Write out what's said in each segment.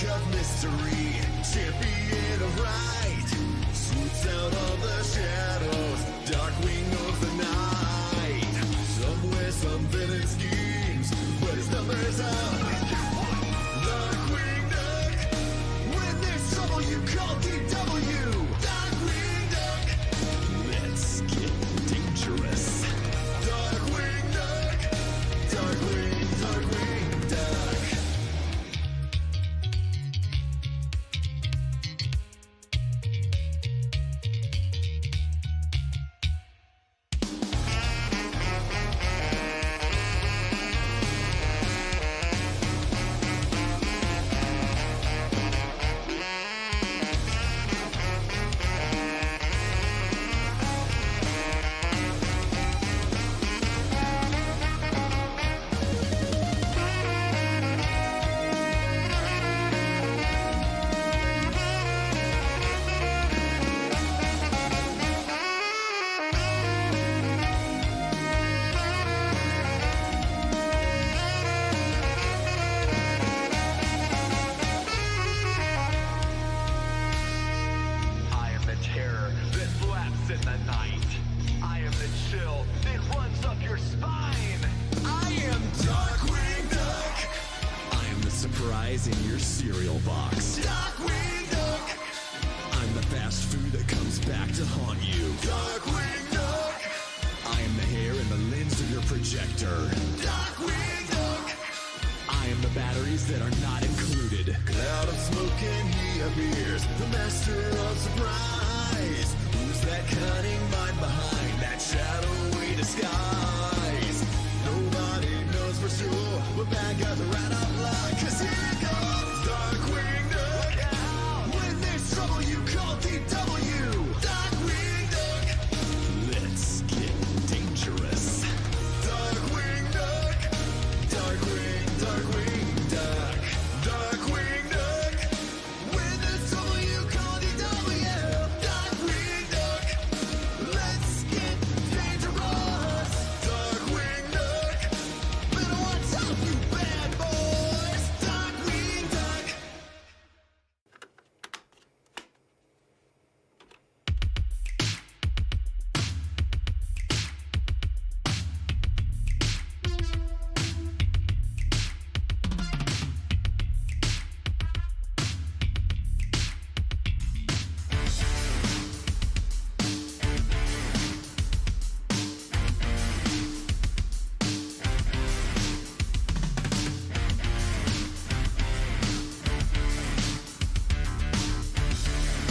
of mystery, champion of right, swoops out of the shadows, Darkwing of the night. Somewhere some villain schemes, but his number's up. Darkwing Duck, when there's trouble you call DW. Darkwing Duck, let's get dangerous. Darkwing Duck, Darkwing Duck. In your cereal box. Darkwing Duck! I'm the fast food that comes back to haunt you. Darkwing Duck! I am the hair and the lens of your projector. Darkwing Duck! I am the batteries that are not included. Cloud of smoke and he appears, the master of surprise. Who's that cunning mind behind that shadowy disguise? Nobody knows for sure, but bad guys are right out loud. 'Cause here comes Darkwing Duck. When there's trouble you call DW. Darkwing Duck, let's get dangerous. Darkwing Duck, Darkwing Duck. Darkwing Duck, when there's trouble you call DW. Darkwing Duck, let's get dangerous. Darkwing Duck, better watch out you bad boys. Darkwing Duck.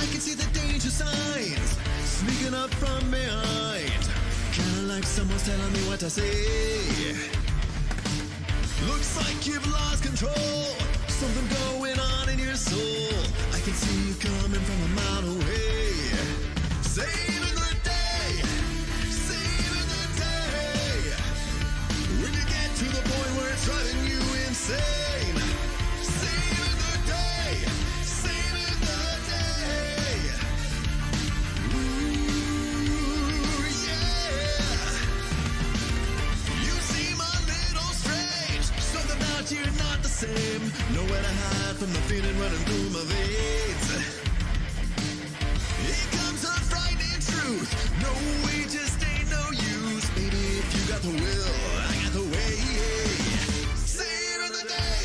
I can see the danger signs sneaking up from behind. Kinda like someone's telling me what to say. Looks like you've lost control. Something going on in your soul. I can see you coming from a mile away. Saving the day, saving the day. When you get to the point where it's driving you insane. Saving the day, saving the day. Ooh, yeah. You seem a little strange. Something about you're not the same. Nowhere to hide from the feeling running through my veins. Here comes the frightening truth. No, we just ain't no use. Baby, if you got the will, I got the way. Saving the day,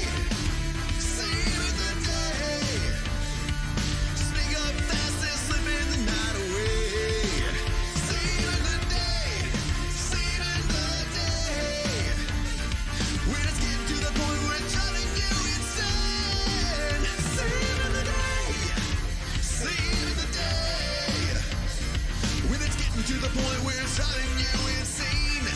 saving the day. Sneak up fast and slipping the night away. Saving the day, saving the day. When it's getting to the point where it's driving you insane. Saving the day, saving the day. When it's getting to the point where it's driving you insane.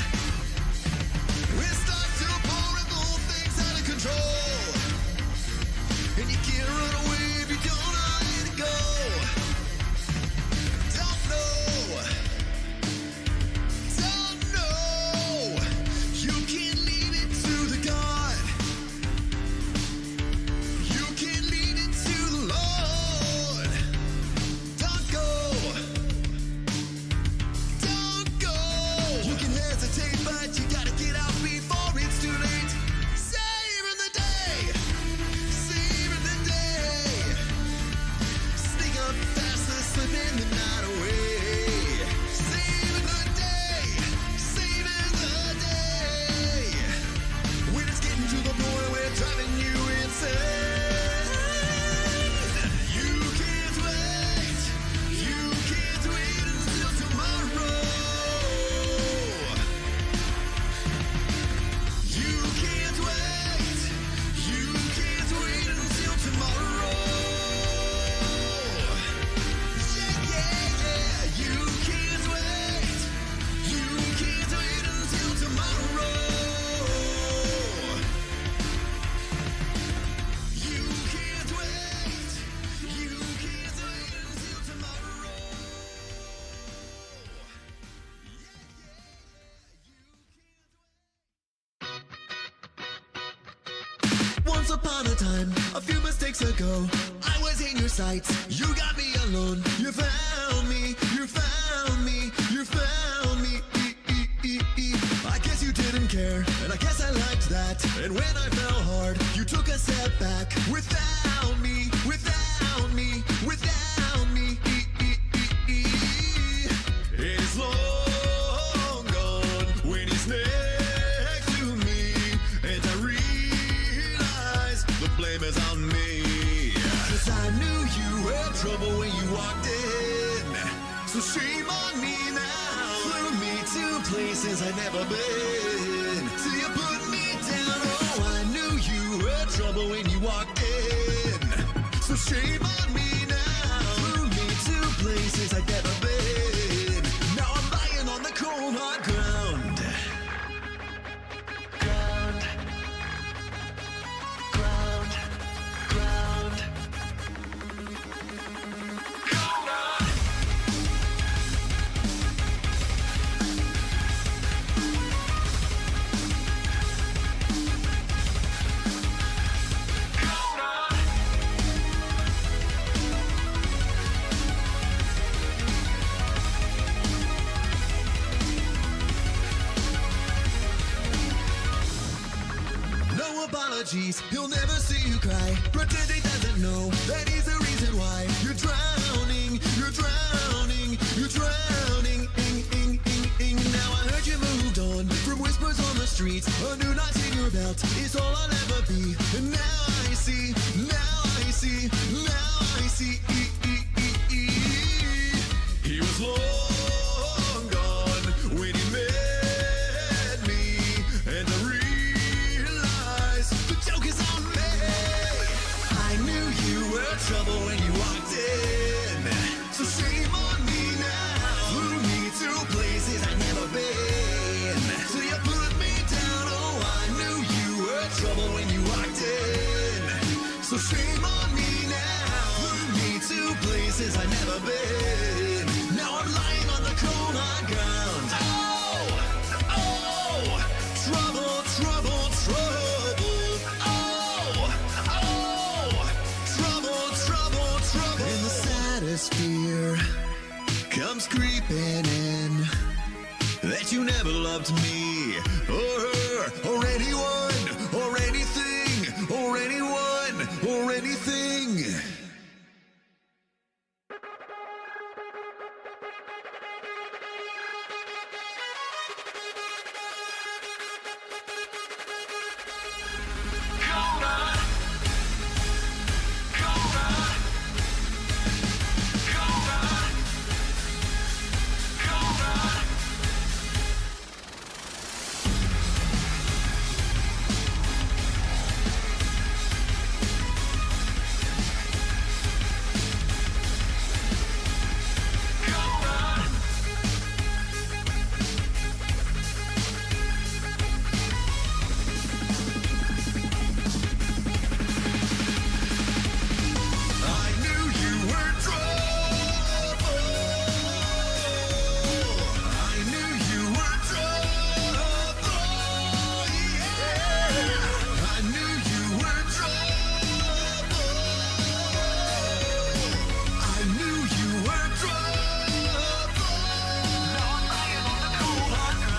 Once upon a time, a few mistakes ago, I was in your sights. You got me alone. You found me. You found me. You found me. I guess you didn't care, and I guess I liked that. And when I fell hard, you took a step back. Without me, without me, without me. It's long gone when he's next to me, and I realize the blame is on me. 'Cause I knew you were trouble when you walked in, so shame on me now. Flew me to places I'd never been, till you put me down. Oh, I knew you were trouble when you walked in, so shame on me now. Flew me to places I'd never been. Now I'm lying on the cold hard ground. Ground. Ground. Ground. No apologies, he'll never see you cry. Pretend he doesn't know that he's the reason why you're drowning, you're drowning, you're drowning. Now I heard you moved on from whispers on the streets. A new notch in your belt is all I'll ever be. And now I see, now I see, now I see. He was long gone when he met me, and I realized the joke is on me. I knew you were trouble when you walked in, so shame on me now. Flew me to places I'd never been, so you put me down. Oh, I knew you were trouble when you walked in, so shame on me now. Flew me to places I'd never been. Now I'm lying on the cold hard ground. Oh, oh, trouble, trouble, trouble. Oh, oh, trouble, trouble, trouble. And the saddest fear comes creeping in, that you never loved me or her or anyone or anything or anyone or anything.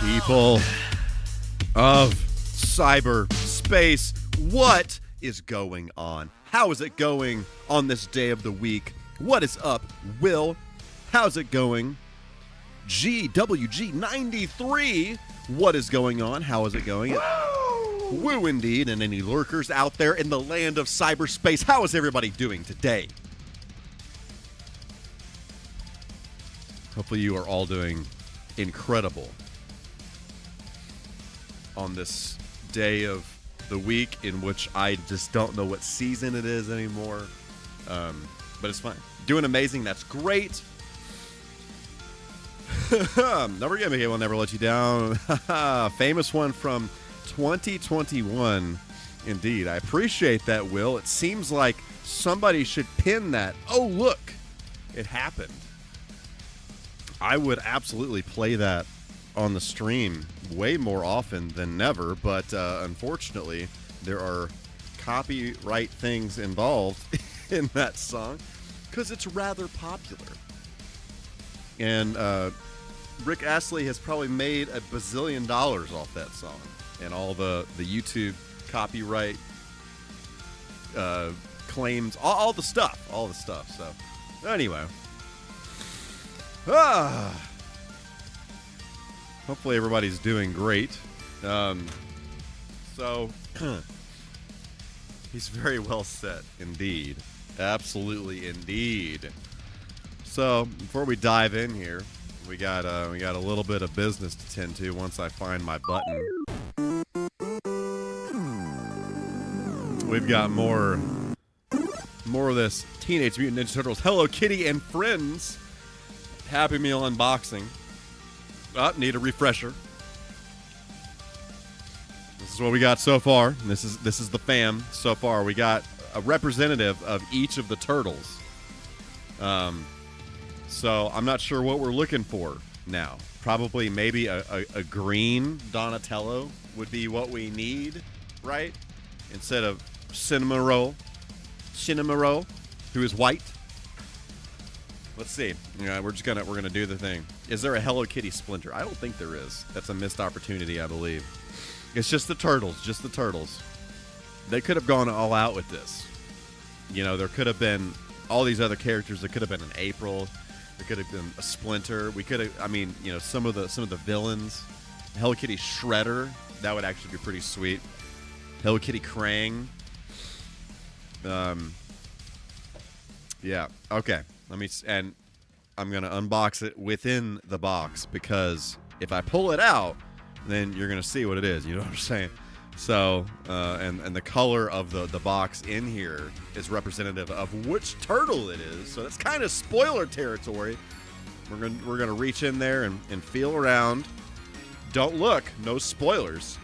People of cyberspace, what is going on? How is it going on this day of the week? What is up, Will? How's it going? GWG93, what is going on? How is it going? Woo indeed, and any lurkers out there in the land of cyberspace, how is everybody doing today? Hopefully you are all doing incredible on this day of the week in which I just don't know what season it is anymore. But it's fine. Doing amazing. That's great. Never give me, will never let you down. Famous one from 2021. Indeed. I appreciate that, Will. It seems like somebody should pin that. Oh, look. It happened. I would absolutely play that on the stream way more often than never, but unfortunately, there are copyright things involved in that song because it's rather popular. And Rick Astley has probably made $1 bazillion off that song and all the YouTube copyright claims, all the stuff. So anyway, hopefully everybody's doing great. So he's very well set indeed. Absolutely indeed. So before we dive in here, we got a little bit of business to tend to once I find my button. We've got more of this Teenage Mutant Ninja Turtles Hello Kitty and Friends Happy Meal unboxing. Need a refresher. This is what we got so far. This is the fam so far. We got a representative of each of the turtles. So I'm not sure what we're looking for now. Probably maybe a green Donatello would be what we need, right? Instead of Cinnamoroll, who is white. Let's see. We're gonna do the thing. Is there a Hello Kitty Splinter? I don't think there is. That's a missed opportunity, I believe. It's just the turtles. Just the turtles. They could have gone all out with this. There could have been all these other characters. There could have been an April. There could have been a Splinter. We could have. Some of the villains. Hello Kitty Shredder. That would actually be pretty sweet. Hello Kitty Krang. Yeah. Okay. And I'm gonna unbox it within the box because if I pull it out, then you're gonna see what it is. You know what I'm saying? So, and the color of the box in here is representative of which turtle it is. So that's kind of spoiler territory. We're gonna reach in there and feel around. Don't look. No spoilers.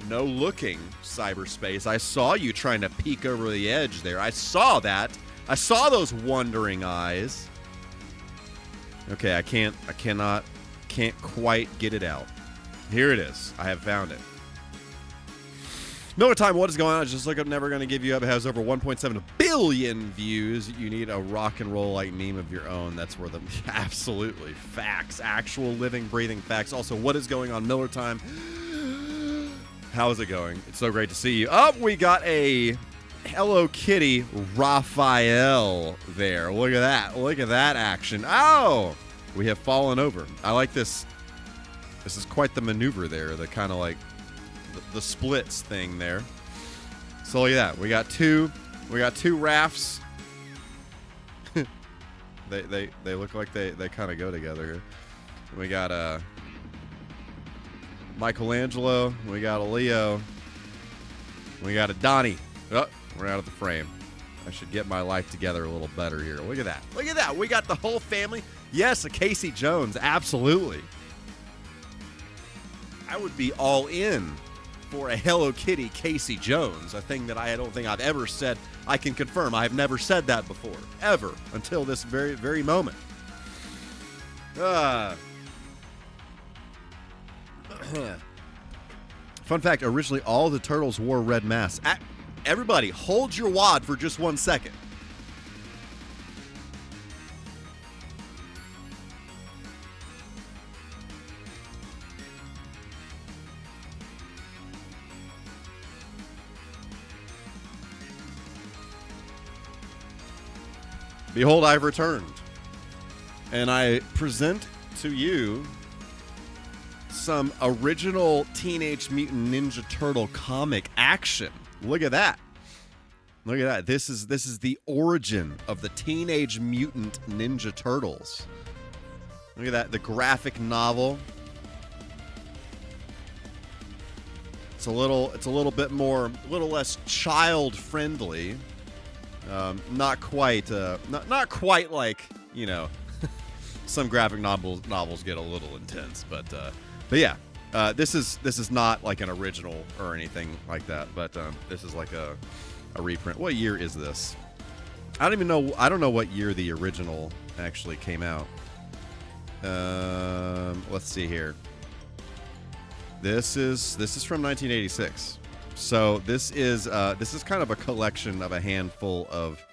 No looking, cyberspace. I saw you trying to peek over the edge there. I saw that. I saw those wondering eyes. Okay, I can't quite get it out. Here it is. I have found it. Miller Time, what is going on? Just look up Never Gonna Give You Up. It has over 1.7 billion views. You need a rock and roll like meme of your own. That's where the absolutely facts, actual living, breathing facts. Also, what is going on, Miller Time? How is it going? It's so great to see you. We got a Hello Kitty Raphael there. Look at that. Look at that action. Oh, we have fallen over. I like this. This is quite the maneuver there. The kind of like the splits thing there. So look at that. We got two rafts. they look like they kind of go together here. We got Michelangelo. We got a Leo. We got a Donnie. Oh, we're out of the frame. I should get my life together a little better here. Look at that. Look at that. We got the whole family. Yes, a Casey Jones. Absolutely. I would be all in for a Hello Kitty Casey Jones, a thing that I don't think I've ever said. I can confirm I have never said that before, ever, until this very, very moment. Fun fact, originally all the turtles wore red masks. Everybody, hold your wad for just 1 second. Behold, I've returned, and I present to you some original Teenage Mutant Ninja Turtle comic action. Look at that. Look at that. This is the origin of the Teenage Mutant Ninja Turtles. Look at that. The graphic novel. It's a little bit more, a little less child friendly. Not quite like, you know, some graphic novels get a little intense, but yeah, this is not like an original or anything like that, but this is like a reprint. What year is this? I don't know what year the original actually came out. Let's see here. This is from 1986. So this is kind of a collection of a handful of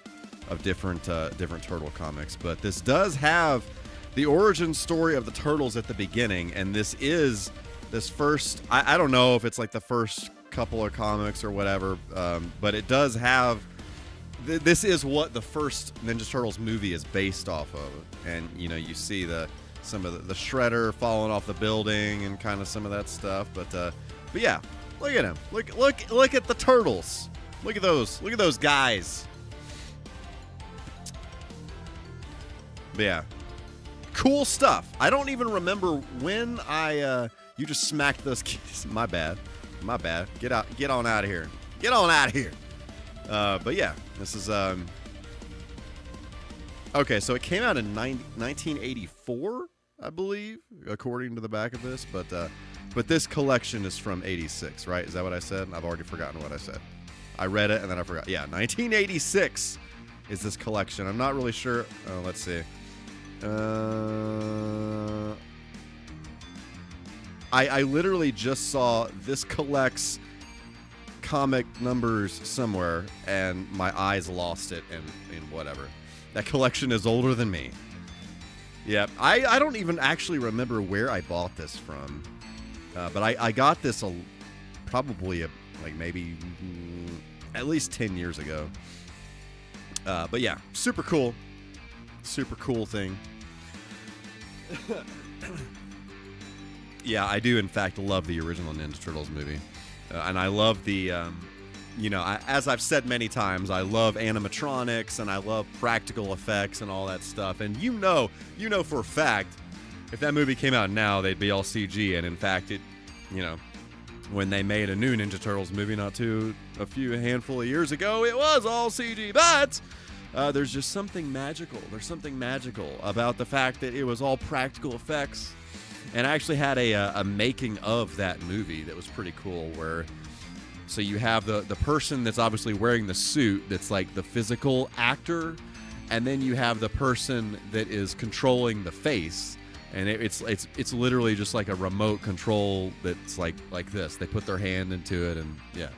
different turtle comics, but this does have the origin story of the turtles at the beginning, and this first. I don't know if it's like the first couple of comics or whatever, but it does have. This is what the first Ninja Turtles movie is based off of, and you see some of the Shredder falling off the building and kind of some of that stuff, but yeah, look at him, look at the turtles, look at those guys. But yeah, cool stuff. I don't even remember when you just smacked those kids. My bad. Get on out of here. But yeah, this is okay. So it came out in 1984, I believe, according to the back of this. But this collection is from '86, right? Is that what I said? I've already forgotten what I said. I read it and then I forgot. Yeah, 1986 is this collection. I'm not really sure. Let's see. I literally just saw this collects comic numbers somewhere, and my eyes lost it in whatever. That collection is older than me. Yep. I don't even actually remember where I bought this from, but I got this probably maybe at least 10 years ago. But yeah, super cool thing. Yeah, I do in fact love the original Ninja Turtles movie, and I love the as I've said many times, I love animatronics and I love practical effects and all that stuff. And you know for a fact, if that movie came out now, they'd be all CG. And in fact, when they made a new Ninja Turtles movie a handful of years ago, it was all CG. But there's just something magical. There's something magical about the fact that it was all practical effects. And I actually had a making of that movie that was pretty cool, so you have the person that's obviously wearing the suit that's like the physical actor, and then you have the person that is controlling the face, and it's literally just like a remote control that's like this. They put their hand into it, and yeah.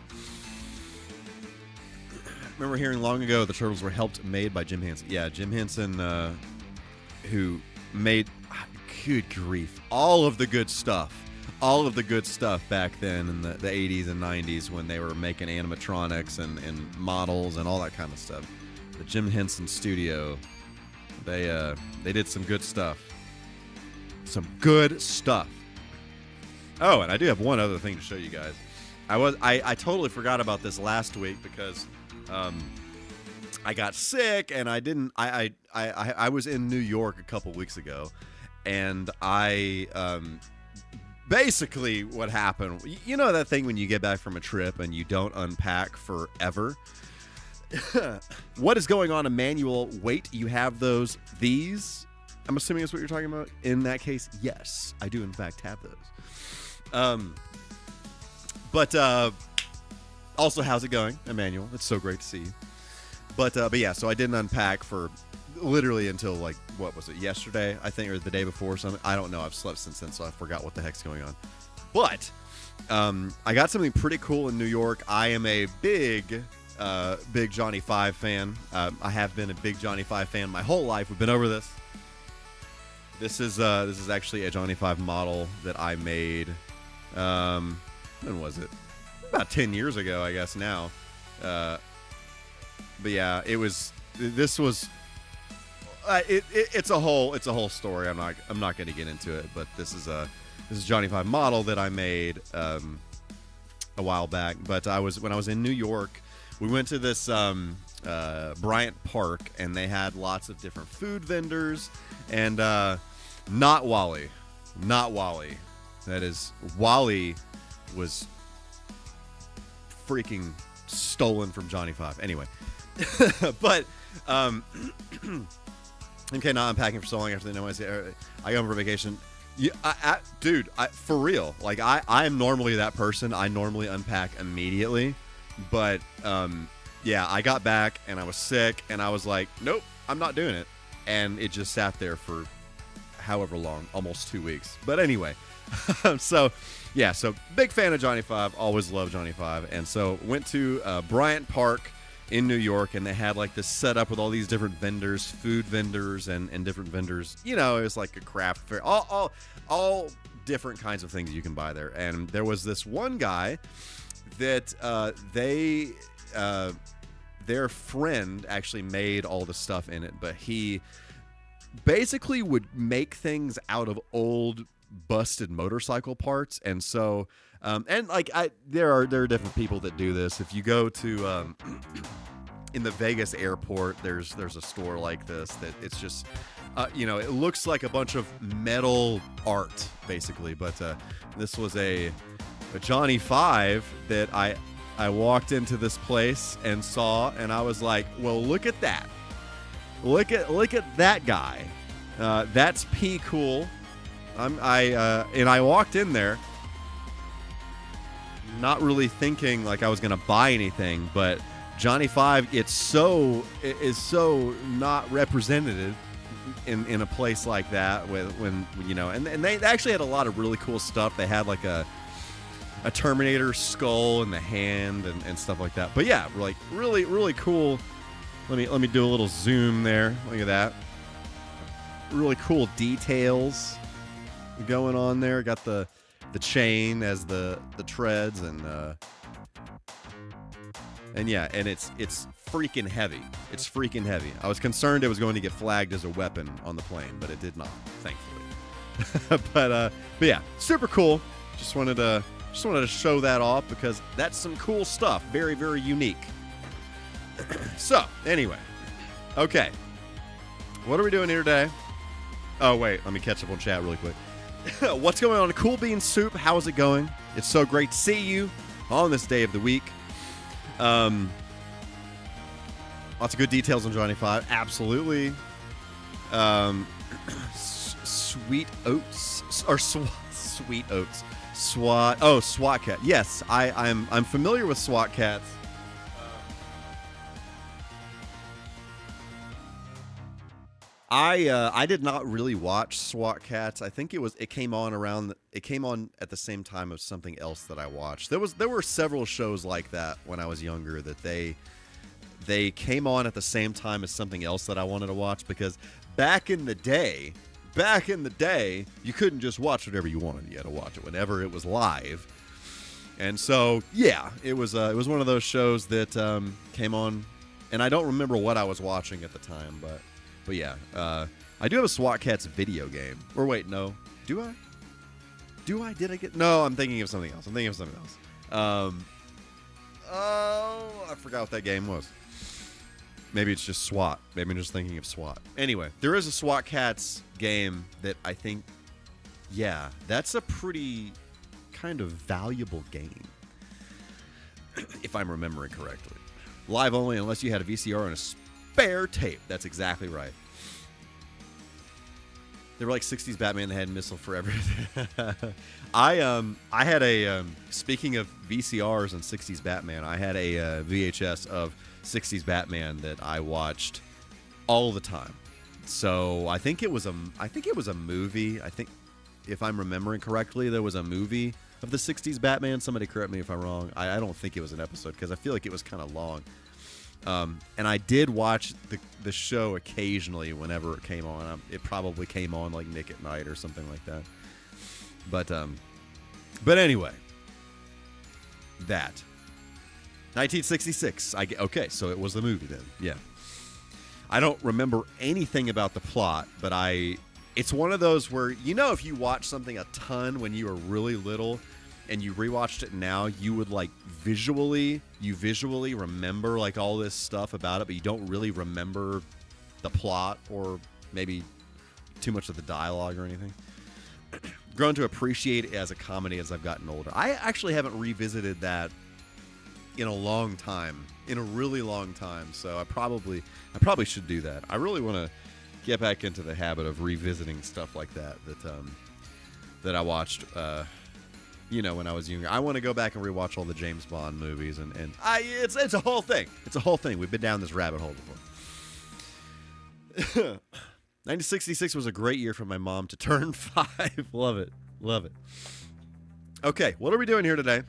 I remember hearing long ago the Turtles were made by Jim Henson. Yeah, Jim Henson, who made, good grief, all of the good stuff back then in the 80s and 90s when they were making animatronics and models and all that kind of stuff. The Jim Henson Studio, they did some good stuff. Oh, and I do have one other thing to show you guys. I totally forgot about this last week because I got sick and I was in New York a couple weeks ago, and basically what happened, you know that thing when you get back from a trip and you don't unpack forever? What is going on, Emmanuel? Wait, you have these? I'm assuming that's what you're talking about. In that case, yes, I do in fact have those. But also, how's it going, Emmanuel? It's so great to see you. But yeah, so I didn't unpack for literally until what was it, yesterday, I think, or the day before or something. I don't know. I've slept since then, so I forgot what the heck's going on. But I got something pretty cool in New York. I am a big Johnny Five fan. I have been a big Johnny Five fan my whole life. We've been over this. This is actually a Johnny Five model that I made. When was it? About 10 years ago, I guess now. But yeah, this was. It's a whole story. I'm not going to get into it, but this is Johnny Five model that I made a while back. But when I was in New York, we went to this Bryant Park, and they had lots of different food vendors, and not Wally. That is, Wally was freaking stolen from Johnny Five. Anyway, but okay, not unpacking for so long after the NYC. I go home for vacation. Yeah, dude, for real. I am normally that person. I normally unpack immediately, but yeah, I got back and I was sick, and I was like, nope, I'm not doing it, and it just sat there for however long, almost 2 weeks. But anyway, so big fan of Johnny Five. Always loved Johnny Five. And so went to Bryant Park in New York, and they had like this setup with all these different vendors, food vendors and different vendors. You know, it was like a craft fair, all different kinds of things you can buy there. And there was this one guy that their friend actually made all the stuff in it, but he basically would make things out of old busted motorcycle parts. And so there are different people that do this. If you go to in the Vegas airport, there's a store like this that it's just it looks like a bunch of metal art basically, but this was a Johnny Five that I walked into this place and saw, and I was like, well, look at that. Look at that guy. That's cool. And I walked in there not really thinking like I was going to buy anything, but Johnny Five is so not represented in a place like that when and they actually had a lot of really cool stuff. They had like a Terminator skull in the hand and stuff like that. But yeah, like really, really cool. Let me do a little zoom there. Look at that. Really cool details going on there. Got the chain as the treads and it's freaking heavy. It's freaking heavy. I was concerned it was going to get flagged as a weapon on the plane, but it did not, thankfully. but yeah, super cool. Just wanted to show that off because that's some cool stuff. Very, very unique. So, anyway. Okay. What are we doing here today? Oh, wait. Let me catch up on chat really quick. What's going on? Cool Bean Soup. How is it going? It's so great to see you on this day of the week. Lots of good details on Johnny Five. Absolutely. Sweet Oats. Or Sweet Oats. SWAT Cat. Yes, I'm familiar with SWAT Cats. I did not really watch SWAT Cats. I think it came on at the same time as something else that I watched. There were several shows like that when I was younger that they came on at the same time as something else that I wanted to watch, because back in the day, you couldn't just watch whatever you wanted. You had to watch it whenever it was live. And so, yeah, it was one of those shows that came on, and I don't remember what I was watching at the time, but yeah, I do have a SWAT Cats video game. Or wait, no, do I? Did I get? No, I'm thinking of something else. I forgot what that game was. Maybe it's just SWAT. Maybe I'm just thinking of SWAT. Anyway, there is a SWAT Cats game that I think, yeah, that's a pretty kind of valuable game, if I'm remembering correctly. Live only unless you had a VCR and a spare tape. That's exactly right. They were like 60s Batman. They had missile for everything. I had a speaking of VCRs and 60s Batman, I had a VHS of 60s Batman that I watched all the time. So I think it was a movie. I think, if I'm remembering correctly, there was a movie of the 60s Batman. Somebody correct me if I'm wrong. I don't think it was an episode because I feel like it was kind of long. And I did watch the show occasionally whenever it came on. It probably came on like Nick at Night or something like that. But anyway, that 1966. Okay, so it was the movie then. Yeah, I don't remember anything about the plot, but it's one of those where, if you watch something a ton when you were really little and you rewatched it now, you would like visually remember like all this stuff about it, but you don't really remember the plot or maybe too much of the dialogue or anything. Grown to appreciate it as a comedy as I've gotten older. I actually haven't revisited that in a long time, in a really long time. So I probably should do that. I really want to get back into the habit of revisiting stuff like that that I watched when I was younger. I want to go back and rewatch all the James Bond movies, and it's a whole thing. It's a whole thing. We've been down this rabbit hole before. 1966 was a great year for my mom to turn 5. Love it. Love it. Okay, what are we doing here today?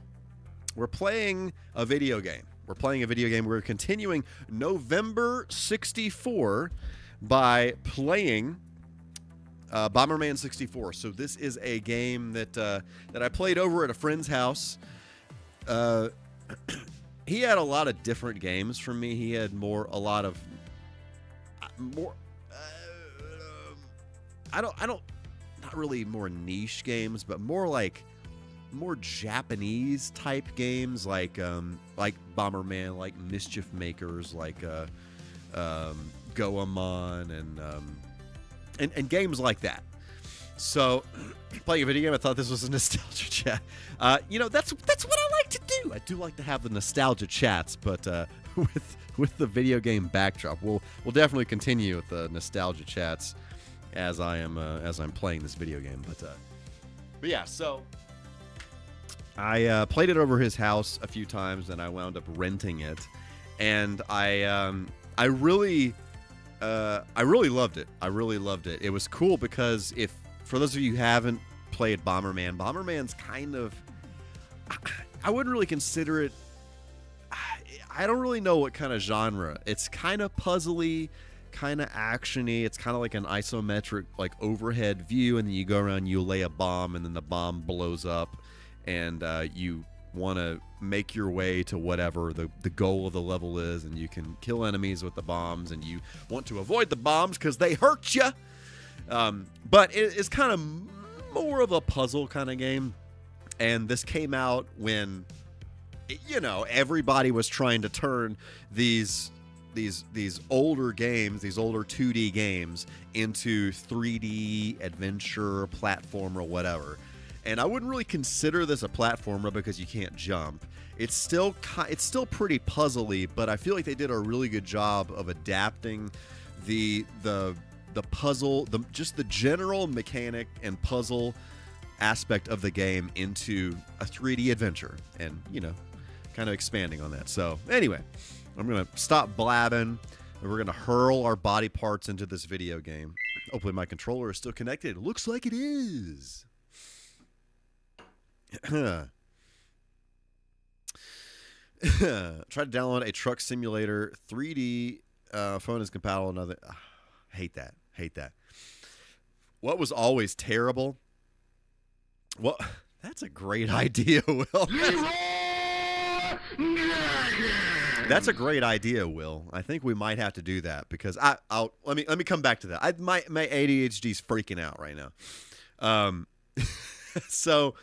We're playing a video game. We're continuing November 64 by playing Bomberman 64. So this is a game that I played over at a friend's house. He had a lot of different games from me. He had more not really more niche games, but more Japanese type games like Bomberman, like Mischief Makers, like Goemon, and games like that. So, playing a video game, I thought this was a nostalgia chat. That's what I like to do. I do like to have the nostalgia chats, but with the video game backdrop, we'll definitely continue with the nostalgia chats as I'm playing this video game. But yeah, so I played it over his house a few times, and I wound up renting it, and I really loved it. I really loved it. It was cool because for those of you who haven't played Bomberman, Bomberman's kind of, I wouldn't really consider it, I don't really know what kind of genre. It's kind of puzzly, kind of actiony. It's kind of like an isometric, like overhead view, and then you go around, you lay a bomb, and then the bomb blows up, and you want to make your way to whatever the goal of the level is, and you can kill enemies with the bombs, and you want to avoid the bombs because they hurt you. But it's kind of more of a puzzle kind of game, and this came out when everybody was trying to turn these older games, these older 2D games, into 3D adventure platformer or whatever. And I wouldn't really consider this a platformer because you can't jump. It's still pretty puzzly, but I feel like they did a really good job of adapting the puzzle, just the general mechanic and puzzle aspect of the game into a 3D adventure, and kind of expanding on that. So anyway, I'm gonna stop blabbing, and we're gonna hurl our body parts into this video game. Hopefully my controller is still connected. It looks like it is. Try to download a truck simulator 3D. Phone is compatible. Another. Hate that. What was always terrible? Well, that's a great idea, Will. That's a great idea, Will. I think we might have to do that because let me come back to that. My ADHD's freaking out right now. So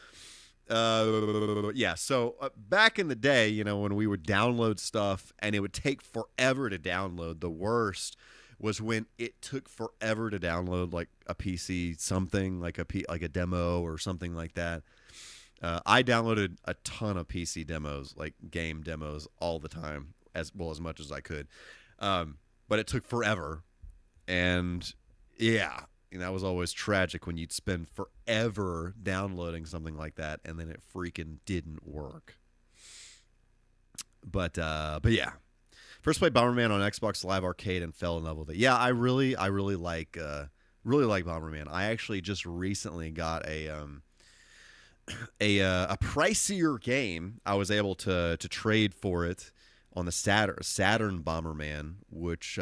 back in the day, when we would download stuff and it would take forever to download, the worst was when it took forever to download like a PC something, like a demo or something like that. I downloaded a ton of PC demos, like game demos, all the time, as much as I could. But it took forever, and yeah. That was always tragic when you'd spend forever downloading something like that, and then it freaking didn't work. But yeah, first played Bomberman on Xbox Live Arcade and fell in love with it. Yeah, I really like Bomberman. I actually just recently got a pricier game. I was able to trade for it on the Saturn Bomberman, which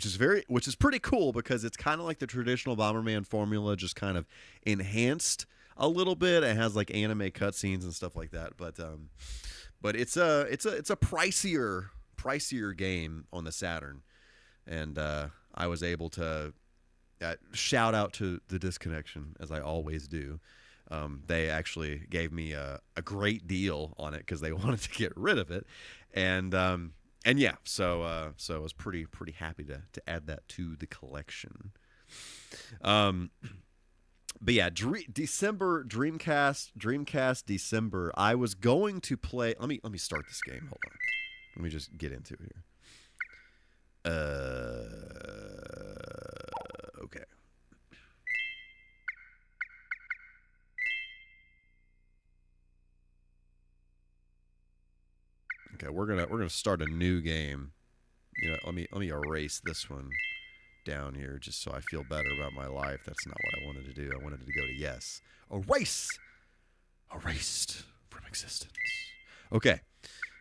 is pretty cool because it's kind of like the traditional Bomberman formula, just kind of enhanced a little bit. It has like anime cutscenes and stuff like that, but it's a pricier game on the Saturn, and I was able to shout out to the Disconnection, as I always do. They actually gave me a great deal on it because they wanted to get rid of it, and yeah, so I was pretty happy to add that to the collection. But yeah, December Dreamcast December. I was going to play. Let me start this game. Hold on. Let me just get into it here. Okay. Okay, we're gonna start a new game. Let me erase this one down here just so I feel better about my life. That's not what I wanted to do. I wanted to go to yes. Erase. Erased from existence. Okay.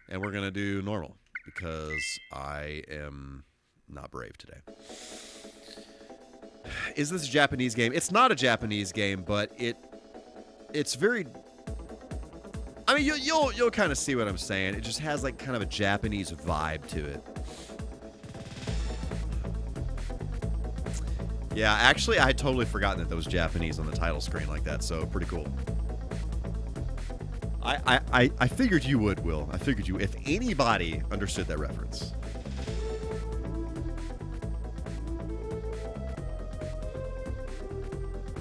And we're going to do normal because I am not brave today. Is this a Japanese game? It's not a Japanese game, but it's very... I mean, you'll kind of see what I'm saying. It just has like kind of a Japanese vibe to it. Yeah, actually, I had totally forgotten that was Japanese on the title screen like that, so pretty cool. I figured you would, Will. I figured you, if anybody understood that reference.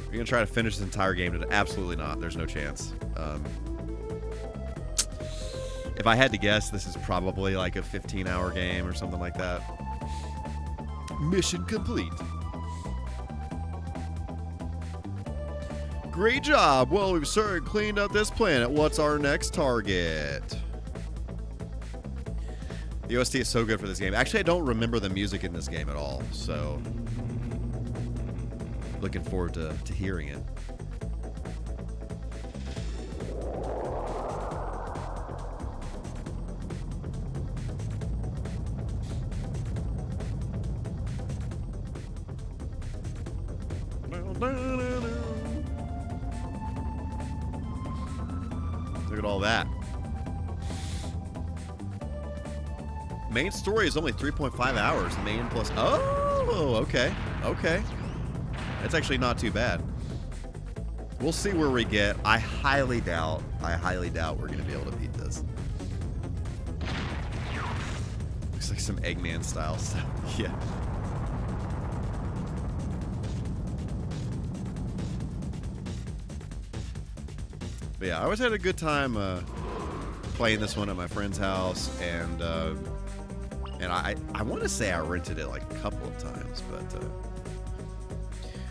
You're going to try to finish this entire game? Absolutely not. There's no chance. If I had to guess, this is probably like a 15-hour game or something like that. Mission complete. Great job. Well, we've certainly cleaned up this planet. What's our next target? The OST is so good for this game. Actually, I don't remember the music in this game at all, so looking forward to hearing it. Look at all that. Main story is only 3.5 hours. Main plus... Oh, okay. Okay. That's actually not too bad. We'll see where we get. I highly doubt we're going to be able to beat this. Looks like some Eggman style stuff. Yeah. But yeah, I always had a good time playing this one at my friend's house, and I want to say I rented it like a couple of times, but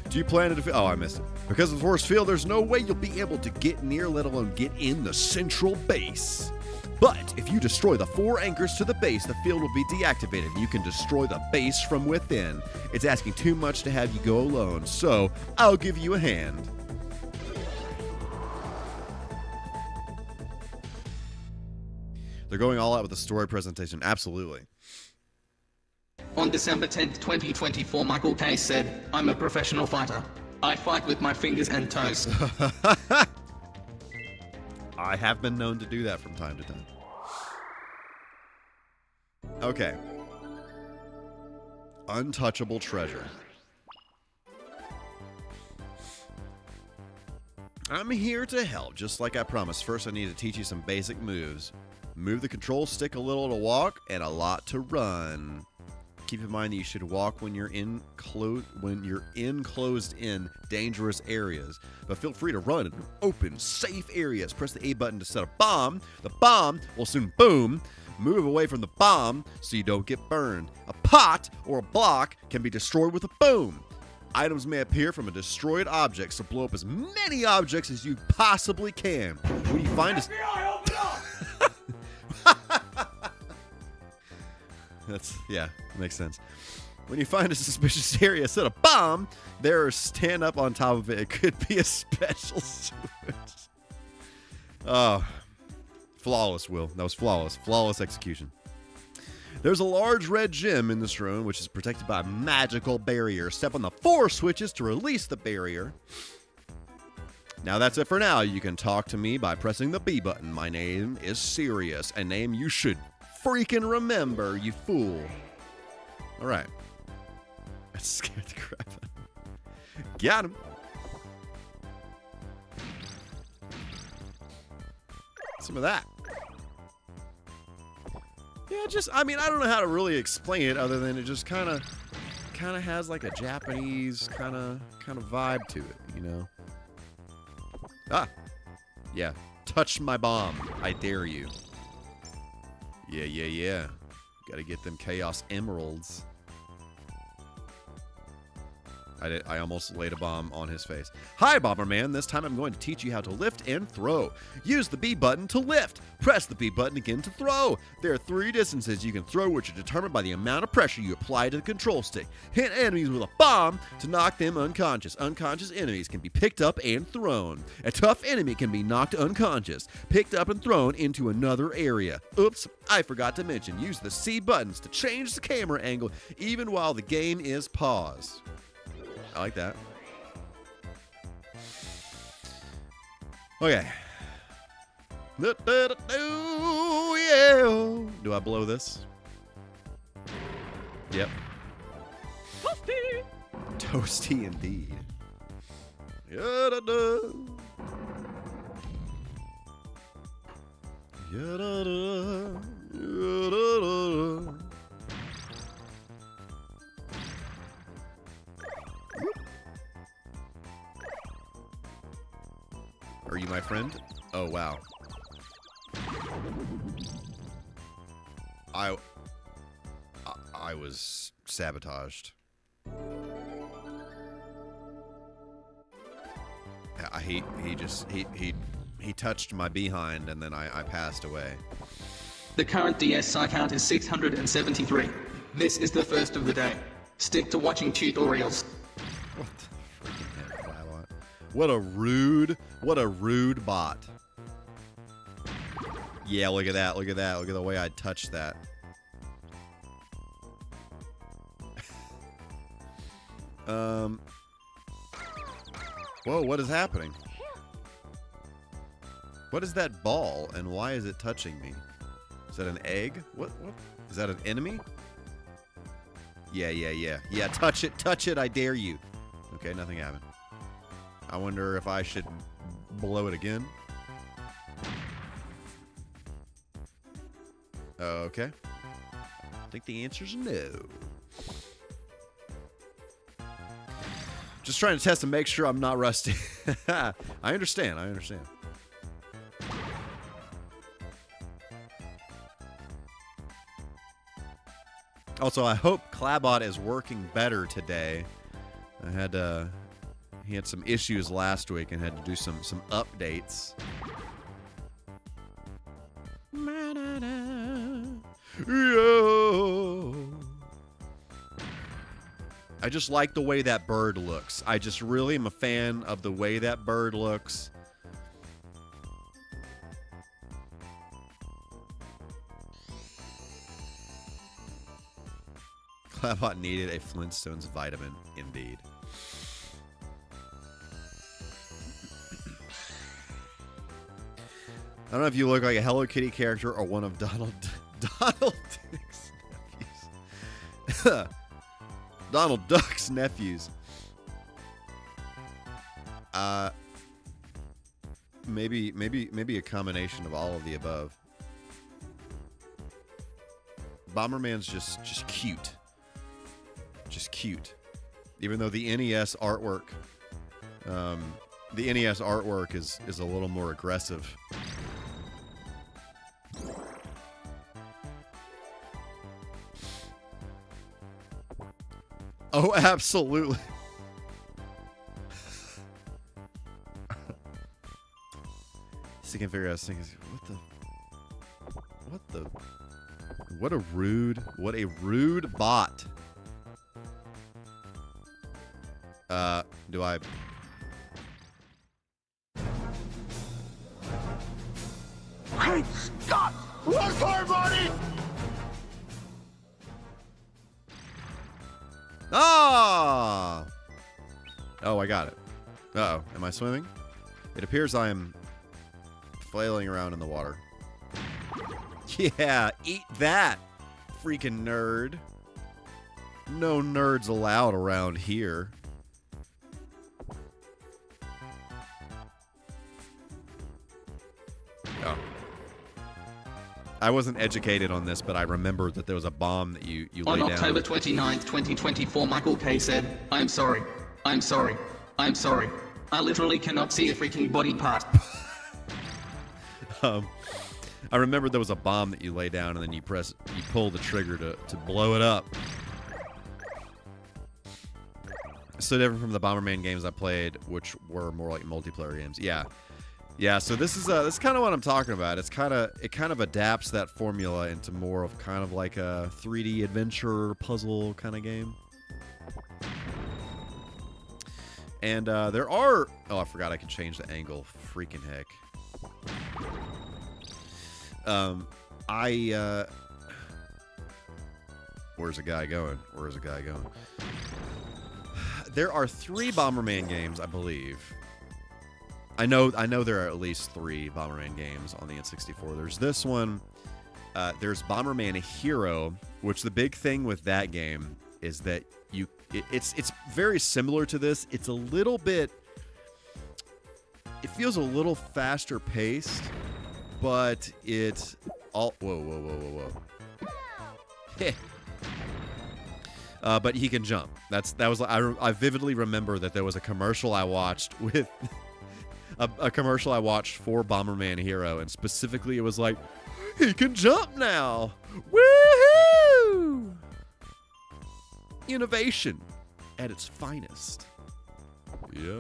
do you plan to defeat? Oh, I missed it. Because of the force field, there's no way you'll be able to get near, let alone get in the central base. But if you destroy the 4 anchors to the base, the field will be deactivated, and you can destroy the base from within. It's asking too much to have you go alone, so I'll give you a hand. They're going all out with the story presentation. Absolutely. On December 10th, 2024, Michael K. said, "I'm a professional fighter. I fight with my fingers and toes." I have been known to do that from time to time. Okay. Untouchable treasure. I'm here to help, just like I promised. First, I need to teach you some basic moves. Move the control stick a little to walk and a lot to run. Keep in mind that you should walk when you're in closed-in dangerous areas, but feel free to run in open, safe areas. Press the A button to set a bomb. The bomb will soon boom. Move away from the bomb so you don't get burned. A pot or a block can be destroyed with a boom. Items may appear from a destroyed object, so blow up as many objects as you possibly can. When you find yeah, makes sense. When you find a suspicious area, set a bomb there or stand up on top of it. It could be a special switch. Oh, flawless, Will. That was flawless. Flawless execution. There's a large red gem in this room, which is protected by a magical barrier. Step on the 4 switches to release the barrier. Now that's it for now. You can talk to me by pressing the B button. My name is Sirius, a name you should freaking remember, you fool. All right. That scared the crap out of me. Got him. Some of that. Yeah, I mean, I don't know how to really explain it other than it just kind of has like a Japanese kind of vibe to it, you know? Ah. Yeah. Touch my bomb. I dare you. Yeah. Gotta get them Chaos Emeralds. I almost laid a bomb on his face. Hi, Bomberman. This time I'm going to teach you how to lift and throw. Use the B button to lift. Press the B button again to throw. There are 3 distances you can throw, which are determined by the amount of pressure you apply to the control stick. Hit enemies with a bomb to knock them unconscious. Unconscious enemies can be picked up and thrown. A tough enemy can be knocked unconscious, picked up and thrown into another area. Oops, I forgot to mention, use the C buttons to change the camera angle even while the game is paused. I like that. Okay. Do I blow this? Yep. Toasty! Toasty indeed. Ya-da-da. Ya-da-da. Ya-da-da. Are you my friend? Oh, wow. I was sabotaged. He touched my behind and then I passed away. The current DSI count is 673. This is the first of the day. Stick to watching tutorials. What the freaking hell, Flabot? What a rude bot. Yeah, look at that, look at that, look at the way I touched that. Whoa, what is happening? What is that ball, and why is it touching me? Is that an egg? What? Is that an enemy? Yeah, touch it, I dare you. Okay, nothing happened. I wonder if I should blow it again. Okay. I think the answer's no. Just trying to test and make sure I'm not rusty. I understand. Also, I hope Clabot is working better today. He had some issues last week and had to do some updates. I just like the way that bird looks. I just really am a fan of the way that bird looks. Clabot needed a Flintstones vitamin, indeed. I don't know if you look like a Hello Kitty character or one of Donald Duck's nephews. Donald Duck's nephews. Maybe a combination of all of the above. Bomberman's just cute. Just cute. Even though the NES artwork is a little more aggressive. Oh, absolutely. So you can figure out things. What a rude bot. Do I? Great Scott! Run for it, buddy! Ah! Oh, I got it. Uh-oh. Am I swimming? It appears I am flailing around in the water. Yeah, eat that, freaking nerd. No nerds allowed around here. Oh. I wasn't educated on this, but I remembered that there was a bomb that you laid down. On October 29th, 2024, Michael K. said, I'm sorry. I'm sorry. I'm sorry. I literally cannot see a freaking body part. I remembered there was a bomb that you lay down and then you pull the trigger to blow it up. so different from the Bomberman games I played, which were more like multiplayer games. Yeah. Yeah, so this is kind of what I'm talking about. It kind of adapts that formula into more of kind of like a 3D adventure puzzle kind of game. And there are... Oh, I forgot I can change the angle. Freaking heck. Where's the guy going? Where's the guy going? There are 3 Bomberman games, I believe. I know there are at least 3 Bomberman games on the N64. There's this one. There's Bomberman Hero, which the big thing with that game is that it's very similar to this. It's a little bit... It feels a little faster paced, but it's all... Whoa. But he can jump. I vividly remember that there was a commercial I watched with... A commercial I watched for Bomberman Hero, and specifically it was like, he can jump now! Woohoo! Innovation at its finest. Okay,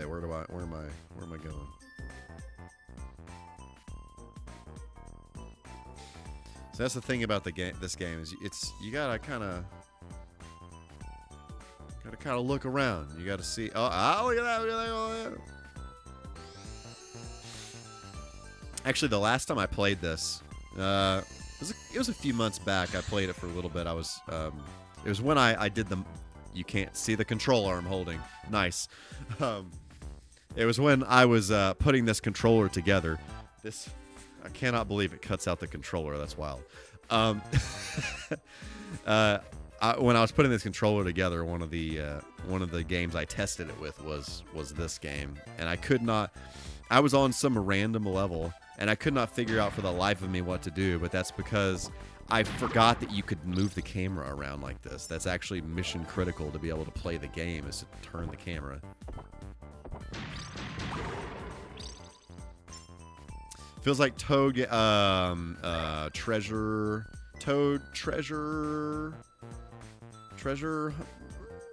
where am I going? So that's the thing about this game is you gotta kind of look around. You gotta see. Oh, look at that! Look at that! Actually, the last time I played this, it was a few months back. I played it for a little bit. It was when I did the. You can't see the controller I'm holding. Nice. It was when I was putting this controller together. I cannot believe it cuts out the controller. That's wild. When I was putting this controller together, one of the games I tested it with was this game, and I was on some random level, and I could not figure out for the life of me what to do. But that's because I forgot that you could move the camera around like this. That's actually mission critical to be able to play the game, is to turn the camera. Feels like Toad treasure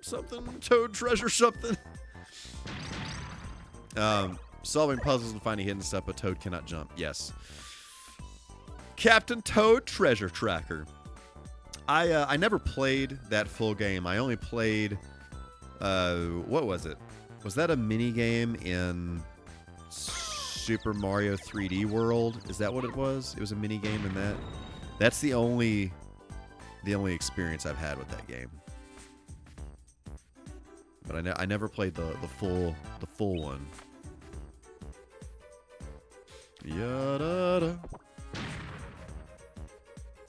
something. Toad treasure something. Solving puzzles and finding hidden stuff, but Toad cannot jump. Yes. Captain Toad Treasure Tracker. I never played that full game. I only played what was it? Was that a mini game in Super Mario 3D World? Is that what it was? It was a mini game in that. That's the only experience I've had with that game. But I never played the full one. Yada.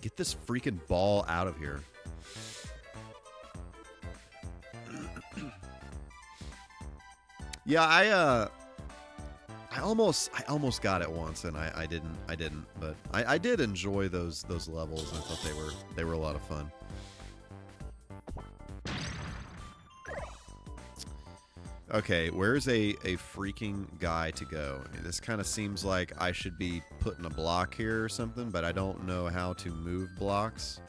Get this freaking ball out of here. Yeah, I almost got it once, and I didn't, but I did enjoy those levels. I thought they were a lot of fun. Okay, where's a freaking guy to go? This kind of seems like I should be putting a block here or something, but I don't know how to move blocks.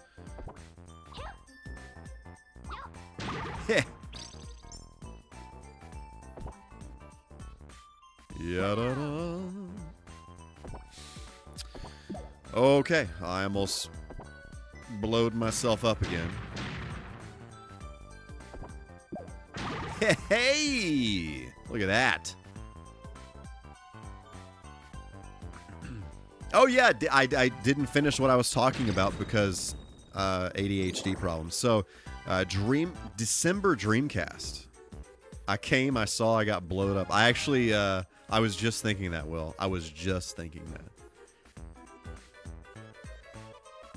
Yada. Okay, I almost blowed myself up again. Hey! Look at that. Oh yeah, I didn't finish what I was talking about because ADHD problems. So, December Dreamcast. I saw, I got blowed up. I actually, I was just thinking that, Will. I was just thinking that.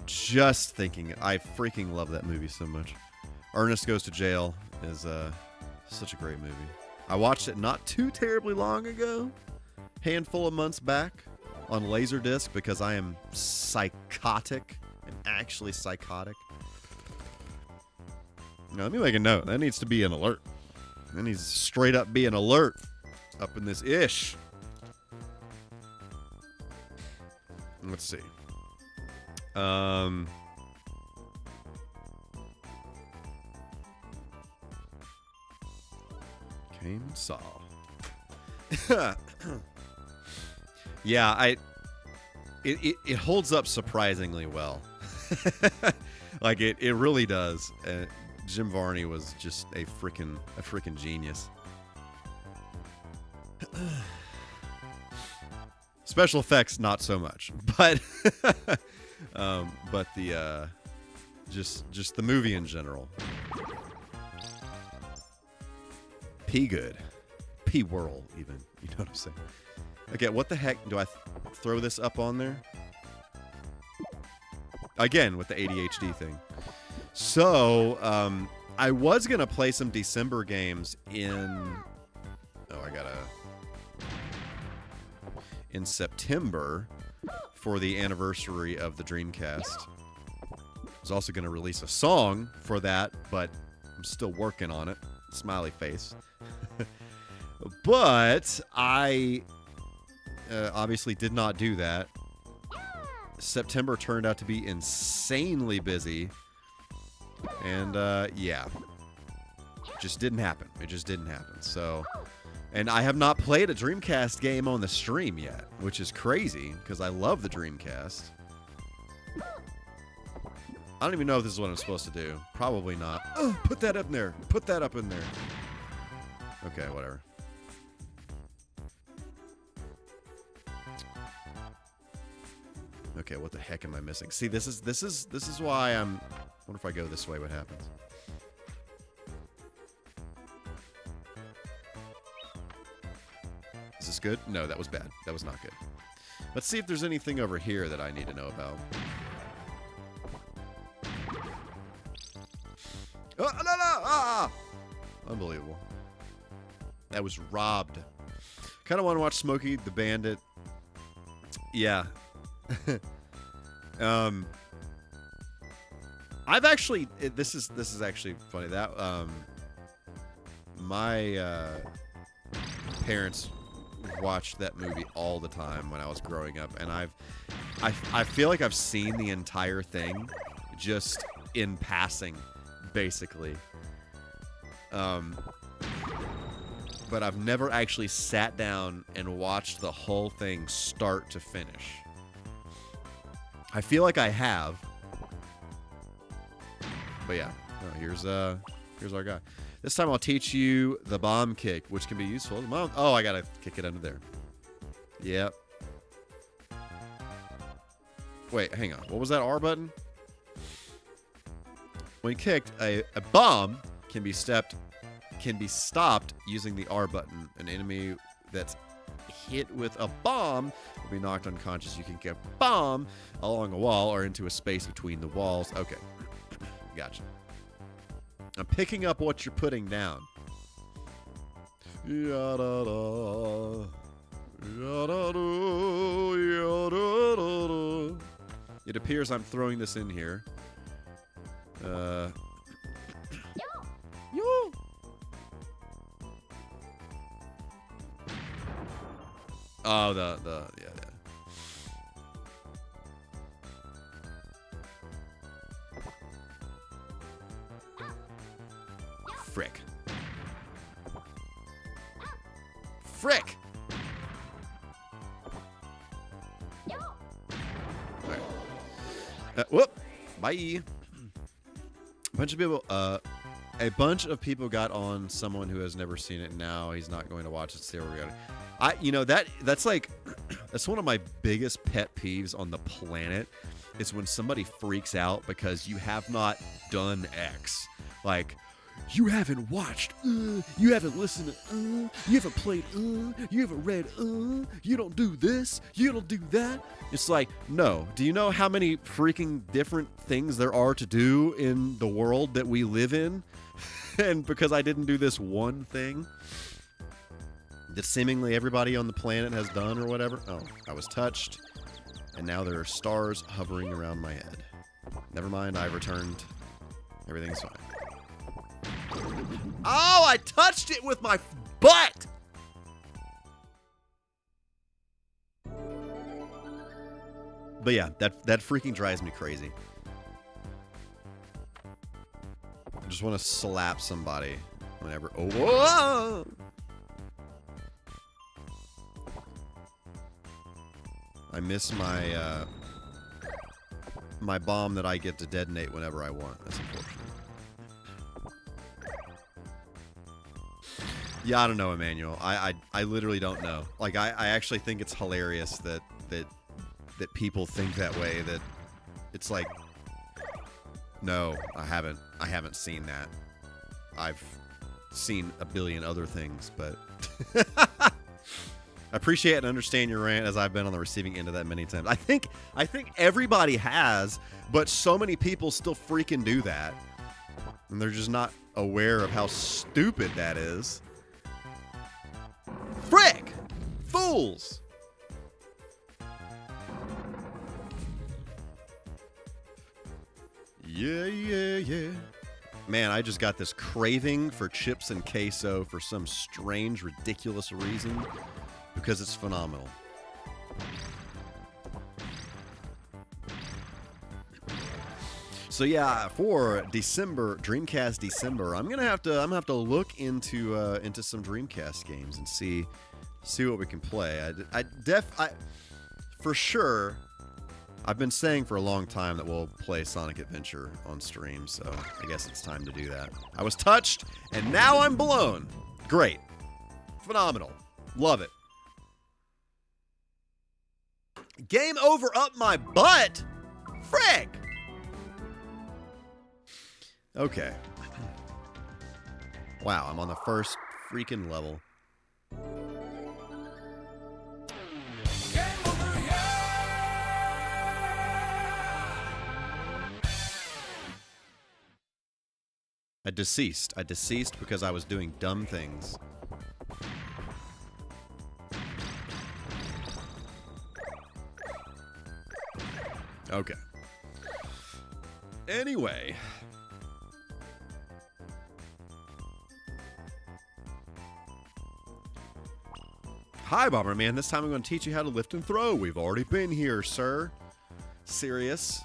Just thinking it. I freaking love that movie so much. Ernest Goes to Jail is such a great movie. I watched it not too terribly long ago, handful of months back, on Laserdisc because I am psychotic. I'm actually psychotic. Now, let me make a note. That needs to be an alert. That needs to straight up be an alert up in this ish. Let's see. Came and saw. Yeah, it holds up surprisingly well. Like it really does. Jim Varney was just a freaking genius. Special effects, not so much, but the just the movie in general. P good, P whirl even. You know what I'm saying? Okay, what the heck do I throw this up on there? Again with the ADHD thing. So I was gonna play some December games in. Oh, in September for the anniversary of the Dreamcast. I was also going to release a song for that, but I'm still working on it. Smiley face. But I obviously did not do that. September turned out to be insanely busy. And yeah, just didn't happen. It just didn't happen. So... And I have not played a Dreamcast game on the stream yet, which is crazy because I love the Dreamcast. I don't even know if this is what I'm supposed to do. Probably not. Oh, put that up in there. Put that up in there. Okay, whatever. Okay, what the heck am I missing? See, this is why I'm. I wonder if I go this way, what happens? Is this good? No, that was bad. That was not good. Let's see if there's anything over here that I need to know about. Oh, no, no! Ah! Unbelievable. That was robbed. Kind of want to watch Smokey the Bandit. Yeah. I've actually... This is actually funny. That my parents watched that movie all the time when I was growing up, and I feel like I've seen the entire thing just in passing, basically. But I've never actually sat down and watched the whole thing start to finish. I feel like I have. But yeah, oh, here's our guy. This time I'll teach you the bomb kick, which can be useful. Oh, I gotta kick it under there. Yep. Wait, hang on. What was that R button? When kicked, a bomb can be stopped using the R button. An enemy that's hit with a bomb will be knocked unconscious. You can get a bomb along a wall or into a space between the walls. Okay. Gotcha. I'm picking up what you're putting down. It appears I'm throwing this in here. Yo. Oh, yeah. Frick. Frick! Right. Whoop! Bye! A bunch of people got on someone who has never seen it. Now he's not going to watch it. There we go. That's like, that's one of my biggest pet peeves on the planet. Is when somebody freaks out because you have not done X. Like, you haven't watched, you haven't listened to, you haven't played, you haven't read, you don't do this, you don't do that. It's like, no. Do you know how many freaking different things there are to do in the world that we live in? And because I didn't do this one thing that seemingly everybody on the planet has done or whatever. Oh, I was touched. And now there are stars hovering around my head. Never mind, I've returned. Everything's fine. Oh, I touched it with my butt! But yeah, that freaking drives me crazy. I just want to slap somebody whenever. Oh, whoa! I miss my my bomb that I get to detonate whenever I want. That's unfortunate. Yeah, I don't know, Emmanuel. I literally don't know. Like, I actually think it's hilarious that people think that way. That it's like, no, I haven't seen that. I've seen a billion other things, but I appreciate and understand your rant, as I've been on the receiving end of that many times. I think everybody has, but so many people still freaking do that, and they're just not aware of how stupid that is. Frick! Fools! Yeah. Man, I just got this craving for chips and queso for some strange, ridiculous reason, because it's phenomenal. So yeah, for December, Dreamcast December, I'm gonna have to look into some Dreamcast games and see what we can play. For sure, I've been saying for a long time that we'll play Sonic Adventure on stream, so I guess it's time to do that. I was touched, and now I'm blown. Great, phenomenal, love it. Game over up my butt, frick. Okay. Wow, I'm on the first freaking level. I deceased because I was doing dumb things. Okay. Anyway. Hi, Bomberman. This time I'm going to teach you how to lift and throw. We've already been here, sir. Serious?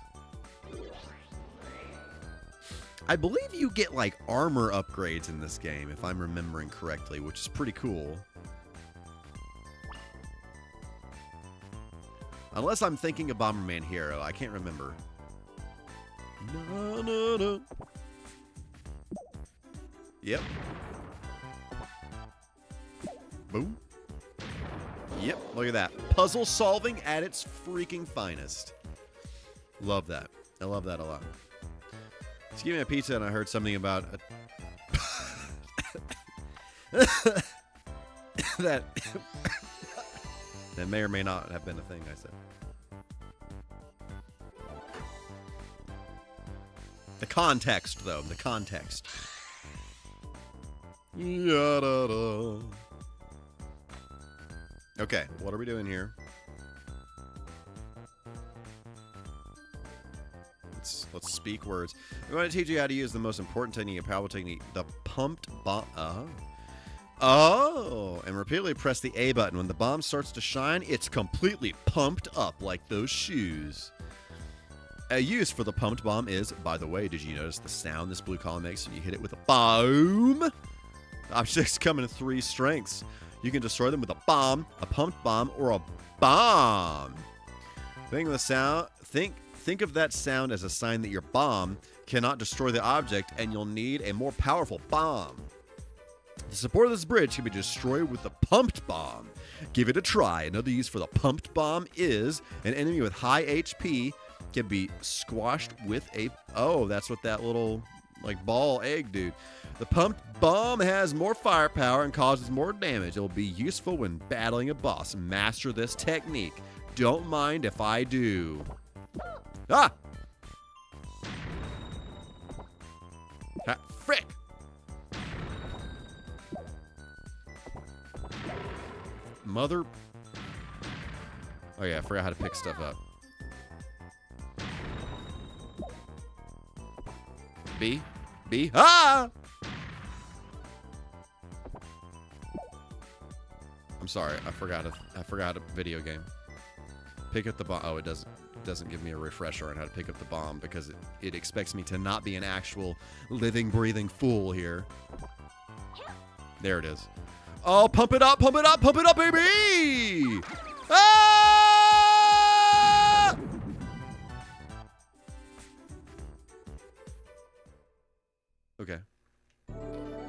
I believe you get, like, armor upgrades in this game, if I'm remembering correctly, which is pretty cool. Unless I'm thinking of Bomberman Hero. I can't remember. No. Yep. Boom. Yep, look at that. Puzzle solving at its freaking finest. Love that. I love that a lot. Just give me a pizza, and I heard something about that may or may not have been a thing I said. The context, though. The context. Yada-da. Okay, what are we doing here? Let's speak words. I'm going to teach you how to use the most important technique, a powerful technique, the pumped bomb. Oh, and repeatedly press the A button. When the bomb starts to shine, it's completely pumped up like those shoes. A use for the pumped bomb is, by the way, did you notice the sound this blue column makes when you hit it with a boom? Objects come in 3 strengths. You can destroy them with a bomb, a pumped bomb, or a bomb. Think of the sound. Think of that sound as a sign that your bomb cannot destroy the object, and you'll need a more powerful bomb. The support of this bridge can be destroyed with the pumped bomb. Give it a try. Another use for the pumped bomb is an enemy with high HP can be squashed with a... Oh, that's what that little, like, ball egg dude. The pumped bomb has more firepower and causes more damage. It will be useful when battling a boss. Master this technique. Don't mind if I do. Ah! Frick! Mother... Oh yeah, I forgot how to pick stuff up. B? Ah! I'm sorry, I forgot a video game. Pick up the bomb. Oh, it doesn't. doesn't give me a refresher on how to pick up the bomb because it expects me to not be an actual living, breathing fool here. There it is. Oh, pump it up, pump it up, pump it up, baby! Ah! Okay.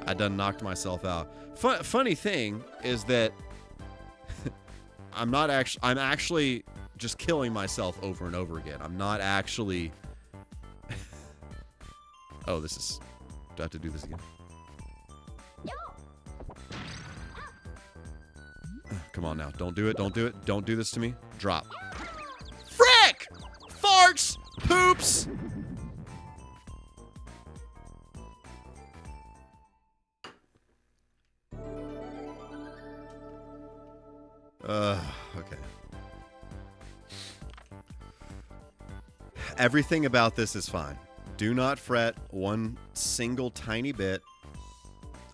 I done knocked myself out. Funny thing is that I'm actually just killing myself over and over again. I'm not actually... Oh, this is... Do I have to do this again? Come on now. Don't do it. Don't do it. Don't do this to me. Drop. Frick! Farts! Poops! Okay. Everything about this is fine. Do not fret one single tiny bit.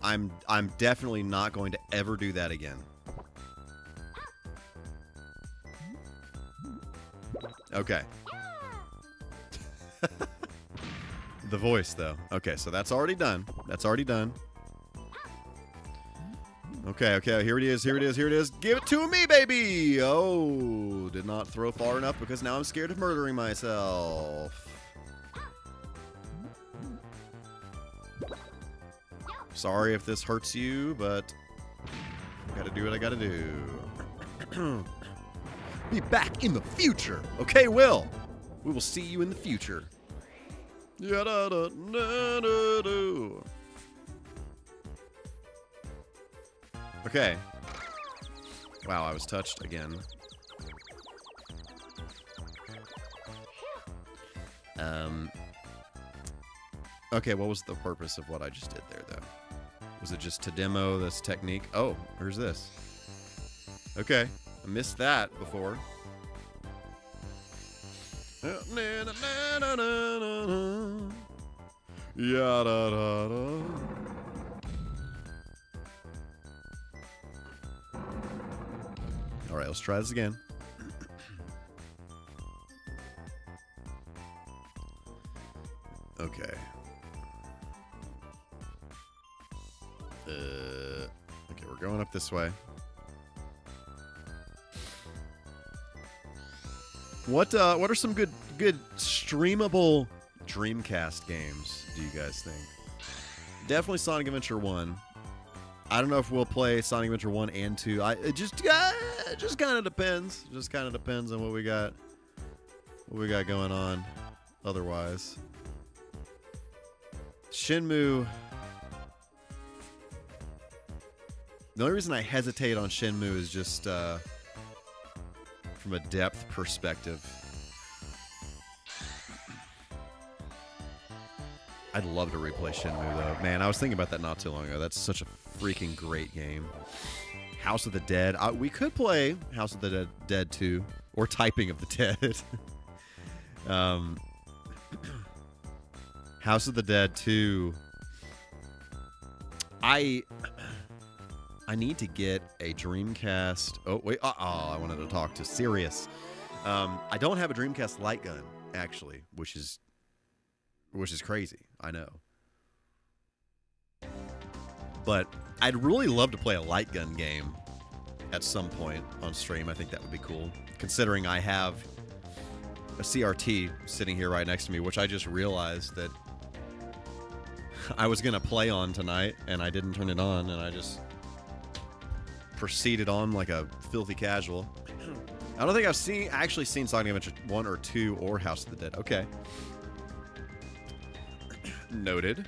I'm definitely not going to ever do that again. Okay. The voice, though. Okay, so that's already done. That's already done. Okay, okay, here it is, here it is, here it is. Give it to me, baby! Oh, did not throw far enough because now I'm scared of murdering myself. Sorry if this hurts you, but I gotta do what I gotta do. Be back in the future. Okay, Will. We will see you in the future. Yada-da-da-da-da. Okay. Wow, I was touched again. Okay, what was the purpose of what I just did there, though? Was it just to demo this technique? Oh, here's this. Okay, I missed that before. Yada-da-da. All right, let's try this again. Okay. Okay, we're going up this way. What are some good streamable Dreamcast games, do you guys think? Definitely Sonic Adventure 1. I don't know if we'll play Sonic Adventure 1 and 2. It just kind of depends. Just kind of depends on what we got going on otherwise. Shenmue. The only reason I hesitate on Shenmue is just from a depth perspective. I'd love to replay Shenmue, though. Man, I was thinking about that not too long ago. That's such a freaking great game. House of the Dead. We could play House of the Dead 2. Or Typing of the Dead. House of the Dead 2. I need to get a Dreamcast. Oh, wait. I wanted to talk to Sirius. I don't have a Dreamcast light gun, actually, which is crazy. I know. But I'd really love to play a light gun game at some point on stream. I think that would be cool. Considering I have a CRT sitting here right next to me, which I just realized that I was going to play on tonight, and I didn't turn it on, and I just proceeded on like a filthy casual. I don't think I've actually seen Sonic Adventure 1 or 2 or House of the Dead. Okay. Noted.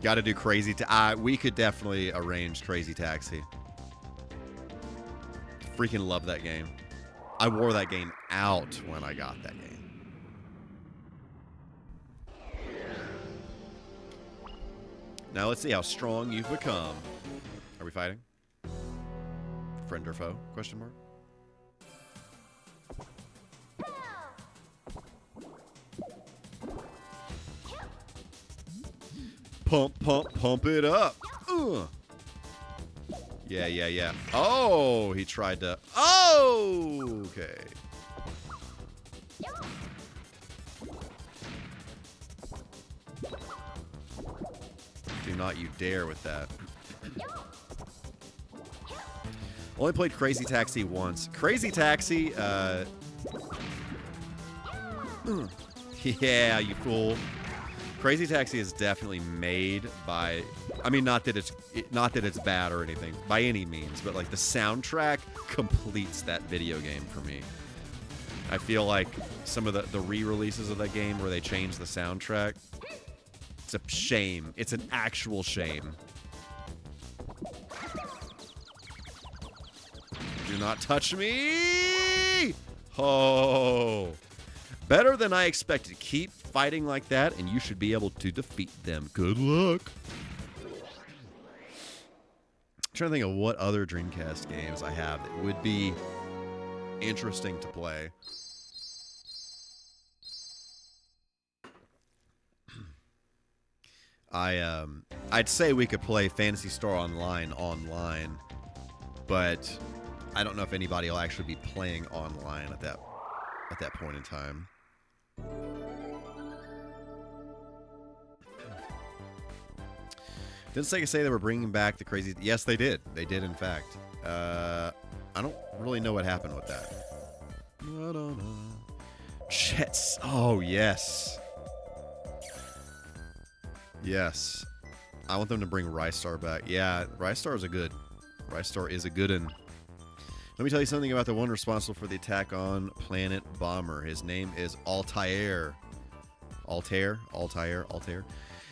Got to do Crazy we could definitely arrange Crazy Taxi. Freaking love that game. I wore that game out when I got that game. Now let's see how strong you've become. Are we fighting? Friend or foe? Question mark. Pump it up. Yeah, yeah, yeah. Oh, he tried to... Oh! Okay. Do not you dare with that. Only played Crazy Taxi once. Crazy Taxi, yeah, you fool. Crazy Taxi is definitely made by... I mean, not that it's bad or anything, by any means, but, like, the soundtrack completes that video game for me. I feel like some of the re-releases of that game where they change the soundtrack, it's a shame. It's an actual shame. Do not touch me! Oh. Better than I expected. Keep fighting like that, and you should be able to defeat them. Good luck. I'm trying to think of what other Dreamcast games I have that would be interesting to play. I'd say we could play Phantasy Star Online, but I don't know if anybody will actually be playing online at that point in time. Didn't Sega say they were bringing back the crazy... Yes, they did. They did, in fact. I don't really know what happened with that. Jets. Oh, yes. Yes. I want them to bring Rystar back. Yeah, Rystar is a good one. Let me tell you something about the one responsible for the attack on Planet Bomber. His name is Altair. Altair.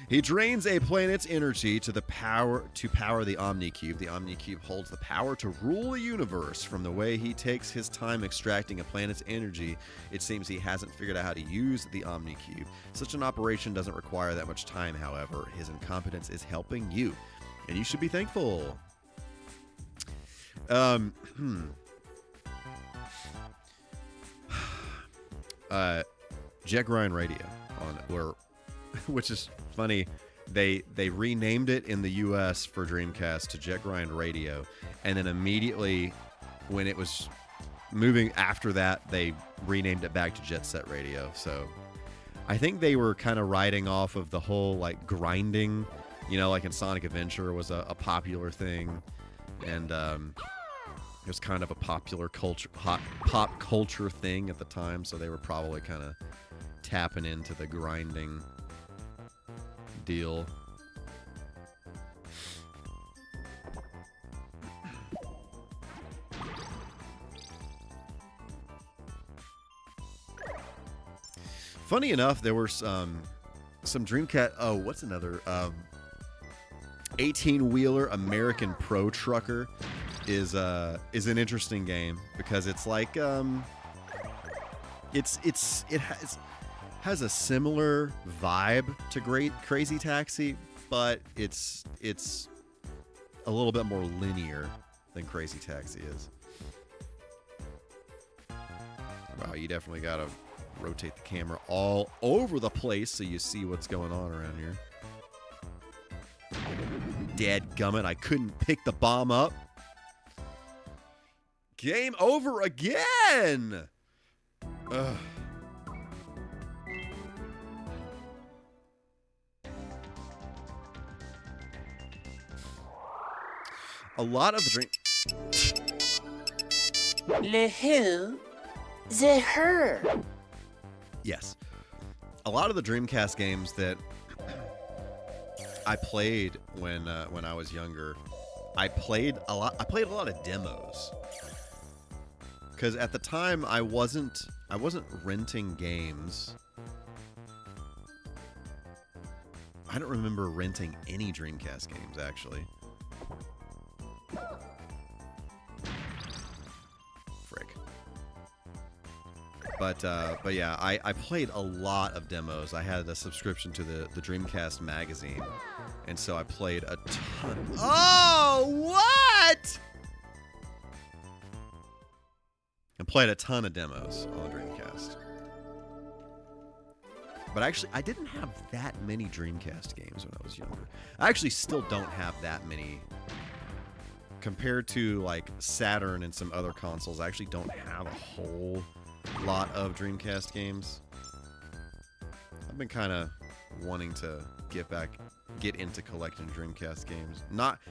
He drains a planet's energy to power the Omnicube. The Omnicube holds the power to rule the universe. From the way he takes his time extracting a planet's energy, it seems he hasn't figured out how to use the Omnicube. Such an operation doesn't require that much time, however. His incompetence is helping you, and you should be thankful. Jet Grind Radio which is funny. They renamed it in the US for Dreamcast to Jet Grind Radio, and then immediately when it was moving after that, they renamed it back to Jet Set Radio. So I think they were kind of riding off of the whole like grinding, like in Sonic Adventure was a popular thing, and it was kind of a popular pop culture thing at the time, so they were probably kind of tapping into the grinding deal. Funny enough, there were some Dreamcast. Oh, what's another 18-wheeler American Pro Trucker is an interesting game because it's like it has a similar vibe to Crazy Taxi, but it's a little bit more linear than Crazy Taxi is. Wow, you definitely gotta rotate the camera all over the place so you see what's going on around here. Dadgummit, I couldn't pick the bomb up. Game over again! Ugh. A lot of the dream... Le who? The her. Yes. A lot of the Dreamcast games that I played when I was younger, I played a lot of demos. Because at the time I wasn't renting games. I don't remember renting any Dreamcast games actually. Frick. But yeah, I played a lot of demos. I had a subscription to the Dreamcast magazine, and so I played a ton. Oh, what? I played a ton of demos on the Dreamcast. But actually, I didn't have that many Dreamcast games when I was younger. I actually still don't have that many compared to like Saturn and some other consoles, I actually don't have a whole lot of Dreamcast games. I've been kind of wanting to get into collecting Dreamcast games.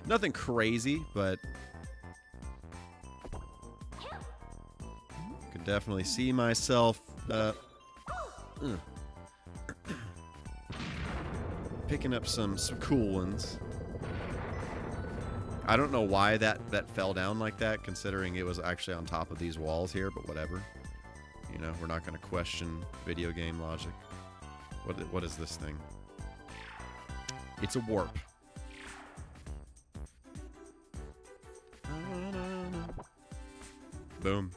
Nothing crazy, but could definitely see myself picking up some cool ones. I don't know why that fell down like that, considering it was actually on top of these walls here, but whatever. You know, we're not going to question video game logic. What is this thing? It's a warp. Boom.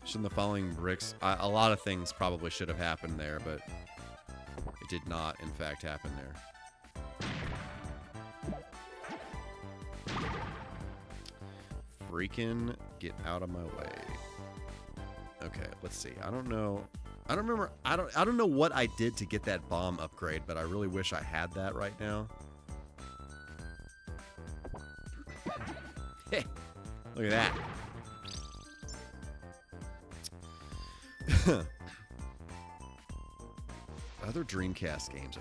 Shouldn't the following bricks... a lot of things probably should have happened there, but it did not, in fact, happen there. Freaking get out of my way. Okay, let's see. I don't know. I don't remember. I don't know what I did to get that bomb upgrade, but I really wish I had that right now. Hey, look at that. Other Dreamcast games.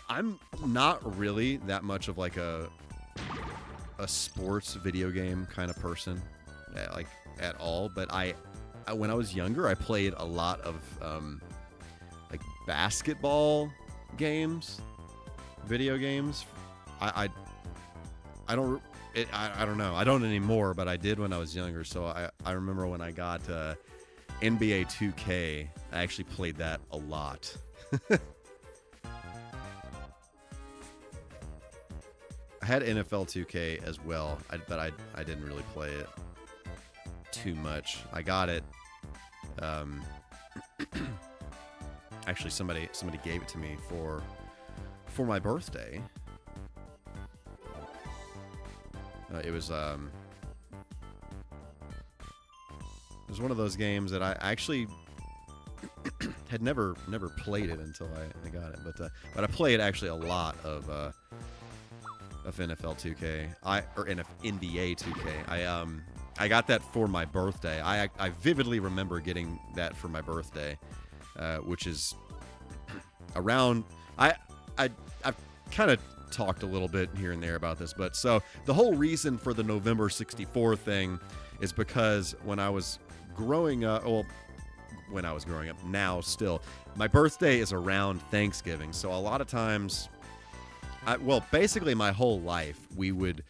I'm not really that much of like a sports video game kind of person, like at all. But when I was younger, I played a lot of like basketball games, video games. I don't know. I don't anymore, but I did when I was younger. So I remember when I got NBA 2K, I actually played that a lot. I had NFL 2K as well, but I didn't really play it too much. I got it. Actually, somebody gave it to me for my birthday. It was one of those games that I actually had never played it until I got it, but I played actually a lot of NFL 2K, or NBA 2K. I got that for my birthday. I vividly remember getting that for my birthday, which is around. I've kind of talked a little bit here and there about this, but so the whole reason for the November 64 thing is because when I was growing up, now still, my birthday is around Thanksgiving. So a lot of times, basically my whole life, we would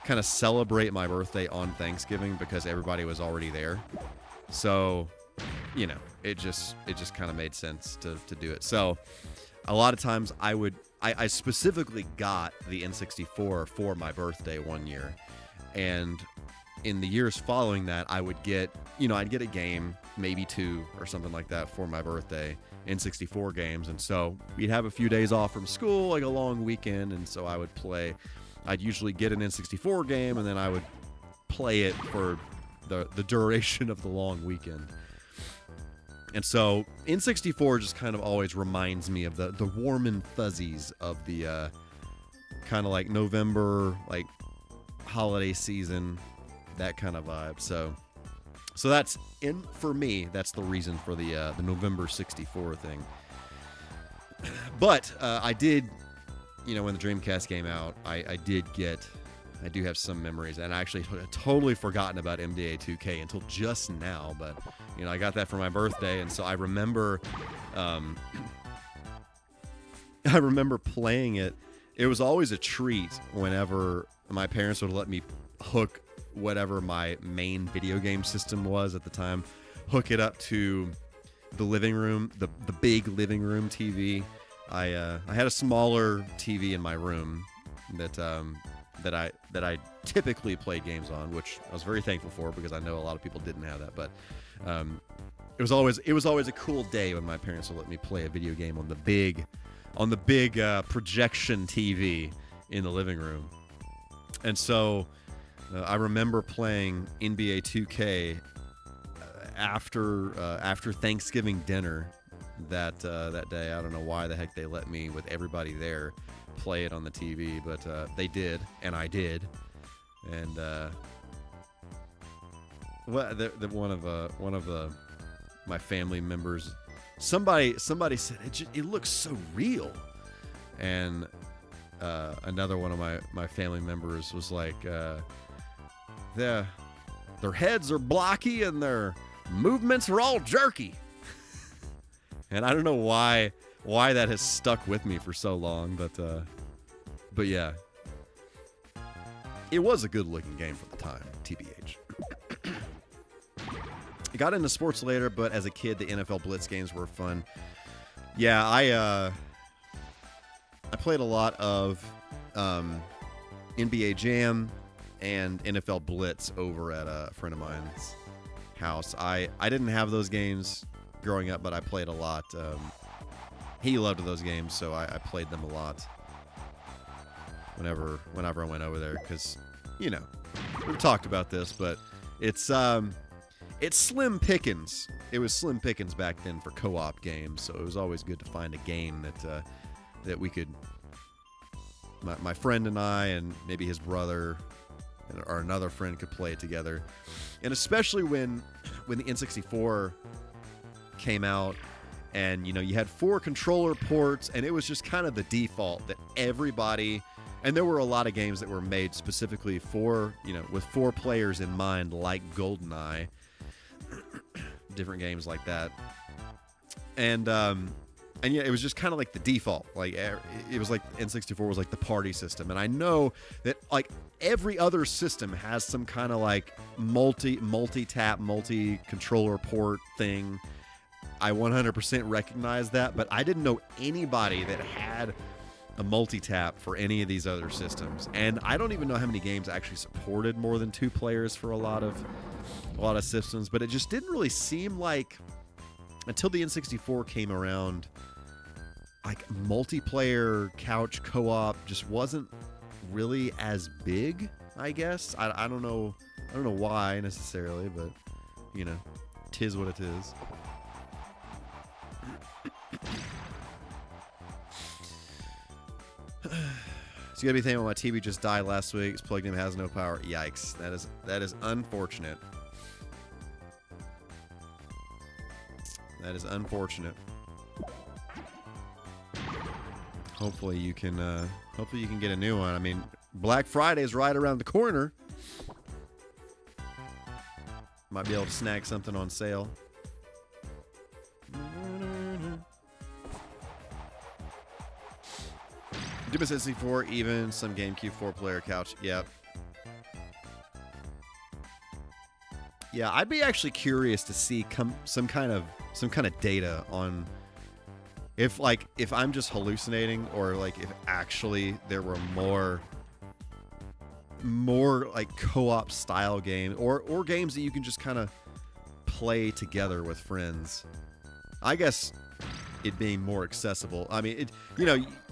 kind of celebrate my birthday on Thanksgiving because everybody was already there. So, you know, it just kind of made sense to do it. So a lot of times I specifically got the N64 for my birthday one year. And in the years following that, I would get, I'd get a game, maybe two or something like that for my birthday, N64 games. And so we'd have a few days off from school, like a long weekend. And so I would play, I'd usually get an N64 game and then I would play it for the duration of the long weekend. And so N64 just kind of always reminds me of the warm and fuzzies of the kind of like November, like holiday season, that kind of vibe. So that's for me. That's the reason for the November 64 thing. But I did, when the Dreamcast came out, I do have some memories, and I actually had totally forgotten about NBA 2K until just now. But I got that for my birthday, and so I remember, playing it. It was always a treat whenever my parents would let me hook whatever my main video game system was at the time, hook it up to the living room, the big living room TV. I had a smaller TV in my room that I typically played games on, which I was very thankful for because I know a lot of people didn't have that. But it was always a cool day when my parents would let me play a video game on the big projection TV in the living room. And so I remember playing NBA 2K after Thanksgiving dinner that day. I don't know why the heck they let me, with everybody there, play it on the TV, but they did, and I did. And one of my family members, somebody said it looks so real, and another one of my family members was like, their heads are blocky and their movements are all jerky. And I don't know why that has stuck with me for so long, but yeah, it was a good looking game for the time, TBH. I got into sports later, but as a kid, the NFL Blitz games were fun. Yeah, I played a lot of NBA Jam and NFL Blitz over at a friend of mine's house. I didn't have those games growing up, but I played a lot. He loved those games, so I played them a lot whenever I went over there, because, you know, we've talked about this, but it's slim pickings. It was slim pickings back then for co-op games, so it was always good to find a game that we could, my friend and I, and maybe his brother or another friend, could play it together. And especially when the N64 came out, and, you know, you had 4 controller ports, and it was just kind of the default that everybody, and there were a lot of games that were made specifically for, you know, with 4 players in mind, like GoldenEye, different games like that. And yeah, it was just kind of like the default. Like, it was like N64 was like the party system. And I know that, like, every other system has some kind of like multi-tap, multi-controller port thing. I 100% recognize that, but I didn't know anybody that had a multi-tap for any of these other systems. And I don't even know how many games actually supported more than 2 players for a lot of systems, but it just didn't really seem like, until the N64 came around, like, multiplayer couch co-op just wasn't really as big, I guess. I don't know why necessarily, but, you know, 'tis what it is. So you gotta be thinking, my TV just died last week. It's plugged in, has no power. Yikes! That is unfortunate. That is unfortunate. Hopefully you can get a new one. I mean, Black Friday is right around the corner. Might be able to snag something on sale. Dibba says C4, even some GameCube 4-player couch. Yep. Yeah, I'd be actually curious to see some kind of data on if I'm just hallucinating, or like if actually there were more like co-op style games, or games that you can just kind of play together with friends. I guess it being more accessible. I mean,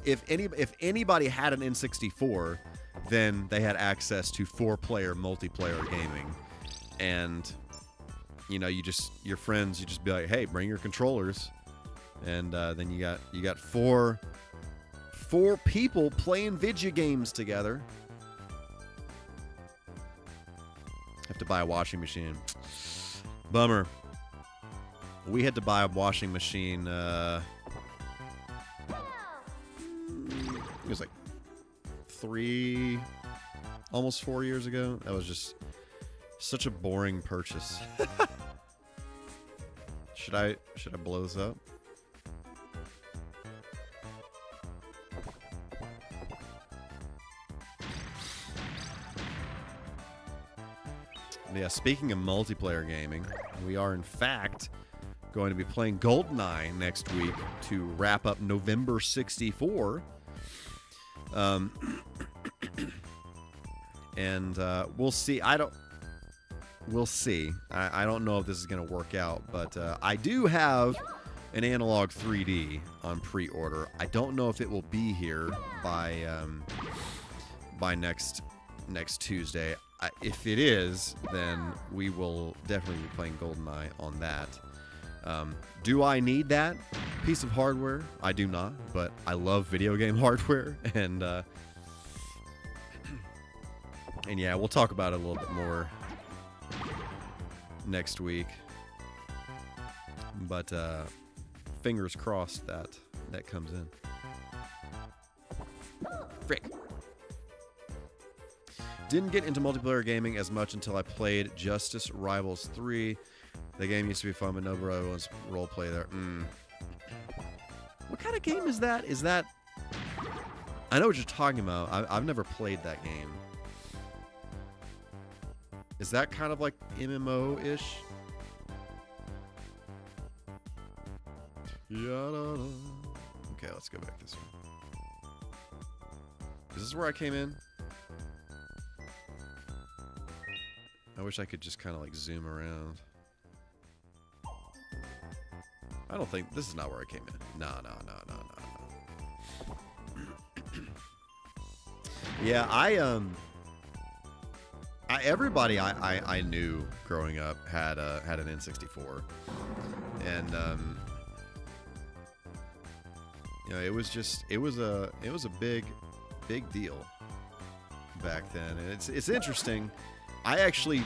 if anybody had an N64, then they had access to 4-player multiplayer gaming. And, you know, your friends, you just be like, hey, bring your controllers. And then you got four people playing video games together. Have to buy a washing machine. Bummer. We had to buy a washing machine, it was like 3, almost 4 years ago. That was just such a boring purchase. Should I blow this up? Yeah, speaking of multiplayer gaming, we are in fact going to be playing GoldenEye next week to wrap up November 64. And we'll see. We'll see. I don't know if this is going to work out, but I do have an Analog 3D on pre-order. I don't know if it will be here by next Tuesday. If it is, then we will definitely be playing GoldenEye on that. Do I need that piece of hardware? I do not, but I love video game hardware, and yeah, we'll talk about it a little bit more next week. But fingers crossed that comes in. Frick. Didn't get into multiplayer gaming as much until I played Justice Rivals 3. The game used to be fun, but nobody wants role play there. What kind of game is that? Is that... I know what you're talking about. I've never played that game. Is that kind of like MMO-ish? Okay, let's go back this way. Is this where I came in? I wish I could just kind of like zoom around. I don't think this is not where I came in. No. Yeah, everybody I knew growing up had an N64, and you know, it was a big deal back then, and it's interesting. I actually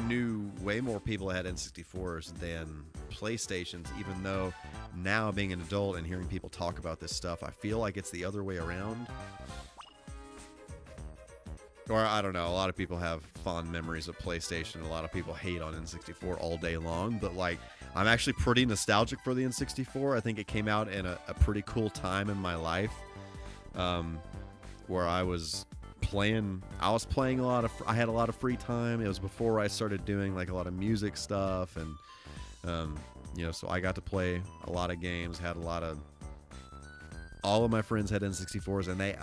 knew way more people that had N64s than PlayStations, even though now being an adult and hearing people talk about this stuff, I feel like it's the other way around. Or, I don't know, a lot of people have fond memories of PlayStation. A lot of people hate on N64 all day long. But, like, I'm actually pretty nostalgic for the N64. I think it came out in a pretty cool time in my life, where I was playing a lot of... I had a lot of free time. It was before I started doing, like, a lot of music stuff. And, you know, so I got to play a lot of games, had a lot of... All of my friends had N64s, and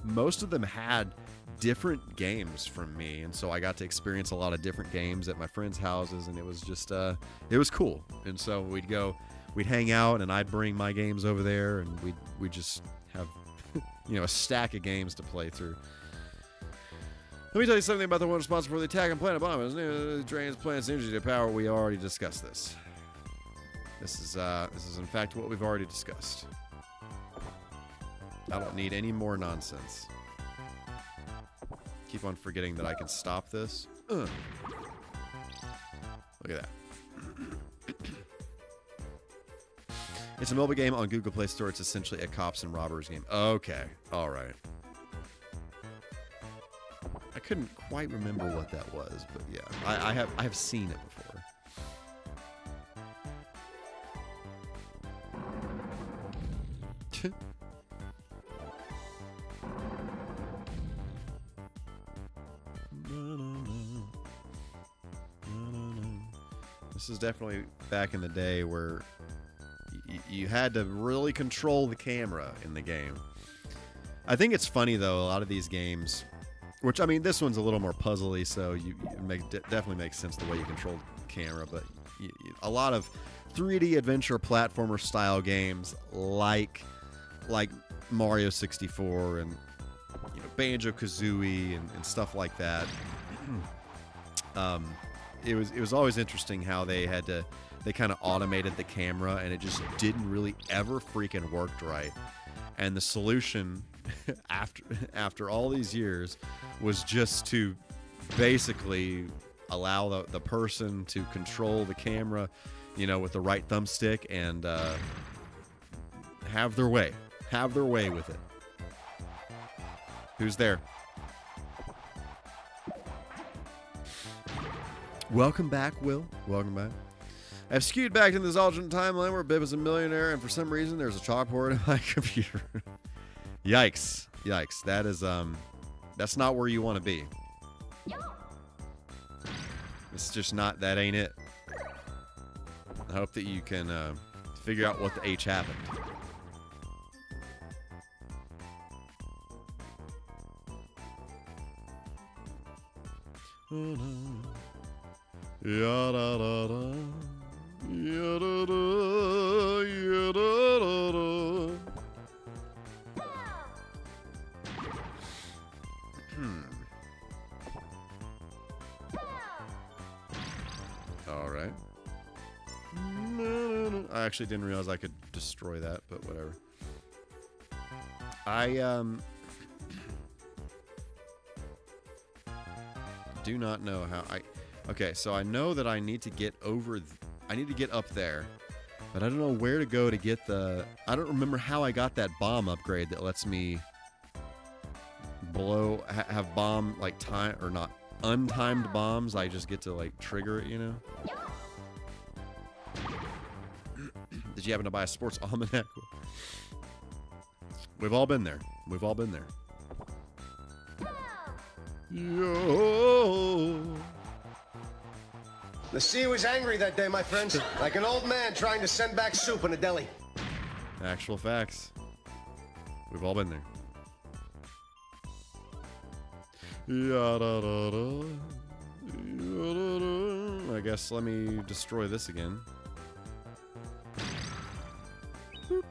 most of them had different games from me, and so I got to experience a lot of different games at my friends' houses, and it was just it was cool. And so we'd hang out, and I'd bring my games over there, and we'd just have you know, a stack of games to play through. Let me tell you something about the one responsible for the attack on Planet Bomberman. It drains planet's energy to power. We already discussed this. This is in fact what we've already discussed. I don't need any more nonsense. Keep on forgetting that I can stop this. Look at that. It's a mobile game on Google Play Store. It's essentially a cops and robbers game. Okay. All right. I couldn't quite remember what that was, but yeah. I have seen it before. This is definitely back in the day where you had to really control the camera in the game. I think it's funny, though, a lot of these games, which, I mean, this one's a little more puzzly, so definitely makes sense the way you control the camera, but a lot of 3D adventure platformer style games like Mario 64 and Banjo-Kazooie and stuff like that. It was always interesting how they kind of automated the camera, and it just didn't really ever freaking worked right. And the solution after all these years was just to basically allow the person to control the camera, with the right thumbstick and have their way with it. Who's there? Welcome back, Will. Welcome back. I've skewed back to this alternate timeline where Bibb is a millionaire, and for some reason there's a chalkboard in my computer. Yikes. That is, that's not where you want to be. It's just not, that ain't it. I hope that you can figure out what the H happened. Ya-da-da-da. Ya-da-da. Ya-da-da-da. All right. actually didn't realize I could destroy that, but whatever. I do not know how I... Okay, so I know that I need to get over... I need to get up there, but I don't know where to go to get the... I don't remember how I got that bomb upgrade that lets me blow... have bomb, like, time... Or not, untimed bombs. I just get to, like, trigger it, you know? Did you happen to buy a sports almanac? We've all been there. We've all been there. Yo. The sea was angry that day, my friends. Like an old man trying to send back soup in a deli. Actual facts. We've all been there. Yada-da-da. Yada-da. I guess let me destroy this again. Boop.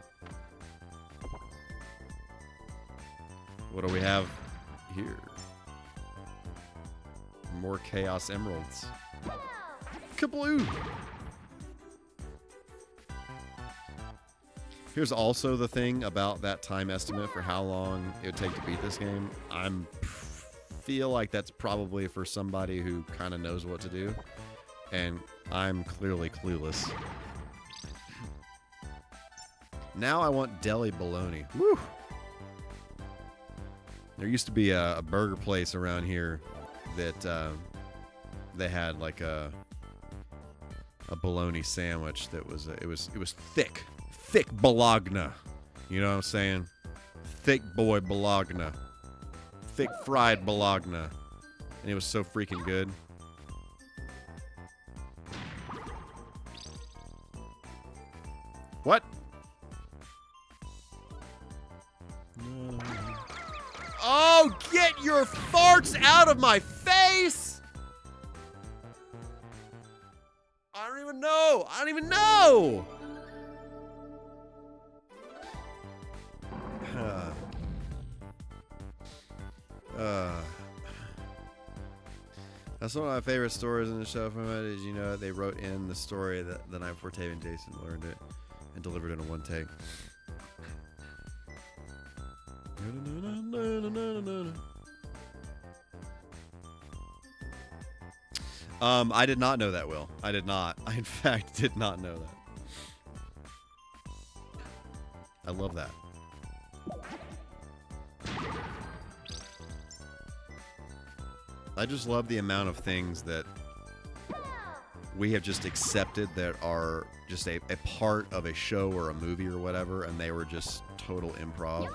What do we have here? More Chaos Emeralds. Kabloo! Here's also the thing about that time estimate for how long it would take to beat this game. Feel like that's probably for somebody who kind of knows what to do, and I'm clearly clueless. Now I want deli bologna. Woo! There used to be a burger place around here that they had like a bologna sandwich that was it was thick bologna. You know what I'm saying? Thick boy bologna. Thick fried bologna. And it was so freaking good. What? Oh, get your farts out of my face! I don't even know. I don't even know. That's one of my favorite stories in the show from it. Is, you know, they wrote in the story that the night before Tavy and Jason learned it and delivered it in one take. I did not know that, Will. I did not. I, in fact, did not know that. I love that. I just love the amount of things that we have just accepted that are just a part of a show or a movie or whatever, and they were just total improv.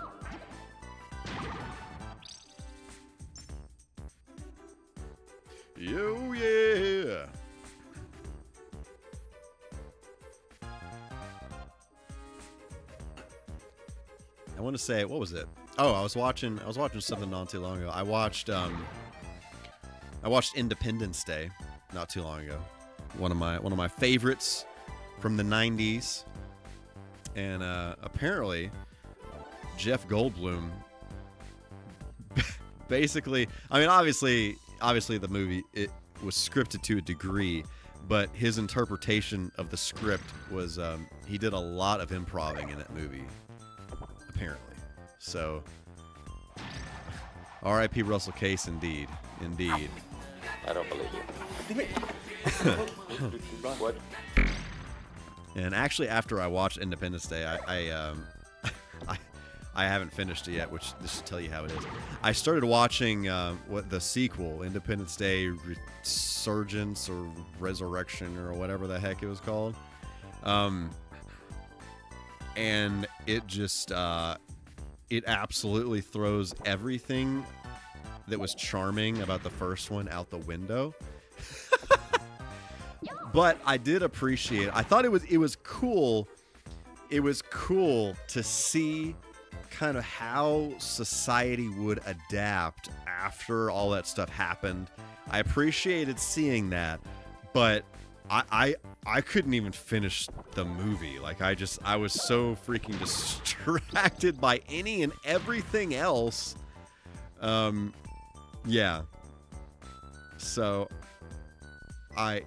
Yo, yeah. I want to say, what was it? Oh, I was watching something not too long ago. I watched Independence Day not too long ago. One of my favorites from the 90s. And apparently Jeff Goldblum basically, I mean, obviously the movie, it was scripted to a degree, but his interpretation of the script was he did a lot of improving in that movie, apparently. So, R.I.P. Russell Case, indeed. I don't believe you. What? And actually, after I watched Independence Day, I haven't finished it yet, which this should tell you how it is. I started watching the sequel, Independence Day Resurgence or Resurrection or whatever the heck it was called. And it just, it absolutely throws everything that was charming about the first one out the window. But I did appreciate it. I thought it was cool. It was cool to see kind of how society would adapt after all that stuff happened. I appreciated seeing that, but I couldn't even finish the movie. Like I was so freaking distracted by any and everything else. Yeah. So I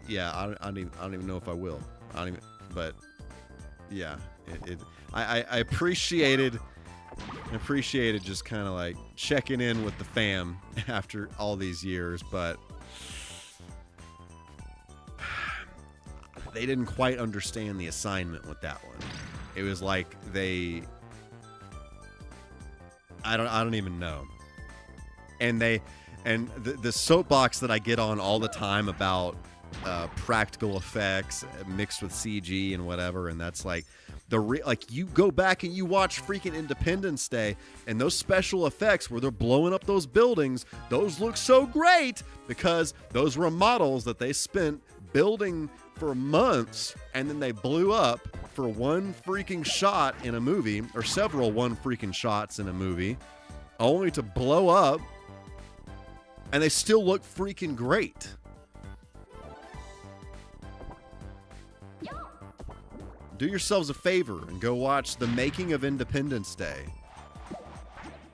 don't even know if I will. But yeah, I appreciated just kind of like checking in with the fam after all these years, but they didn't quite understand the assignment with that one. It was like I don't even know. And the soapbox that I get on all the time about practical effects mixed with CG and whatever, and that's like like you go back and you watch freaking Independence Day, and those special effects where they're blowing up those buildings, those look so great because those were models that they spent building for months, and then they blew up for one freaking shot in a movie, or several one freaking shots in a movie, only to blow up, and they still look freaking great. Do yourselves a favor and go watch The Making of Independence Day,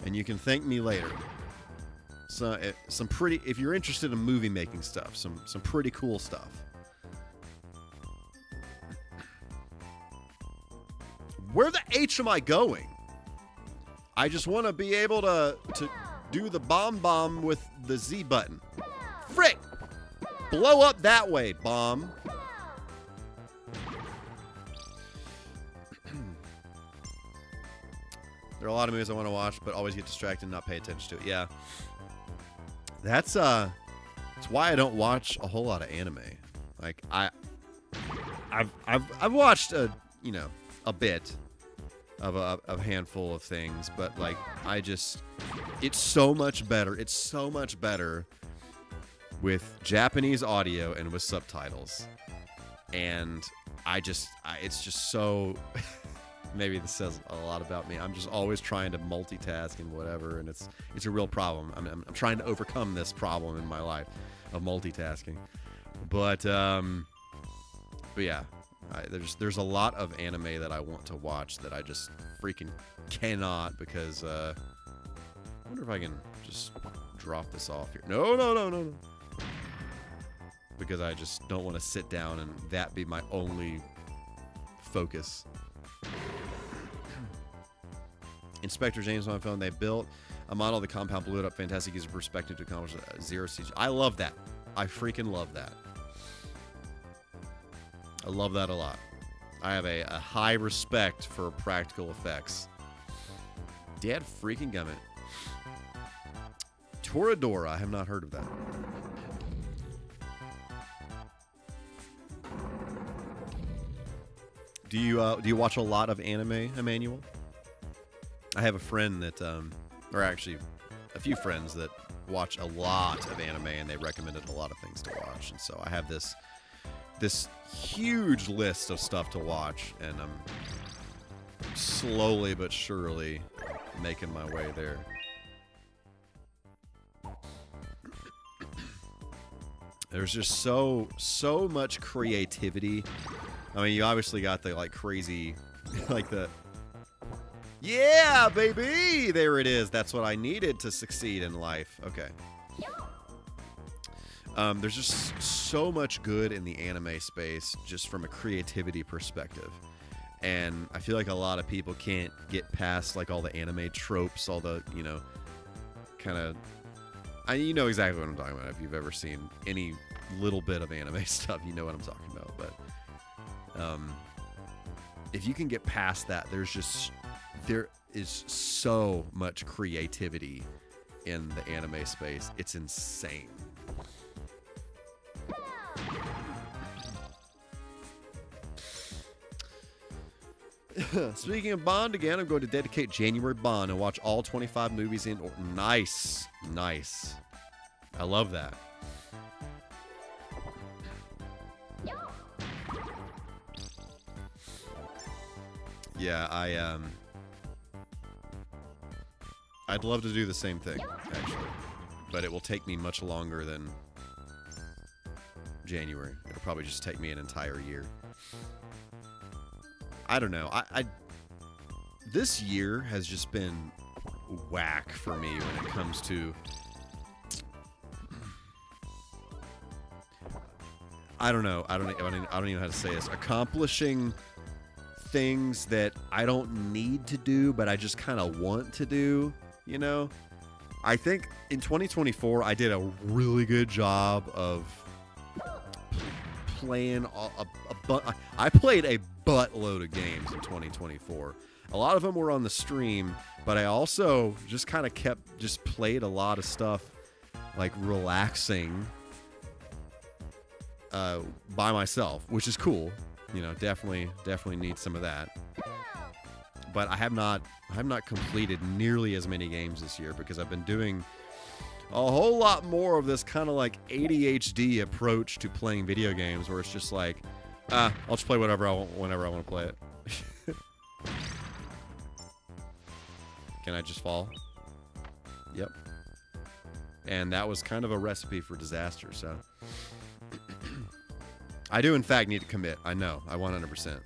and you can thank me later. So, some pretty, if you're interested in movie making stuff, some pretty cool stuff. Where the H am I going? I just want to be able to do the bomb with the Z button. Frick! Blow up that way, bomb. There are a lot of movies I want to watch, but always get distracted and not pay attention to it. Yeah. That's why I don't watch a whole lot of anime. Like I've watched a bit of a handful of things, but like it's so much better. It's so much better with Japanese audio and with subtitles. And it's just so maybe this says a lot about me. I'm just always trying to multitask and whatever, and it's a real problem. I'm trying to overcome this problem in my life of multitasking. But yeah, there's a lot of anime that I want to watch that I just freaking cannot because I wonder if I can just drop this off here. No. Because I just don't want to sit down and that be my only focus. Inspector James on my phone. They built a model of the compound, blew it up. Fantastic user perspective to accomplish zero CG. I love that. I freaking love that. I love that a lot. I have a high respect for practical effects. Dad freaking gummit. Toradora. I have not heard of that. Do you watch a lot of anime, Emmanuel? I have a friend that, or actually a few friends that watch a lot of anime, and they recommended a lot of things to watch. And so I have this huge list of stuff to watch, and I'm slowly but surely making my way there. There's just so much creativity. I mean, you obviously got the like crazy, like the, yeah, baby, there it is. That's what I needed to succeed in life. Okay. There's just so much good in the anime space, just from a creativity perspective. And I feel like a lot of people can't get past like all the anime tropes, all the, kind of, you know exactly what I'm talking about. If you've ever seen any little bit of anime stuff, you know what I'm talking about. But if you can get past that, there is so much creativity in the anime space. It's insane. Speaking of Bond again, I'm going to dedicate January Bond and watch all 25 movies in order. Nice. I love that. Yeah, I'd love to do the same thing, actually. But it will take me much longer than January. It'll probably just take me an entire year. I don't know. This year has just been whack for me when it comes to, I don't know. I don't even know how to say this. Accomplishing things that I don't need to do, but I just kind of want to do, you know? I think in 2024, I did a really good job of playing I played a buttload of games in 2024. A lot of them were on the stream, but I also just kind of played a lot of stuff like relaxing by myself, which is cool. You know, definitely need some of that. But I have not completed nearly as many games this year because I've been doing a whole lot more of this kind of like ADHD approach to playing video games, where it's just like, I'll just play whatever I want whenever I want to play it. Can I just fall? Yep. And that was kind of a recipe for disaster, so. I do, in fact, need to commit. I know. I 100%.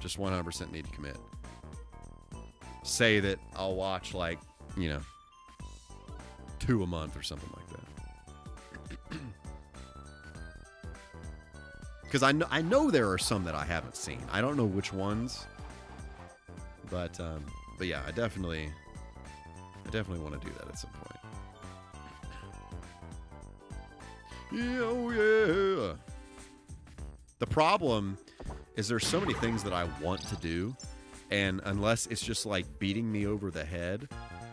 Just 100% need to commit. Say that I'll watch, like, you know, 2 a month or something like that. Because I know there are some that I haven't seen. I don't know which ones. But yeah, I definitely want to do that at some point. Yeah, oh yeah. The problem is there's so many things that I want to do, and unless it's just like beating me over the head,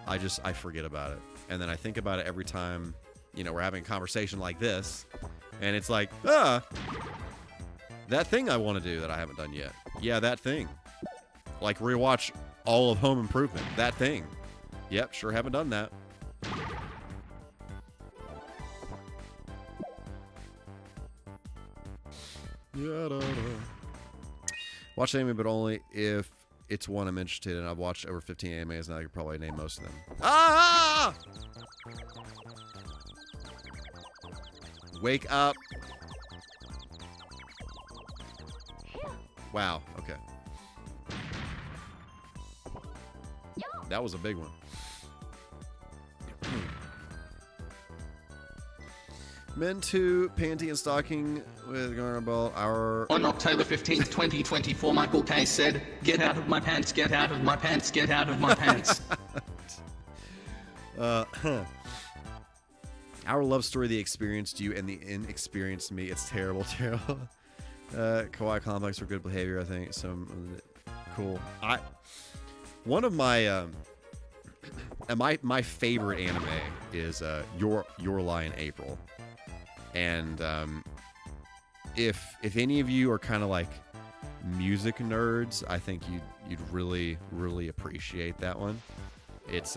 I forget about it. And then I think about it every time, you know, we're having a conversation like this, and it's like, that thing I want to do that I haven't done yet. Yeah, that thing. Like rewatch all of Home Improvement. That thing. Yep, sure haven't done that. Watch anime, but only if it's one I'm interested in. I've watched over 15 animes, and I could probably name most of them. Ah! Wake up. Wow, okay. That was a big one. Men to panty and stocking with Garnable. On October 15th, 2024, Michael K. said, "Get out of my pants, get out of my pants, get out of my pants." Our love story, the experienced you and the inexperienced me. It's terrible, terrible. Kawaii complex for good behavior, I think. Some cool. One of my my favorite anime is Your Lie in April. And if any of you are kind of like music nerds, I think you'd really appreciate that one. It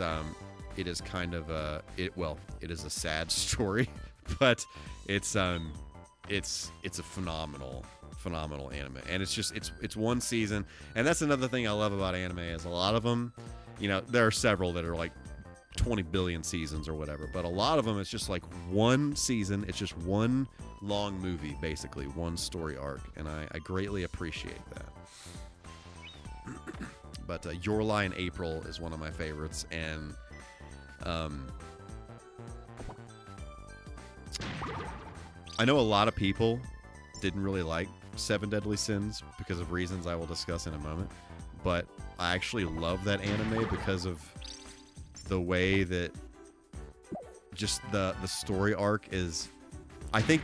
is kind of it is a sad story, but it's a phenomenal anime, and it's one season. And that's another thing I love about anime is a lot of them, you know, there are several that are like 20 billion seasons or whatever, but a lot of them it's just like one season. It's just one long movie, basically one story arc, and I greatly appreciate that. But Your Lie in April is one of my favorites, and I know a lot of people didn't really like Seven Deadly Sins because of reasons I will discuss in a moment, but I actually love that anime because of the way that just the story arc is. I think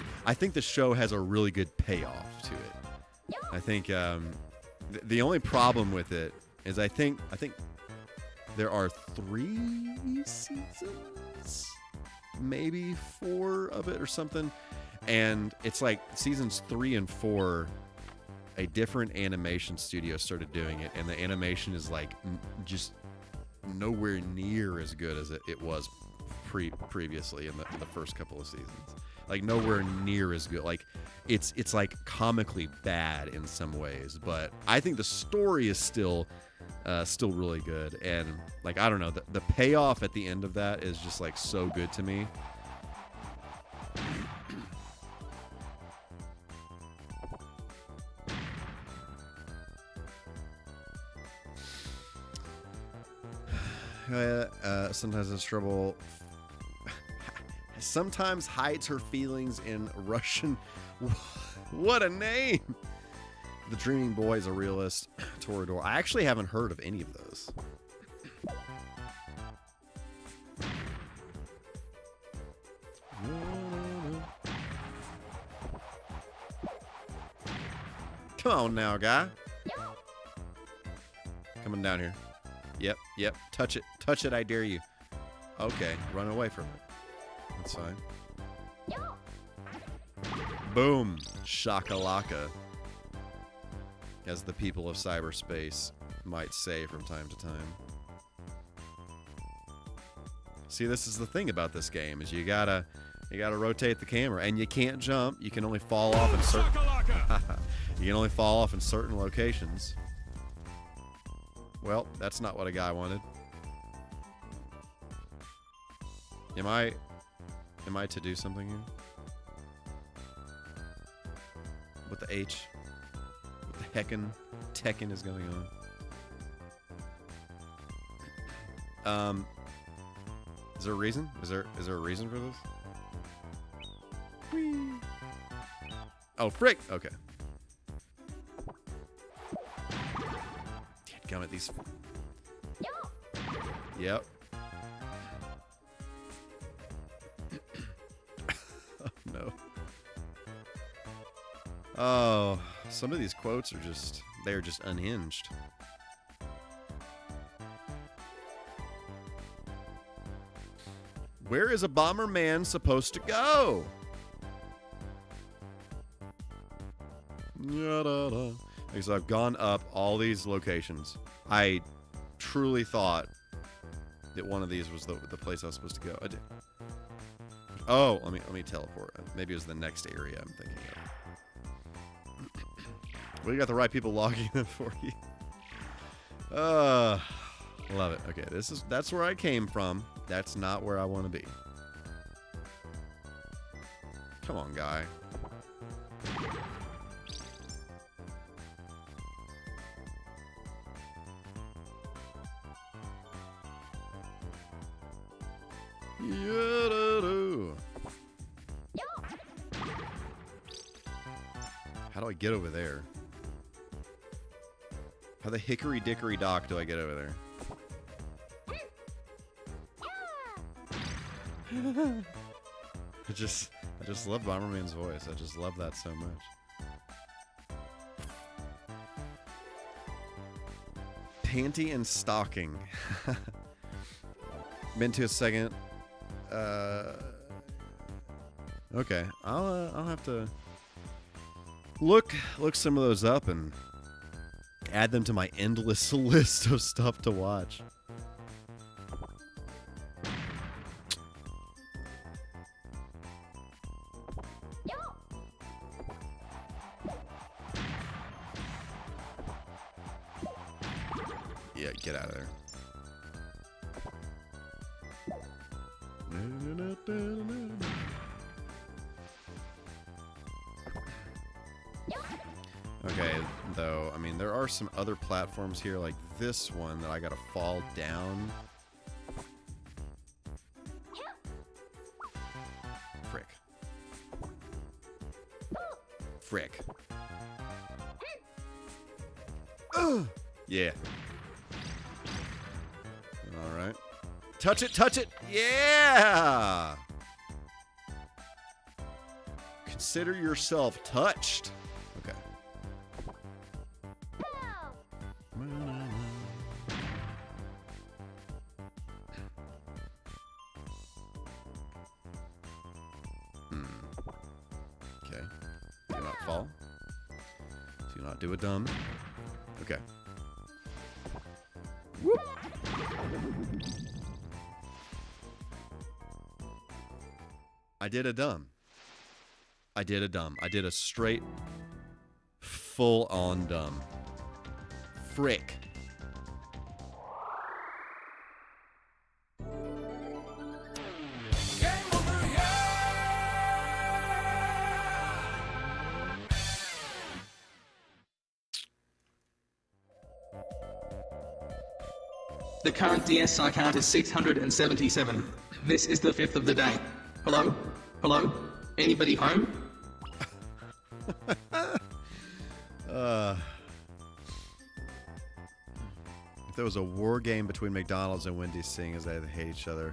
the show has a really good payoff to it. I think the only problem with it is I think there are 3 seasons, maybe 4 of it or something, and it's like seasons 3 and 4. A different animation studio started doing it, and the animation is like just nowhere near as good as it was previously in the first couple of seasons. Like nowhere near as good. Like it's like comically bad in some ways, but I think the story is still really good. And like I don't know, the payoff at the end of that is just like so good to me. Sometimes has trouble. Sometimes hides her feelings in Russian. What a name! The Dreaming Boy is a realist. Torador. I actually haven't heard of any of those. Come on now, guy. Coming down here. Yep, yep. Touch it. Touch it, I dare you. Okay, run away from it. That's fine. Boom. Shakalaka. As the people of cyberspace might say from time to time. See, this is the thing about this game, is you gotta rotate the camera, and you can't jump. You can only fall off in certain you can only fall off in certain locations. Well, that's not what a guy wanted. Am I to do something here? What the H? What the heckin' is going on? Is there a reason? Is there a reason for this? Whee. Oh, frick! Okay. Dadgummit, these... Yep. Oh, no. Oh, some of these quotes are just... They're just unhinged. Where is a Bomberman supposed to go? Because I've gone up all these locations. I truly thought that one of these was the place I was supposed to go. Oh, let me teleport. Maybe it was the next area I'm thinking of. Well, you got the right people logging in for you. Love it. Okay, that's where I came from. That's not where I want to be. Come on, guy. How do I get over there? How the hickory dickory dock do I get over there? I just love Bomberman's voice. I just love that so much. Panty and stocking. Been to a second. Okay, I'll have to look some of those up and add them to my endless list of stuff to watch. Yeah, get out of there. Okay, though, I mean, there are some other platforms here, like this one, that I gotta fall down. Frick. Frick. Yeah. Alright. Touch it, touch it! Yeah! Consider yourself touched. Okay. Okay. Do not fall. Do not do a dumb. Okay. Whoop. I did a dumb. I did a dumb. I did a straight, full-on dumb. Frick. The current DSI count is 677. This is the 5th of the day. Hello? Hello? Anybody home? If there was a war game between McDonald's and Wendy's, seeing as they hate each other.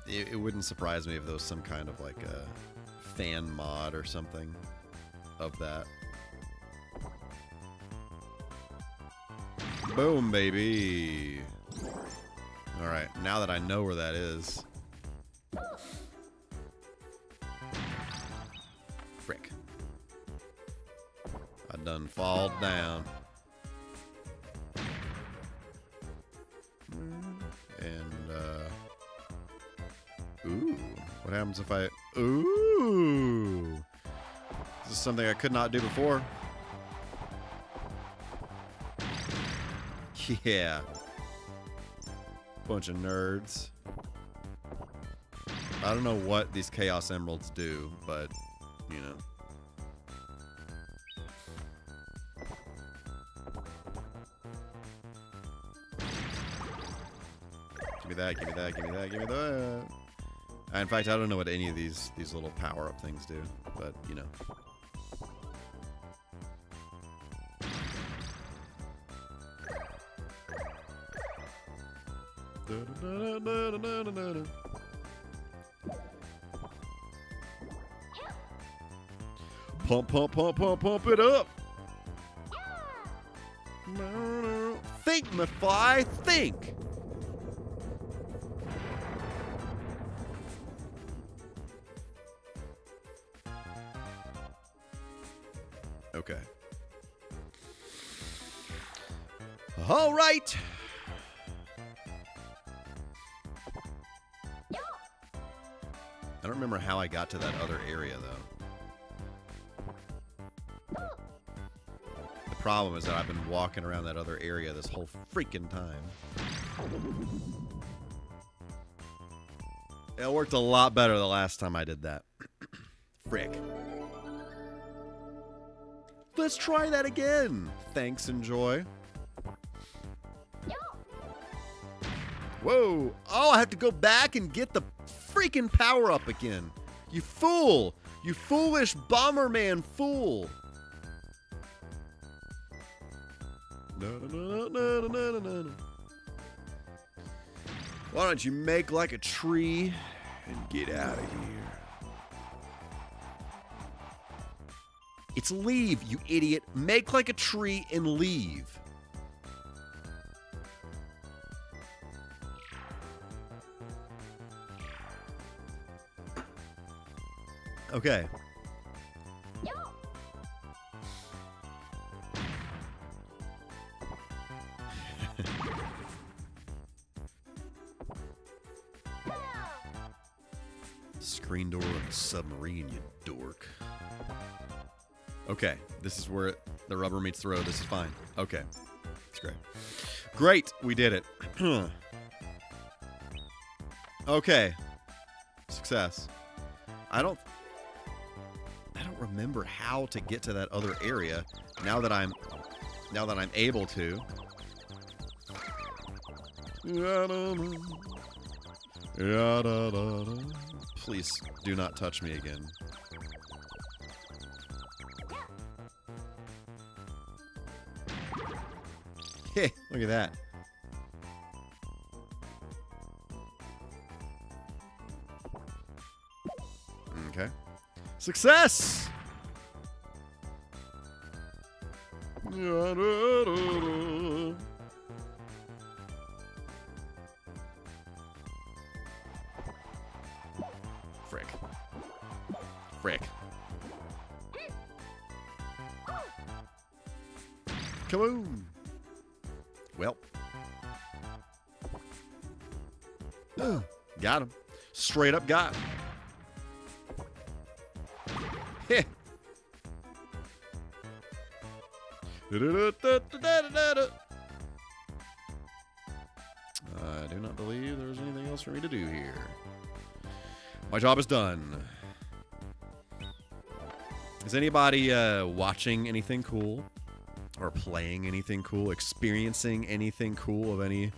It wouldn't surprise me if there was some kind of like a fan mod or something of that. Boom, baby. All right, now that I know where that is. Frick. I done fall down. And, ooh. What happens if I... Ooh. This is something I could not do before. Yeah. Bunch of nerds. I don't know what these Chaos Emeralds do, but, you know. Give me that, give me that, give me that, give me that. In fact, I don't know what any of these little power-up things do, but, you know. Pump, pump, pump, pump, pump it up. Think, McFly, think. Okay. All right. I don't remember how I got to that other area, though. The problem is that I've been walking around that other area this whole freaking time. It worked a lot better the last time I did that. Frick. Let's try that again. Thanks, Enjoy. Whoa. Oh, I have to go back and get the freaking power up again. You fool. You foolish Bomberman fool. Why don't you make like a tree and get out of here? It's leave, you idiot. Make like a tree and leave. Okay. Screen door of the submarine, you dork. Okay, this is where the rubber meets the road. This is fine. Okay, it's great. Great, we did it. Okay, success. I don't remember how to get to that other area. Now that I'm able to. Please do not touch me again. Hey, look at that. Okay. Success! Frick. Frick. Come on. Well. Got him. Straight up got him. Heh. I do not believe there's anything else for me to do here. My job is done. Is anybody watching anything cool? Or playing anything cool? Experiencing anything cool of any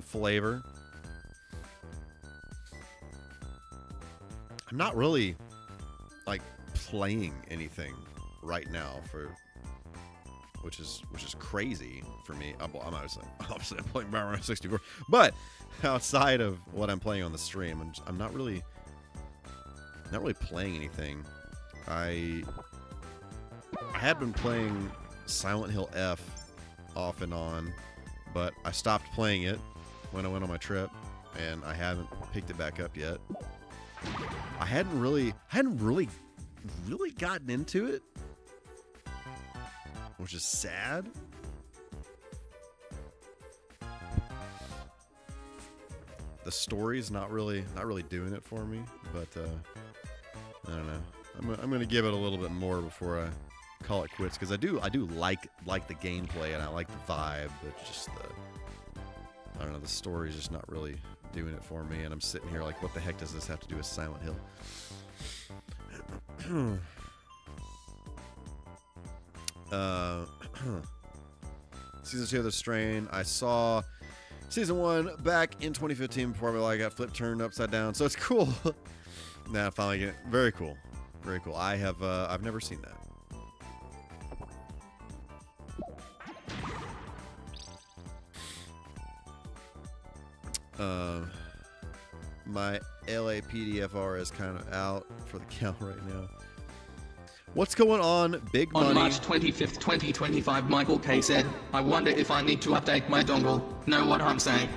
flavor? I'm not really like playing anything right now which is crazy for me. I'm obviously playing Bomberman 64, but outside of what I'm playing on the stream, I'm not really playing anything. I had been playing Silent Hill F off and on, but I stopped playing it when I went on my trip, and I haven't picked it back up yet. I hadn't really gotten into it, which is sad. The story's not really doing it for me, but I don't know. I'm gonna give it a little bit more before I call it quits, because I do like the gameplay and I like the vibe, but just I don't know, the story's just not really doing it for me, and I'm sitting here like, what the heck does this have to do with Silent Hill? Season 2 of The Strain. I saw Season 1 back in 2015 before I got flipped, turned upside down. So it's cool. Now I finally get it. Very cool. Very cool. I've never seen that. My LAPDFR is kind of out for the count right now. What's going on, Big Money? On March 25th, 2025, Michael K said, I wonder if I need to update my dongle. Know what I'm saying?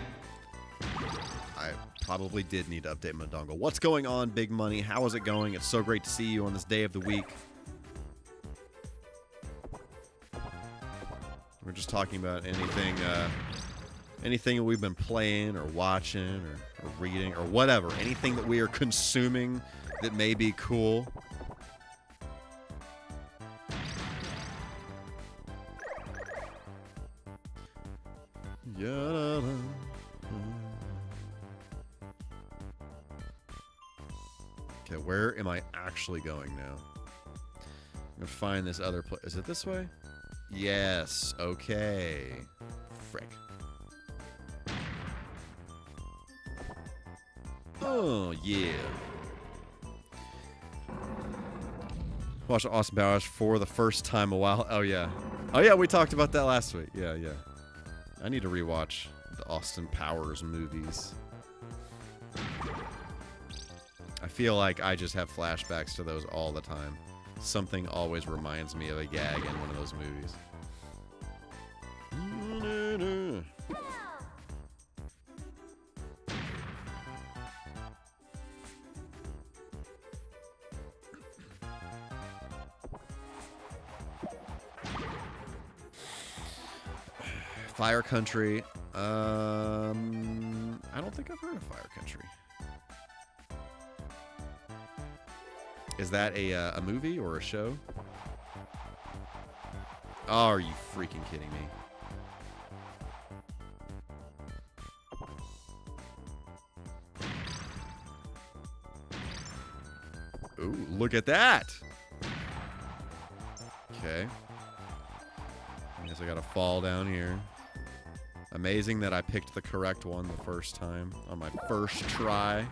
I probably did need to update my dongle. What's going on, Big Money? How is it going? It's so great to see you on this day of the week. We're just talking about anything we've been playing or watching or reading or whatever. Anything that we are consuming that may be cool. Okay, where am I actually going now? I'm gonna find this other place. Is it this way? Yes. Okay. Frick. Oh, yeah. Watched Austin Powers for the first time a while. Oh, yeah. Oh, yeah, we talked about that last week. Yeah, yeah. I need to rewatch the Austin Powers movies. I feel like I just have flashbacks to those all the time. Something always reminds me of a gag in one of those movies. Fire Country. I don't think I've heard of Fire Country. Is that a movie or a show? Oh, are you freaking kidding me? Ooh, look at that! Okay. I guess I gotta fall down here. Amazing that I picked the correct one the first time on my first try.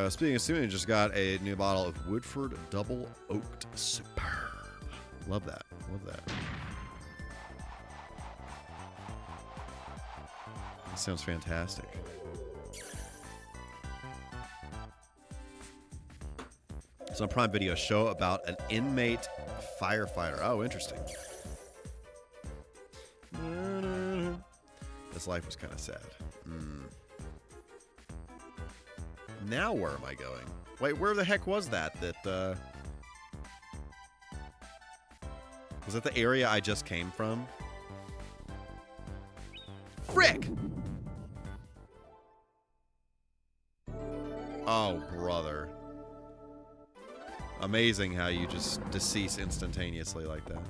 Speaking of Sumi, just got a new bottle of Woodford Double Oaked Superb. Love that. Love that. That sounds fantastic. It's on Prime Video, show about an inmate firefighter. Oh, interesting. This life was kind of sad. Now where am I going? Wait, where the heck was that? Was that the area I just came from? Frick! Oh, brother. Amazing how you just decease instantaneously like that.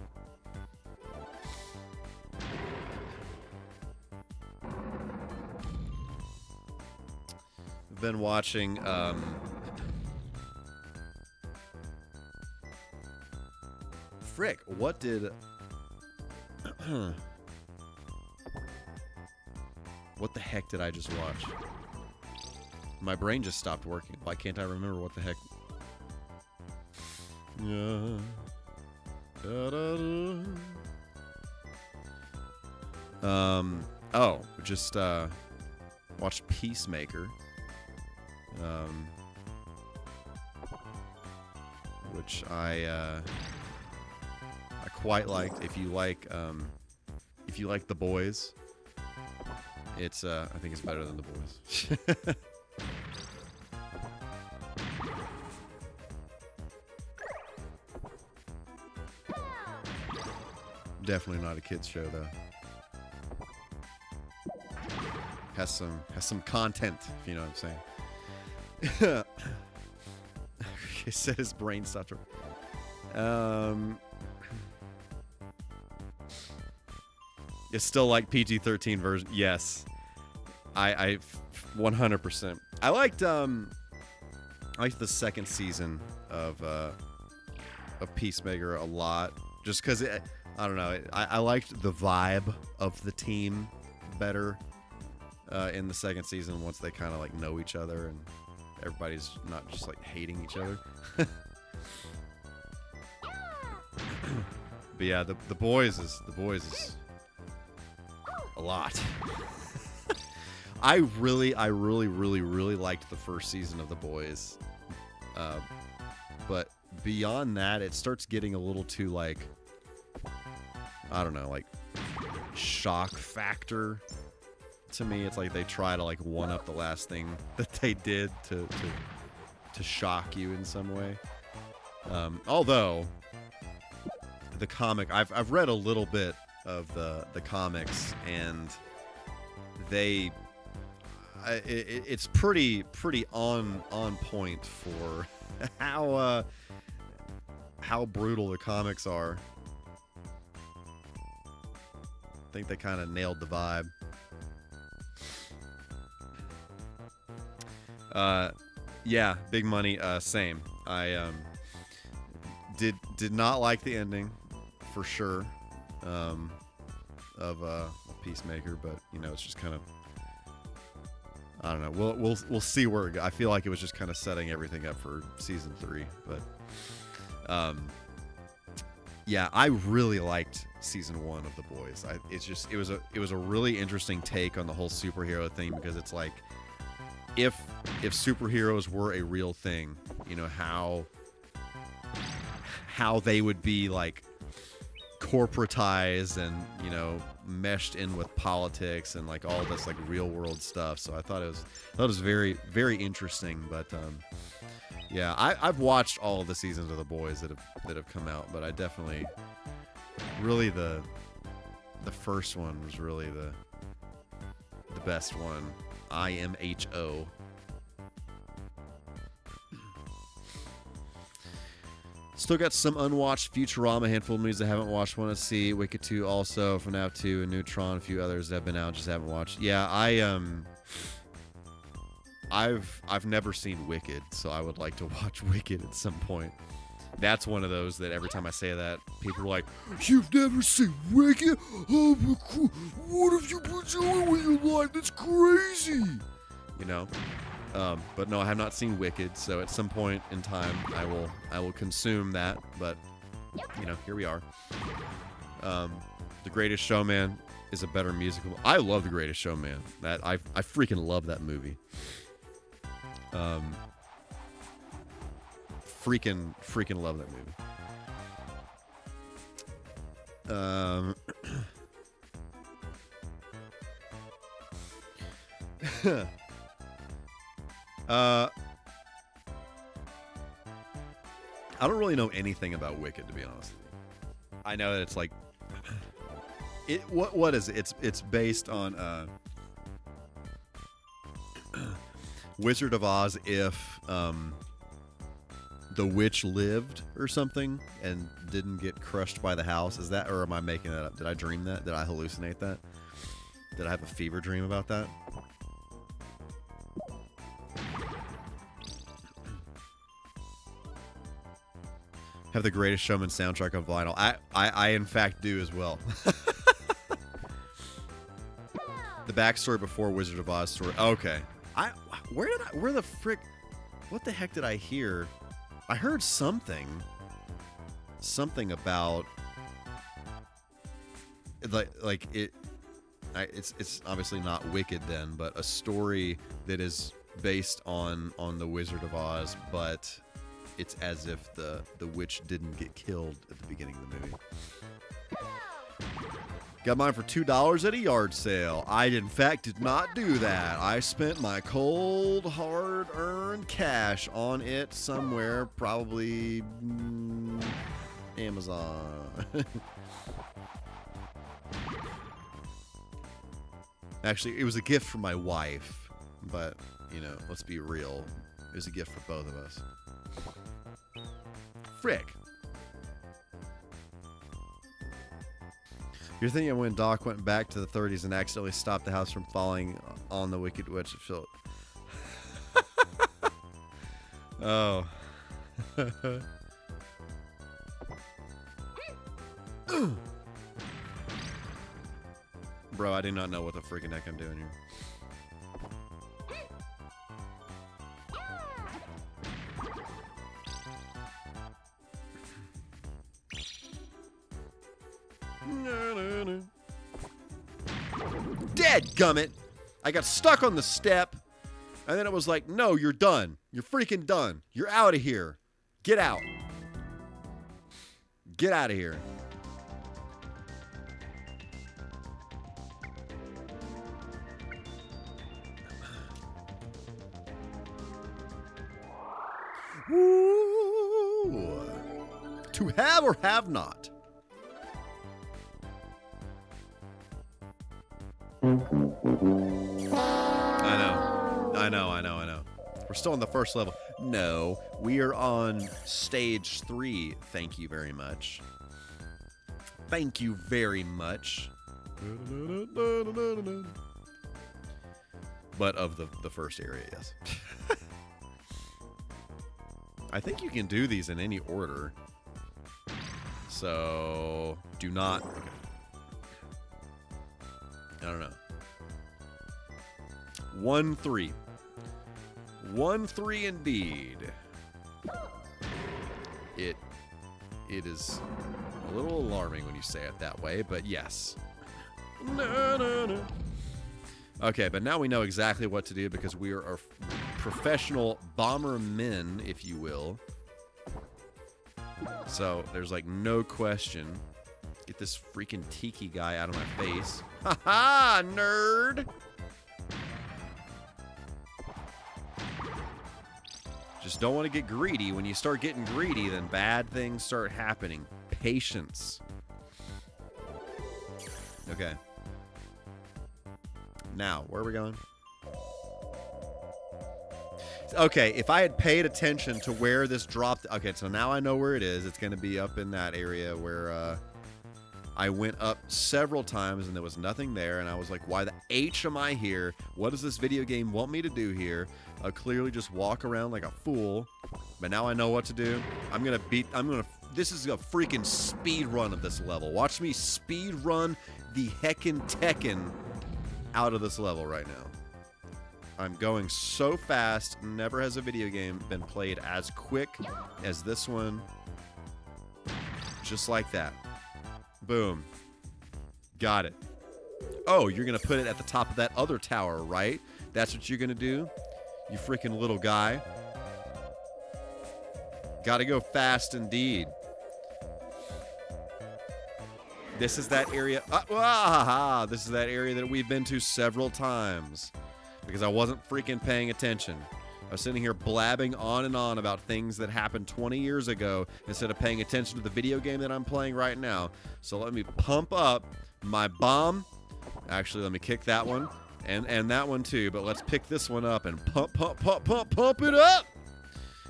I've been watching frick, what did What the heck did I just watch? My brain just stopped working. Why can't I remember what the heck? Oh, just watched Peacemaker. Which I quite liked. If you like The Boys, it's I think it's better than The Boys. Definitely not a kids show though. Has some content, if you know what I'm saying. He said his brain stopped. It's still like PG-13 version. Yes, I 100%. I liked the second season of Peacemaker a lot, just because I don't know. I liked the vibe of the team better in the second season once they kind of like know each other and everybody's not just like hating each other. But yeah, the boys is a lot. I really liked the first season of The Boys, but beyond that, it starts getting a little too like, I don't know, like shock factor to me. It's like they try to like one up the last thing that they did to shock you in some way. Although the comic, I've read a little bit of the comics, and it's pretty on point for how brutal the comics are. I think they kind of nailed the vibe. Yeah, Big Money, same. I did not like the ending for sure of Peacemaker, but you know, it's just kind of, I don't know. We'll see where it goes. I feel like it was just kind of setting everything up for season 3, but yeah, I really liked season 1 of The Boys. It was a really interesting take on the whole superhero thing, because it's like, if superheroes were a real thing, you know, how they would be like corporatized and, you know, meshed in with politics and like all this like real world stuff. So I thought it was very, very interesting. But yeah, I've watched all of the seasons of The Boys that have come out, but I definitely really the first one was really the best one. IMHO. Still got some unwatched Futurama, handful of movies I haven't watched, want to see. Wicked 2 also, from now 2, and Neutron, a few others that have been out, just haven't watched. Yeah, I've never seen Wicked, so I would like to watch Wicked at some point. That's one of those that every time I say that, people are like, "You've never seen Wicked? Oh, what have you been doing with your life? That's crazy!" You know? But no, I have not seen Wicked, so at some point in time, I will consume that. But you know, here we are. The Greatest Showman is a better musical. I love The Greatest Showman. That I freaking love that movie. Freaking love that movie. I don't really know anything about Wicked, to be honest with you. I know that it's like what is it? It's based on Wizard of Oz if the witch lived or something and didn't get crushed by the house. Is that, or am I making that up? Did I dream that? Did I hallucinate that? Did I have a fever dream about that? Have the Greatest Showman soundtrack on vinyl. I in fact do as well. The backstory before Wizard of Oz story. Okay. Where the frick, what the heck did I hear? I heard something about it's obviously not Wicked then, but a story that is based on the Wizard of Oz, but it's as if the witch didn't get killed at the beginning of the movie. Got mine for $2 at a yard sale. I, in fact, did not do that. I spent my cold, hard-earned cash on it somewhere, probably Amazon. Actually, it was a gift from my wife, but, you know, let's be real. It was a gift for both of us. Frick. You're thinking when Doc went back to the 30s and accidentally stopped the house from falling on the Wicked Witch. Oh. Bro, I do not know what the freaking heck I'm doing here. Dadgummit! I got stuck on the step, and then it was like, no, you're done. You're freaking done. You're out of here. Get out. Get out of here. Woo! To have or have not? I know. We're still on the first level. No, we are on stage 3. Thank you very much. Thank you very much. But of the first area, yes. I think you can do these in any order. So, do not... Okay. I don't know. 1-3. 1-3 indeed. It is a little alarming when you say it that way, but yes. No. Okay, but now we know exactly what to do because we are professional bombermen, if you will. So there's like no question. Get this freaking tiki guy out of my face. Ha ha, nerd! Just don't want to get greedy. When you start getting greedy, then bad things start happening. Patience. Okay. Now, where are we going? Okay, if I had paid attention to where this dropped... Okay, so now I know where it is. It's going to be up in that area where I went up several times and there was nothing there. And I was like, why the H am I here? What does this video game want me to do here? I'll clearly just walk around like a fool. But now I know what to do. This is a freaking speed run of this level. Watch me speed run the heckin' Tekken out of this level right now. I'm going so fast. Never has a video game been played as quick as this one. Just like that. Boom. Got it. Oh, you're going to put it at the top of that other tower, right? That's what you're going to do? You freaking little guy. Got to go fast indeed. This is that area. This is that area that we've been to several times because I wasn't freaking paying attention. I was sitting here blabbing on and on about things that happened 20 years ago instead of paying attention to the video game that I'm playing right now. So let me pump up my bomb. Actually, let me kick that one and that one too. But let's pick this one up and pump it up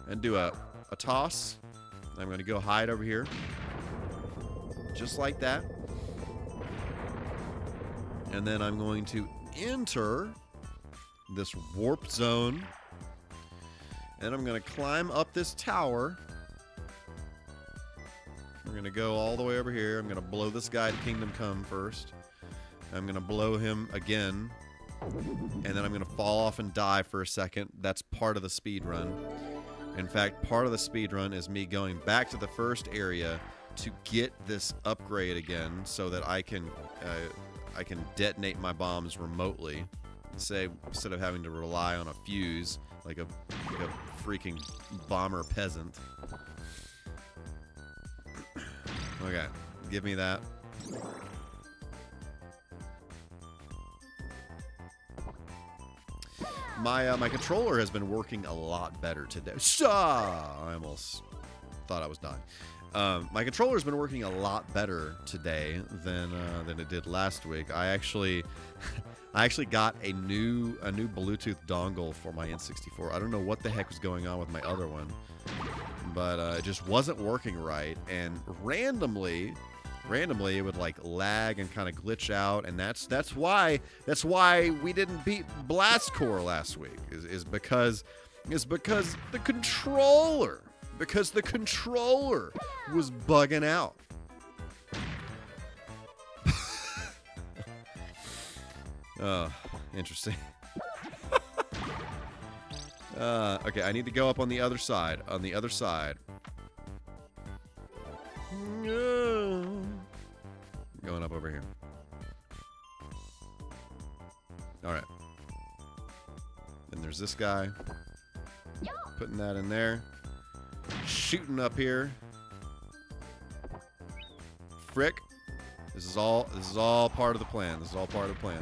and do a toss. I'm going to go hide over here. Just like that. And then I'm going to enter this warp zone. And I'm going to climb up this tower. We're going to go all the way over here. I'm going to blow this guy to Kingdom Come first. I'm going to blow him again and then I'm going to fall off and die for a second. That's part of the speed run. In fact, part of the speed run is me going back to the first area to get this upgrade again so that I can detonate my bombs remotely. Say, instead of having to rely on a fuse like a freaking bomber peasant. Okay, give me that. My controller has been working a lot better today. I almost thought I was dying. My controller's been working a lot better today than it did last week. I actually got a new Bluetooth dongle for my N64. I don't know what the heck was going on with my other one, but it just wasn't working right, and randomly it would like lag and kind of glitch out, and that's why we didn't beat Blast Core last week. Is because the controller was bugging out. Oh, interesting. Okay, I need to go up on the other side. On the other side. Going up over here. Alright. Then there's this guy. Putting that in there. Shooting up here. Frick. This is all part of the plan. This is all part of the plan.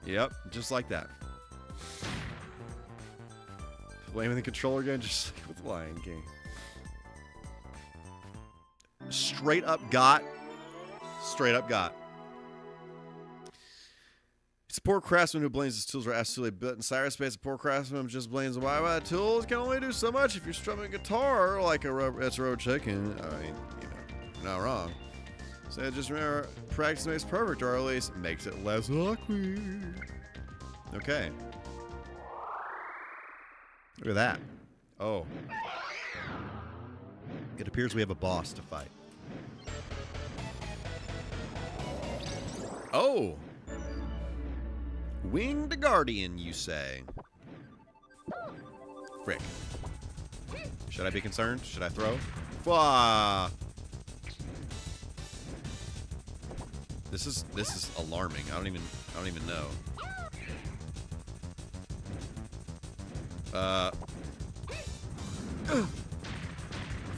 Yep, just like that. Blaming the controller again, just like with Lion King. Straight up got. It's a poor craftsman who blames his tools for absolutely built in cyberspace. A poor craftsman just blames why the tools can only do so much if you're strumming a guitar like that's a road chicken. I mean, you're not wrong. So just remember, practice makes perfect, or at least makes it less awkward. Okay. Look at that. Oh. It appears we have a boss to fight. Oh! Winged Guardian, you say? Frick. Should I be concerned? Should I throw? Fwah! This is alarming. I don't even know.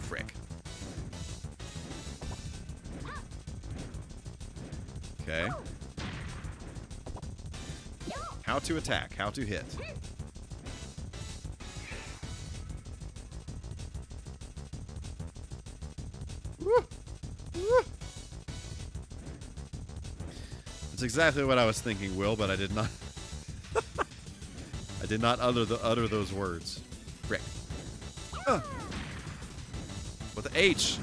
Frick. Okay. How to attack, how to hit. Woo! Woo! That's exactly what I was thinking, Will, but I did not. I did not utter those words. Frick. With the H.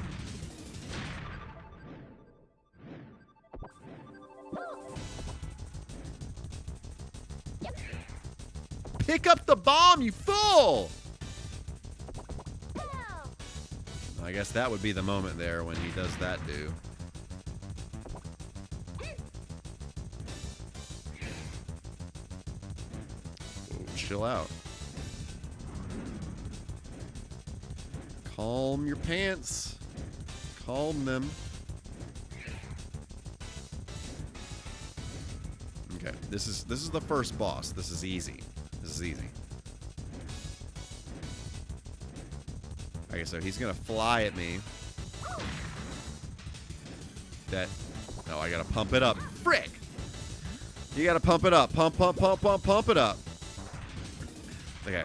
Pick up the bomb, you fool! I guess that would be the moment there when he does that do. Chill out. Calm your pants. Calm them. Okay, this is the first boss. This is easy. This is easy. Okay, so he's gonna fly at me. That. No, I gotta pump it up. Frick! You gotta pump it up. Pump it up. Okay.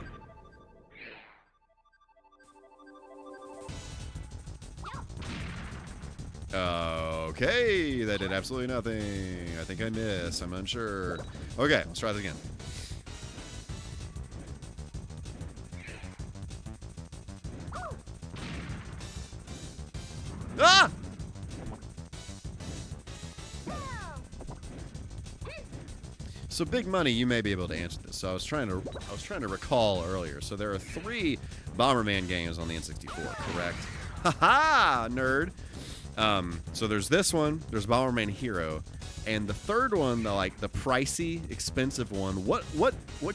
Okay, that did absolutely nothing. I think I missed. I'm unsure. Okay, let's try this again. Ah! So Big Money, you may be able to answer this. So I was trying to recall earlier. So there are three Bomberman games on the N64, correct? Haha, nerd. So there's this one. There's Bomberman Hero, and the third one, the pricey, expensive one. What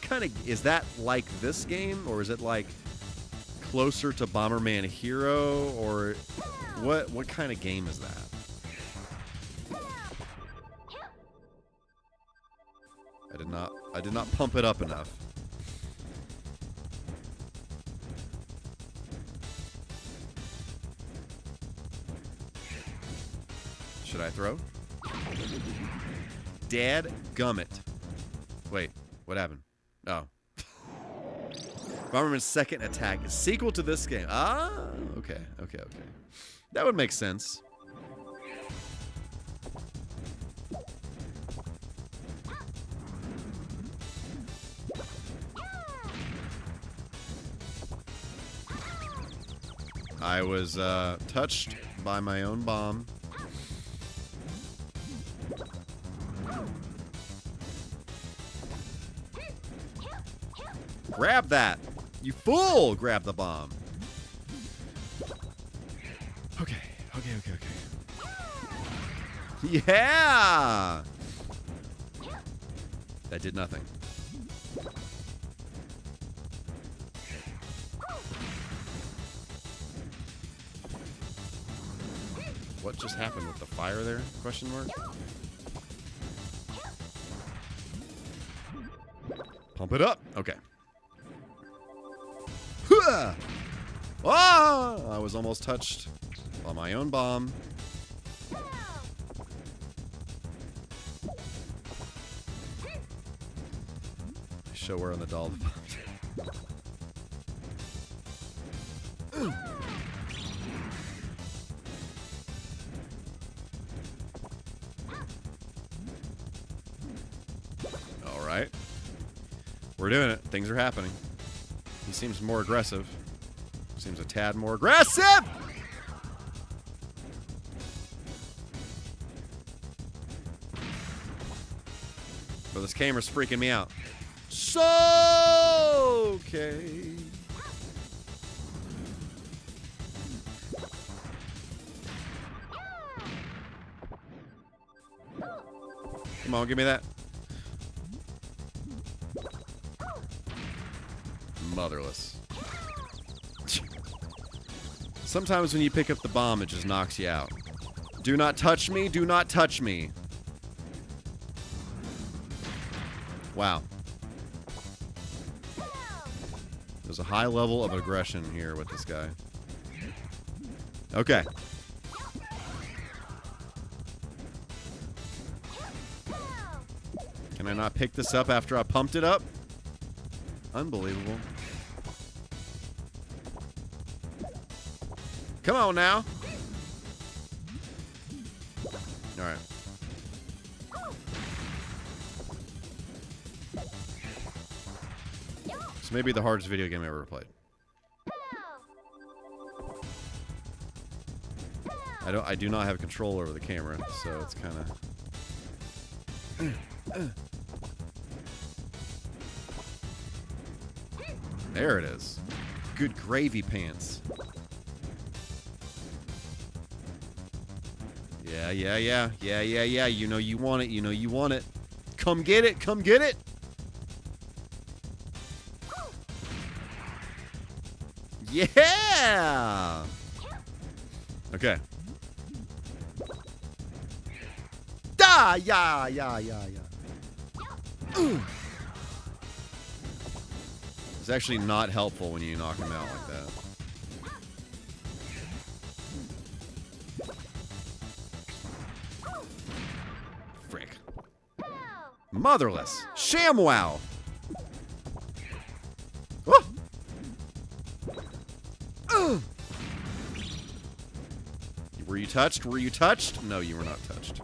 kind of is that? Like this game, or is it like closer to Bomberman Hero, or what kind of game is that? I did not pump it up enough. Should I throw? Dad gummit. Wait, what happened? Oh. Bomberman's second attack is sequel to this game. Ah, okay. That would make sense. I was touched by my own bomb. Grab that! You fool! Grab the bomb. Okay. Yeah! That did nothing. What just happened with the fire there? Question mark? Pump it up. Okay. Ah! I was almost touched by my own bomb. Show where on the doll. All right. We're doing it. Things are happening. He seems more aggressive. Seems a tad more aggressive! But this camera's freaking me out. So okay. Come on, give me that. Motherless. Sometimes when you pick up the bomb, it just knocks you out. Do not touch me. Do not touch me. Wow. There's a high level of aggression here with this guy. Okay. Can I not pick this up after I pumped it up? Unbelievable. Come on now. All right. This may be the hardest video game I ever played. I do not have control over the camera, so it's kind of. There it is. Good gravy pants. Yeah. You know you want it. You know you want it. Come get it. Come get it. Yeah. Okay. Da! Yeah. It's actually not helpful when you knock him out like that. Frick. Motherless. ShamWow. Were you touched? Were you touched? No, you were not touched.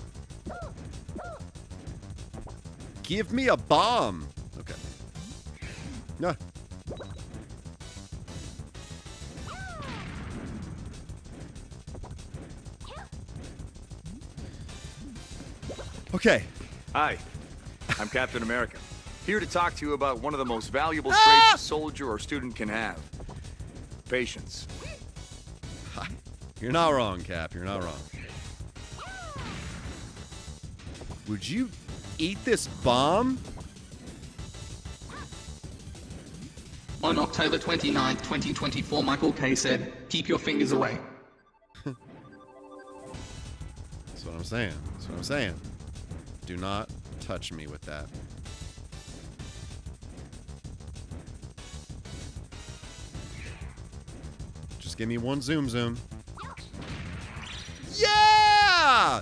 Give me a bomb. Okay. No. Okay. Hi, I'm Captain America. Here to talk to you about one of the most valuable traits a soldier or student can have. patience. You're not wrong, Cap. You're not wrong. Would you eat this bomb? On October 29th, 2024, Michael K. said, "Keep your fingers away." That's what I'm saying. That's what I'm saying. Do not touch me with that. Just give me one zoom. Yeah!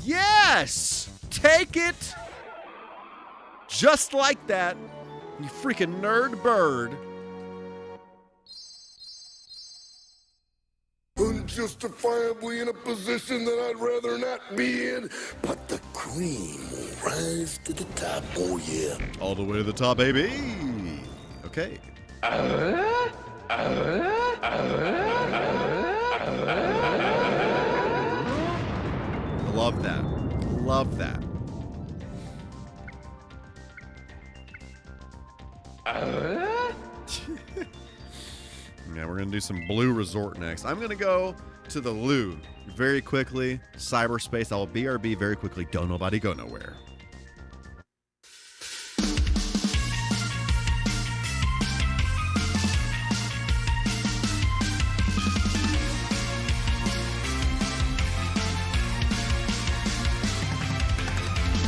Yes! Take it! Just like that, you freaking nerd bird. Unjustifiably in a position that I'd rather not be in, but the cream will rise to the top, oh yeah. All the way to the top, baby. Okay. I love that. Love that. Yeah, we're going to do some Blue Resort next. I'm going to go to the Lou very quickly. Cyberspace. I will BRB very quickly. Don't nobody go nowhere.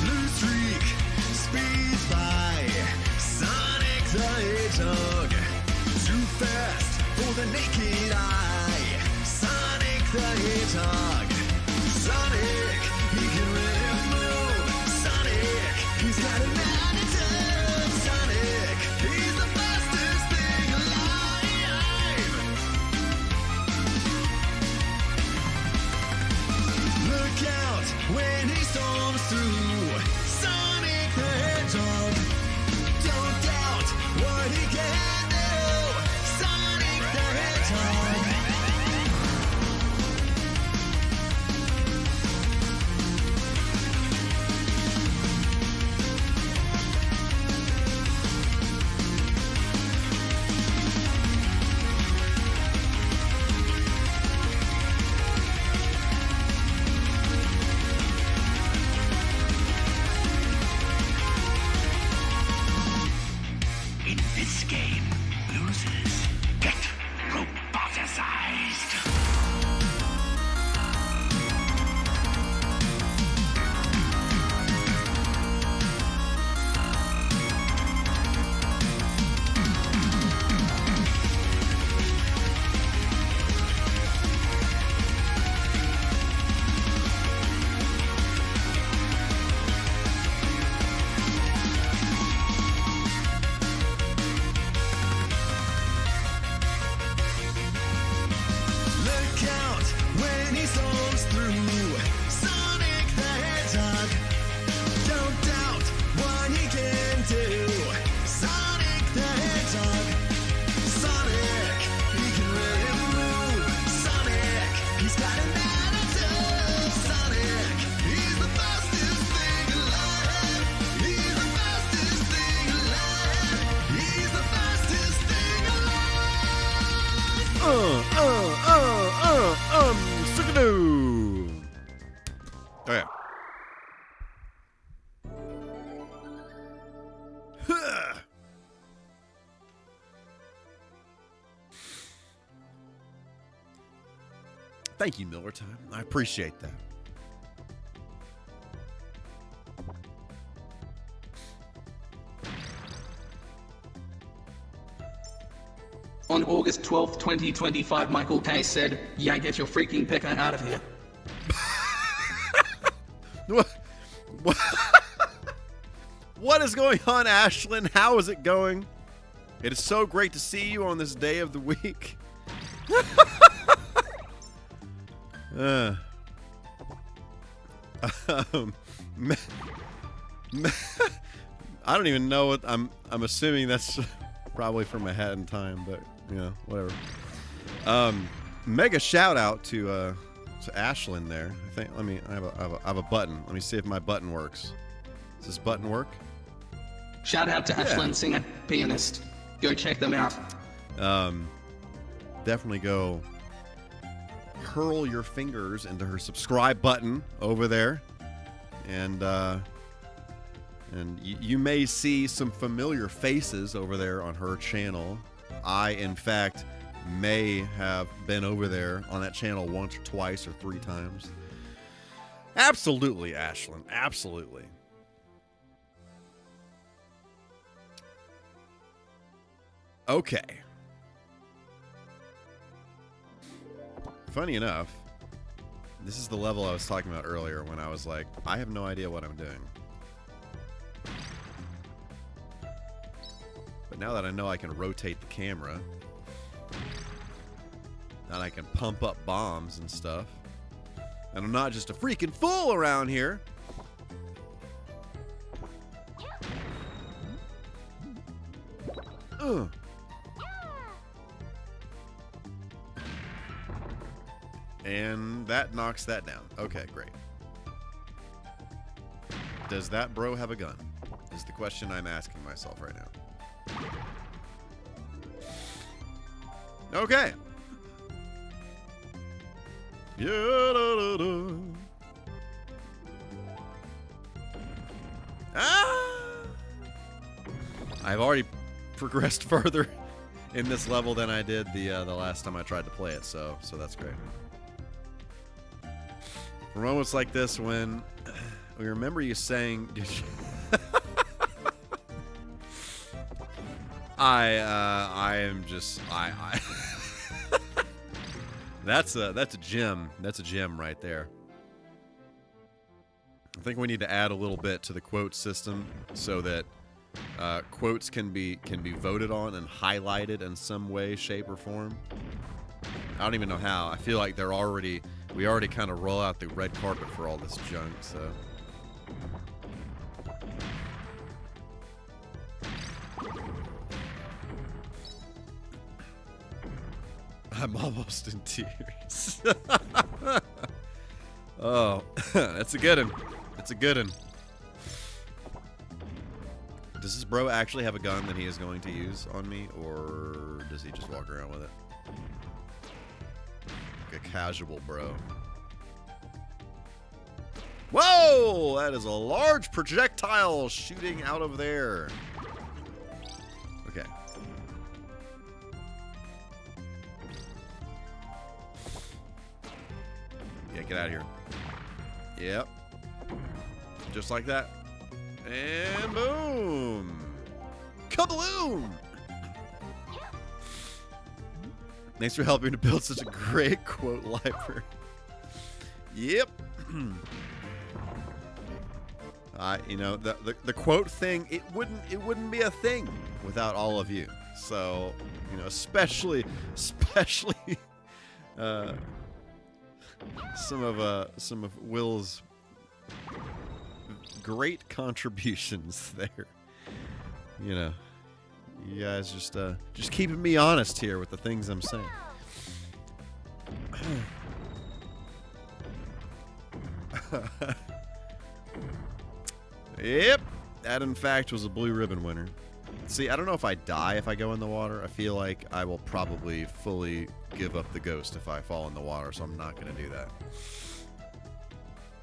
Blue streak speeds by. Sonic the Hedgehog. Too fast for the naked eye. Sonic the Hedgehog. Sonic, he can really move. Sonic, he's got an attitude. Sonic, he's the fastest thing alive. Look out when he storms through. Sonic the Hedgehog. Don't doubt what he can do. Sonic the Hedgehog. In this game, losers get roboticized. Look out when he storms through. Sonic the Hedgehog. Don't doubt what he can do. Sonic the Hedgehog. Sonic, he can really move. Sonic, he's got an attitude. Sonic, he's the fastest thing alive. He's the fastest thing alive. He's the fastest thing alive. Sugadoo. Okay. Thank you, Miller Time. I appreciate that. On August 12th, 2025, Michael K. said, "Yeah, get your freaking pecker out of here." What? What is going on, Ashlyn? How is it going? It is so great to see you on this day of the week. I don't even know what I'm assuming that's probably from a hat in time, but you know, whatever. Mega shout out to Ashlyn there. I think. I have a button. Let me see if my button works. Does this button work? Shout out to Ashlyn, singer, pianist. Go check them out. definitely go hurl your fingers into her subscribe button over there. And you may see some familiar faces over there on her channel. I, in fact, may have been over there on that channel once or twice or 3 times. Absolutely, Ashlyn. Absolutely. Okay. Funny enough, this is the level I was talking about earlier when I was like, I have no idea what I'm doing. But now that I know I can rotate the camera, and I can pump up bombs and stuff, and I'm not just a freaking fool around here. And that knocks that down. Okay, great. Does that bro have a gun? Is the question I'm asking myself right now. Okay. I've already progressed further in this level than I did the last time I tried to play it, so that's great. For moments like this, when we remember you saying, "Did you?" I am just That's a gem. That's a gem right there. I think we need to add a little bit to the quote system so that quotes can be voted on and highlighted in some way, shape, or form. I don't even know how. I feel like we already kind of roll out the red carpet for all this junk, so. I'm almost in tears. Oh, that's a good one. That's a good one. Does this bro actually have a gun that he is going to use on me, or does he just walk around with it? Like a casual bro. Whoa! That is a large projectile shooting out of there. Okay. Yeah, get out of here. Yep. Just like that. And boom! Kabloom! Thanks for helping to build such a great quote library. Yep. You know, the quote thing, it wouldn't be a thing without all of you. So, you know, especially some of Will's great contributions there. You know, you guys just keeping me honest here with the things I'm saying. Yep, that in fact was a blue ribbon winner. See, I don't know if I die if I go in the water. I feel like I will probably fully give up the ghost if I fall in the water, so I'm not going to do that.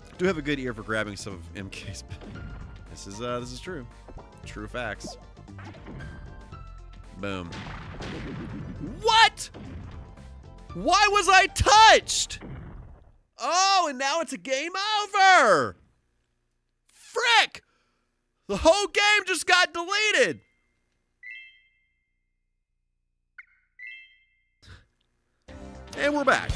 I do have a good ear for grabbing some of MK's. This is true. True facts. Boom. What? Why was I touched? Oh, and now it's a game over. Frick! The whole game just got deleted. And we're back.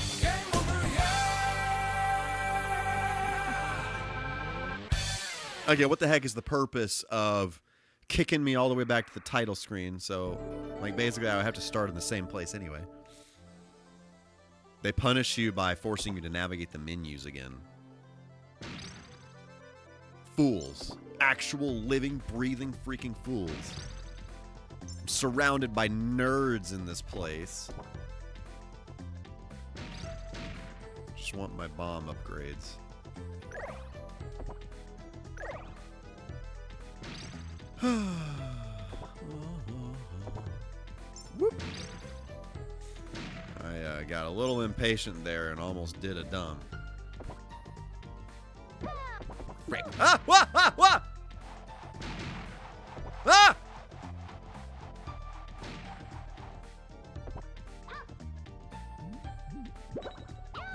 Okay, what the heck is the purpose of kicking me all the way back to the title screen? So, like, basically I would have to start in the same place anyway. They punish you by forcing you to navigate the menus again. Fools. Actual living, breathing, freaking fools. I'm surrounded by nerds in this place. Just want my bomb upgrades. Whoop. got a little impatient there and almost did a dumb. Frick. Ah! Wah! Ah! Wah! Ah!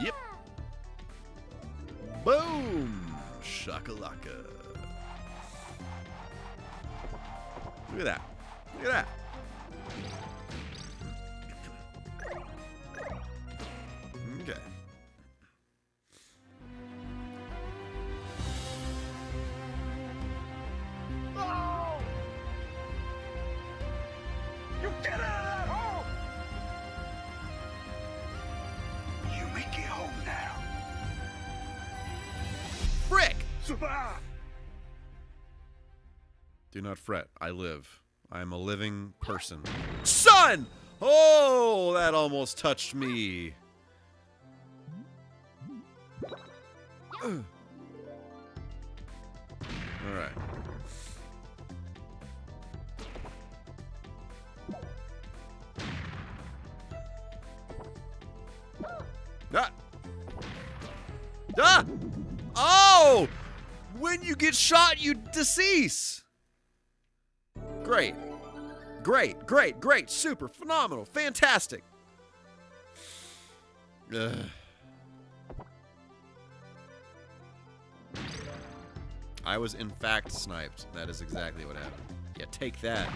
Yep. Boom! Shakalaka. Look at that. Look at that. Okay. Oh! You get out of that hole! You make it home now. Frick! Survive! Do not fret. I live. I am a living person. Son! Oh, that almost touched me. All right. Ah! Ah! Oh! When you get shot, you decease. Great. Great, great, great, super, phenomenal, fantastic. Ugh. I was in fact sniped. That is exactly what happened. Yeah, take that.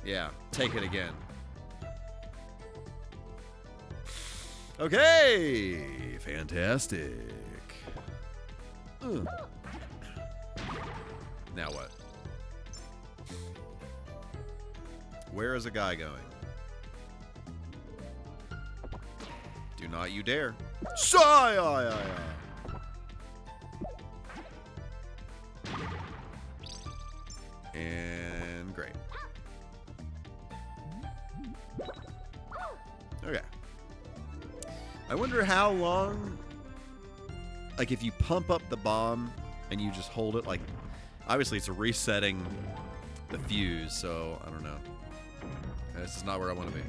Yeah, take it again. Okay, fantastic. Now what? Where is a guy going? Do not you dare. And great. Okay. I wonder how long, like if you pump up the bomb and you just hold it, like obviously it's resetting the fuse, so I don't know. This is not where I want to be.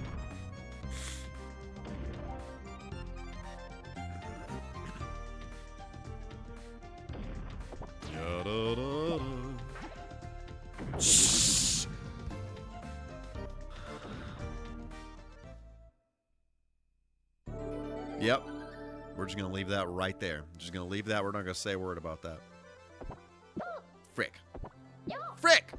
Yep. We're just going to leave that right there. Just going to leave that. We're not going to say a word about that. Frick. Frick!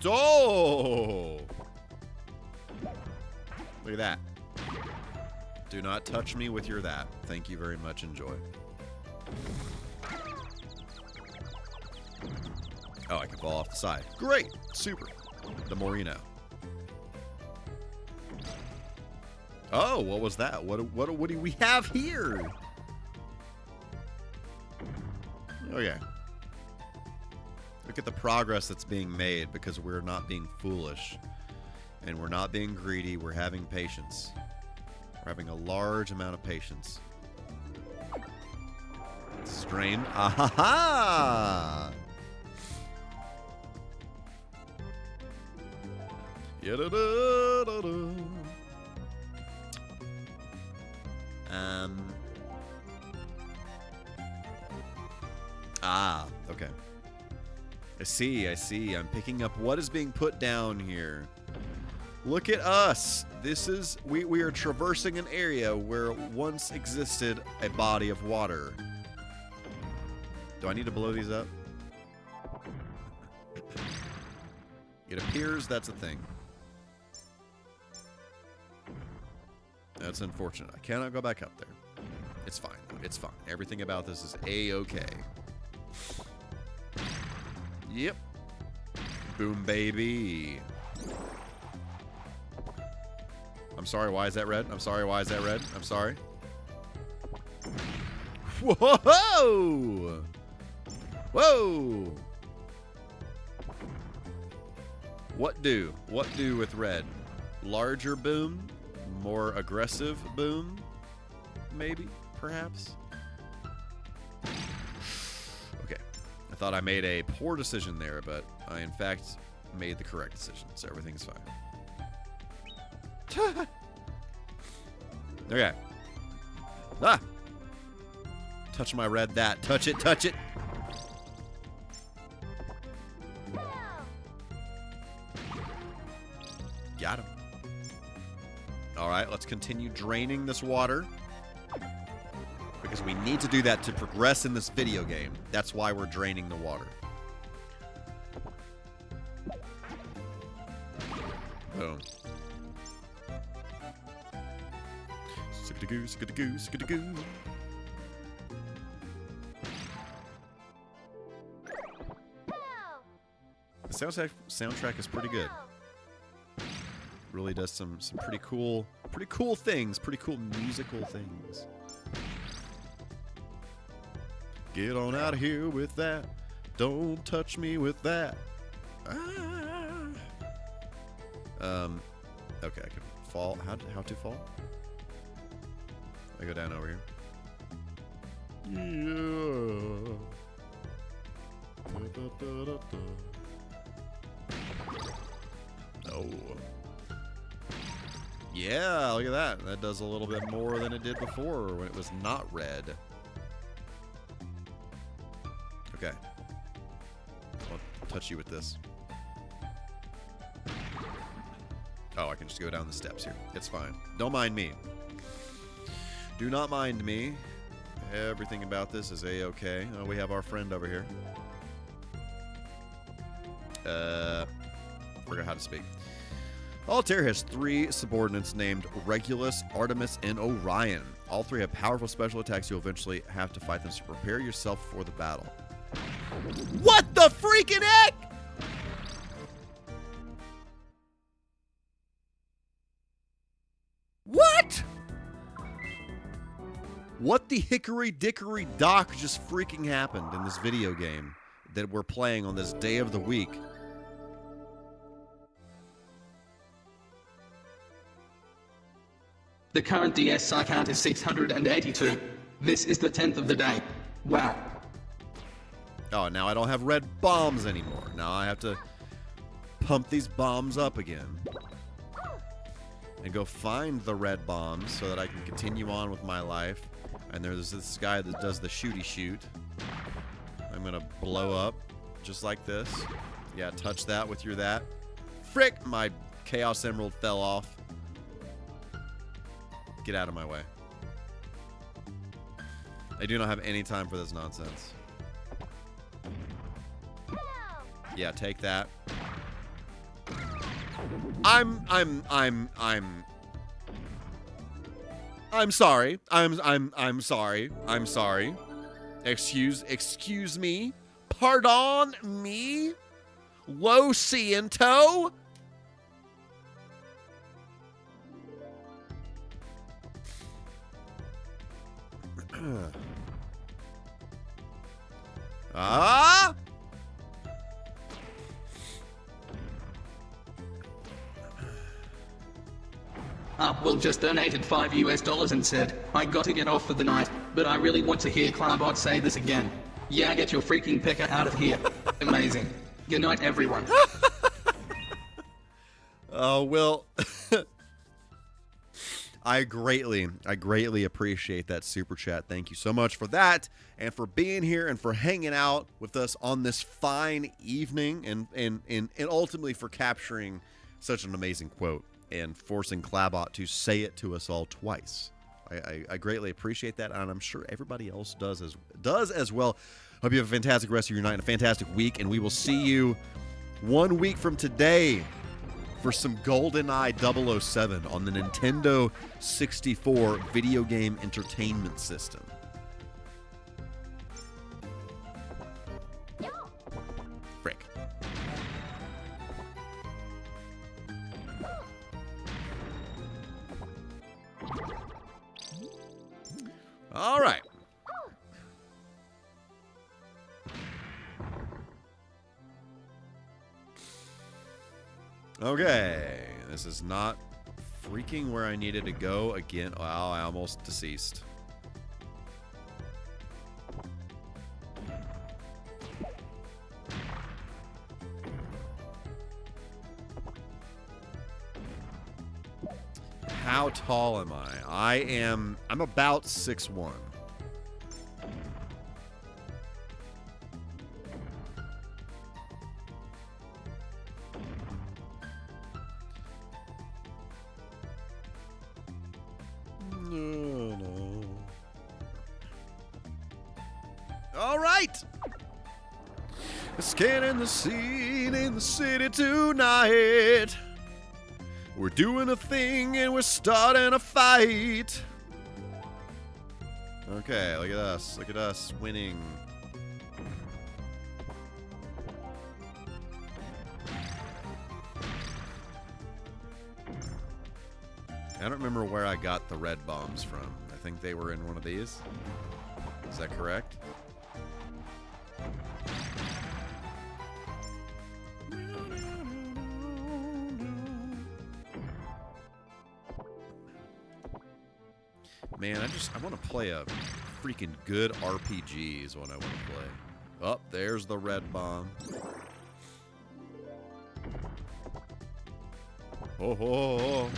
Oh! Look at that. Do not touch me with your that. Thank you very much. Enjoy. Oh, I can fall off the side. Great. Super. The more you know. Oh, what was that? What do we have here? Okay. Look at the progress that's being made because we're not being foolish. And we're not being greedy. We're having patience. We're having a large amount of patience. Strain. Ah-ha-ha! Ya-da-da-da-da. Okay. I see. I'm picking up what is being put down here. Look at us. This is, we are traversing an area where once existed a body of water. Do I need to blow these up? It appears that's a thing. That's unfortunate. I cannot go back up there. It's fine. It's fine. Everything about this is A-okay. Yep. Boom, baby. I'm sorry, why is that red? I'm sorry, why is that red? I'm sorry. Whoa! Whoa! What do? What do with red? Larger boom? More aggressive boom? Maybe? Perhaps? Okay. I thought I made a poor decision there, but I, in fact, made the correct decision, so everything's fine. Okay. Ah! Touch my red that. Touch it, touch it! Got him. Alright, let's continue draining this water. Because we need to do that to progress in this video game. That's why we're draining the water. Boom. Sick-a-goo, sick-a-goo, sick-a-goo. The soundtrack is pretty good. Really does some pretty cool things, pretty cool musical things. Get on out of here with that. Don't touch me with that. Okay, I can fall. How to fall? I go down over here. Yeah. Oh. Yeah, look at that. That does a little bit more than it did before when it was not red. Okay. I'll touch you with this. Oh, I can just go down the steps here. It's fine. Don't mind me. Do not mind me. Everything about this is A-okay. Oh, we have our friend over here. Forgot how to speak. Altair has 3 subordinates named Regulus, Artemis, and Orion. All 3 have powerful special attacks. You'll eventually have to fight them, so prepare yourself for the battle. What the freaking heck? What? What the hickory dickory dock just freaking happened in this video game that we're playing on this day of the week? The current DSI count is 682. This is the 10th of the day. Wow. Oh, now I don't have red bombs anymore. Now I have to pump these bombs up again. And go find the red bombs so that I can continue on with my life. And there's this guy that does the shooty shoot. I'm gonna blow up just like this. Yeah, touch that with your that. Frick! My Chaos Emerald fell off. Get out of my way. I do not have any time for this nonsense. Yeah, take that. I'm sorry. I'm sorry. I'm sorry. Excuse me. Pardon me. Lo siento. Ah! Will just donated $5 and said, I gotta get off for the night, but I really want to hear Clarbot say this again. Yeah, get your freaking pecker out of here. Amazing. Good night, everyone. Oh, Will. I greatly appreciate that super chat. Thank you so much for that and for being here and for hanging out with us on this fine evening and ultimately for capturing such an amazing quote and forcing Clabot to say it to us all twice. I greatly appreciate that, and I'm sure everybody else does as well. Hope you have a fantastic rest of your night and a fantastic week, and we will see you 1 week from today for some GoldenEye 007 on the Nintendo 64 video game entertainment system. Frick. All right. Okay, this is not freaking where I needed to go again. Wow, I almost deceased. How tall am I? I'm about 6'1". No. All right. Scanning the scene in the city tonight. We're doing a thing and we're starting a fight. Okay, look at us. Look at us winning. I don't remember where I got the red bombs from. I think they were in one of these. Is that correct? Man, I want to play a freaking good RPG is what I want to play. Oh, there's the red bomb. Oh, oh, oh.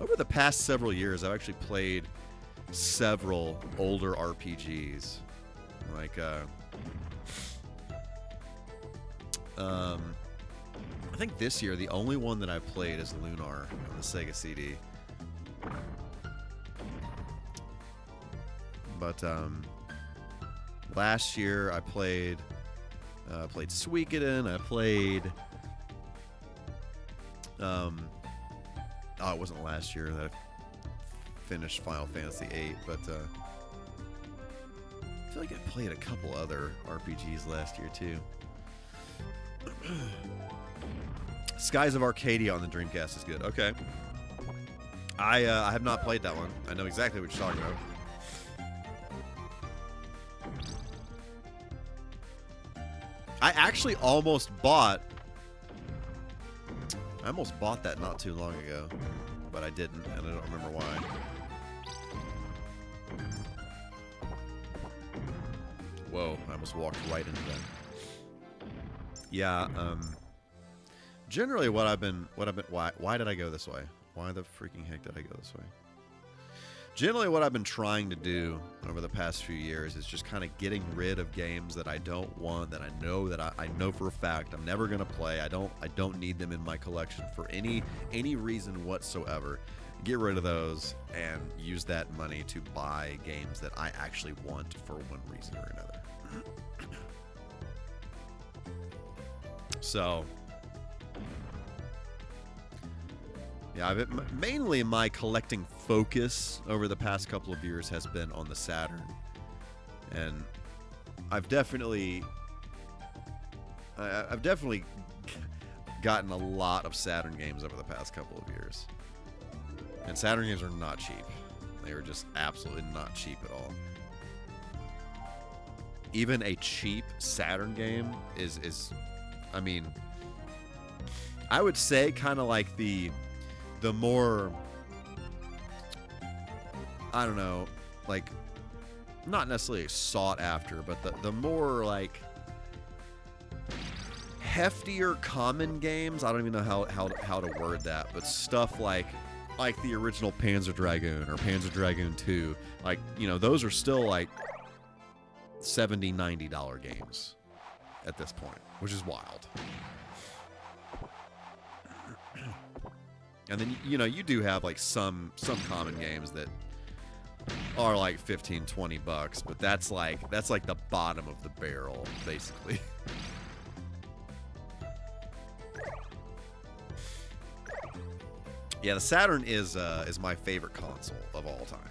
Over the past several years, I've actually played several older RPGs. Like, I think this year, the only one that I played is Lunar on the Sega CD. But, last year I played Suikoden, I played, oh, it wasn't last year that I finished Final Fantasy VIII, but, I feel like I played a couple other RPGs last year, too. Skies of Arcadia on the Dreamcast is good. Okay. I have not played that one. I know exactly what you're talking about. I actually almost bought that not too long ago, but I didn't, and I don't remember why. Whoa, I almost walked right into that. Yeah, generally why did I go this way? Why the freaking heck did I go this way? Generally what I've been trying to do over the past few years is just kind of getting rid of games that I don't want, that I know for a fact I'm never going to play. I don't need them in my collection for any reason whatsoever. Get rid of those and use that money to buy games that I actually want for one reason or another. So, yeah, mainly my collecting focus over the past couple of years has been on the Saturn, and I've definitely gotten a lot of Saturn games over the past couple of years, and Saturn games are not cheap. They are just absolutely not cheap at all. Even a cheap Saturn game is I mean, I would say kind of like the more, I don't know, like, not necessarily sought after, but the more, like, heftier common games. I don't even know how to word that, but stuff like the original Panzer Dragoon or Panzer Dragoon 2, like, you know, those are still like $70, $90 games at this point, which is wild. And then, you know, you do have like some common games that are like 15, 20 bucks, but that's like the bottom of the barrel, basically. Yeah, the Saturn is my favorite console of all time.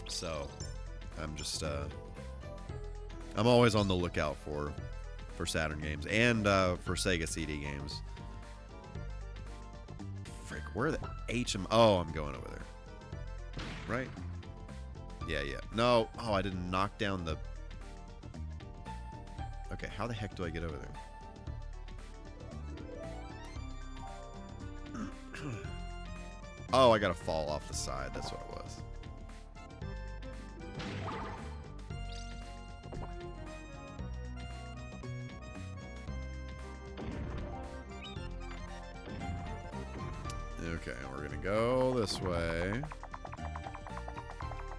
So, I'm just I'm always on the lookout for Saturn games and for Sega CD games. Frick, where the HM? Oh, I'm going over there. Right? Yeah. No. Oh, I didn't knock down the... Okay, how the heck do I get over there? Oh, I gotta fall off the side. That's what it was. Okay, we're gonna go this way.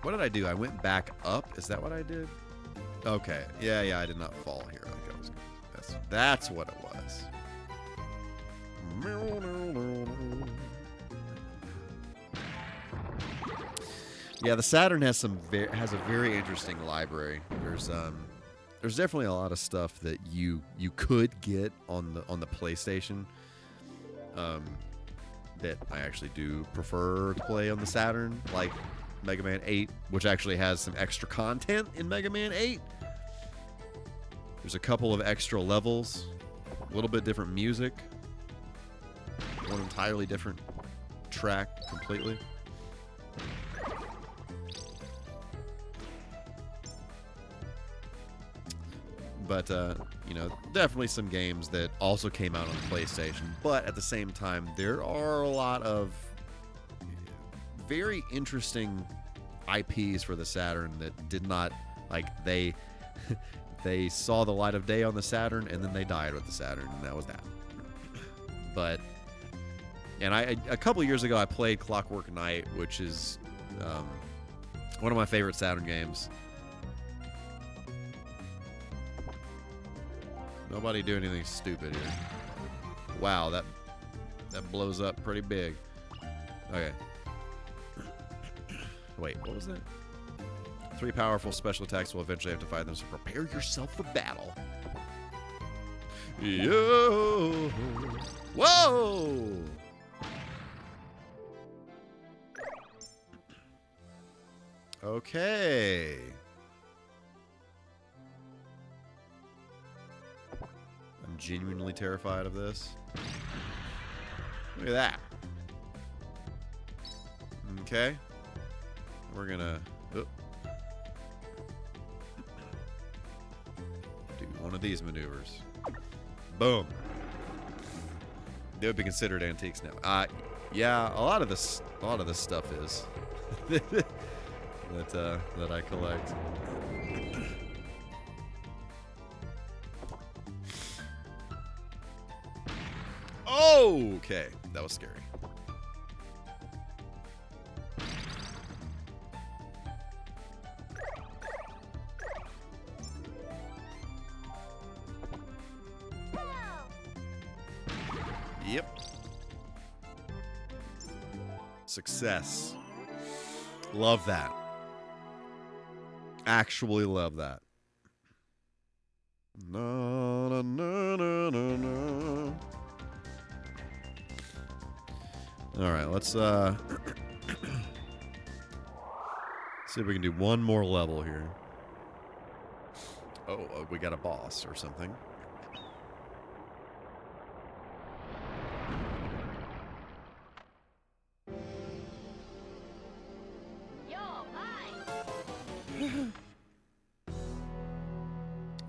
What did I do? I went back up. Is that what I did? Okay. Yeah, I did not fall here. Like I was. That's what it was. Yeah, the Saturn has has a very interesting library. There's definitely a lot of stuff that you could get on the PlayStation. That I actually do prefer to play on the Saturn, like Mega Man 8, which actually has some extra content in Mega Man 8. There's a couple of extra levels, a little bit different music, one entirely different track completely. But, you know, definitely some games that also came out on the PlayStation. But at the same time, there are a lot of very interesting IPs for the Saturn that did not, like, they saw the light of day on the Saturn and then they died with the Saturn, and that was that. But, and a couple years ago, I played Clockwork Knight, which is one of my favorite Saturn games. Nobody do anything stupid here. Wow, that blows up pretty big. Okay. Wait, what was that? 3 powerful special attacks will eventually have to fight them, so prepare yourself for battle. Yo! Whoa! Okay. I'm genuinely terrified of this. Look at that. Okay. We're gonna do one of these maneuvers. Boom. They would be considered antiques now. Yeah, a lot of this stuff is that I collect. Okay, that was scary. Yep. Success. Love that. Actually love that. No, no, no, no, no, no. All right, let's see if we can do one more level here. Oh, we got a boss or something.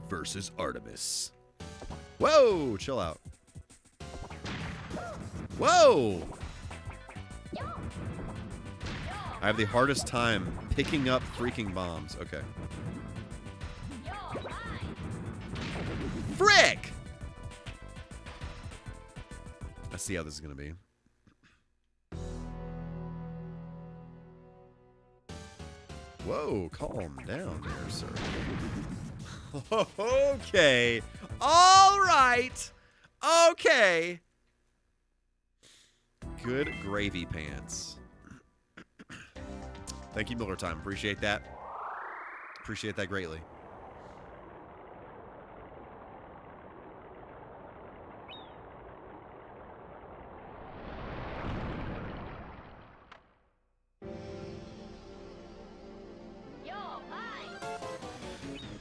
Versus Artemis. Whoa, chill out. Whoa! I have the hardest time picking up freaking bombs. Okay. Frick! I see how this is going to be. Whoa, calm down there, sir. Okay. All right. Okay. Good gravy pants. Thank you, Miller Time. Appreciate that. Appreciate that greatly.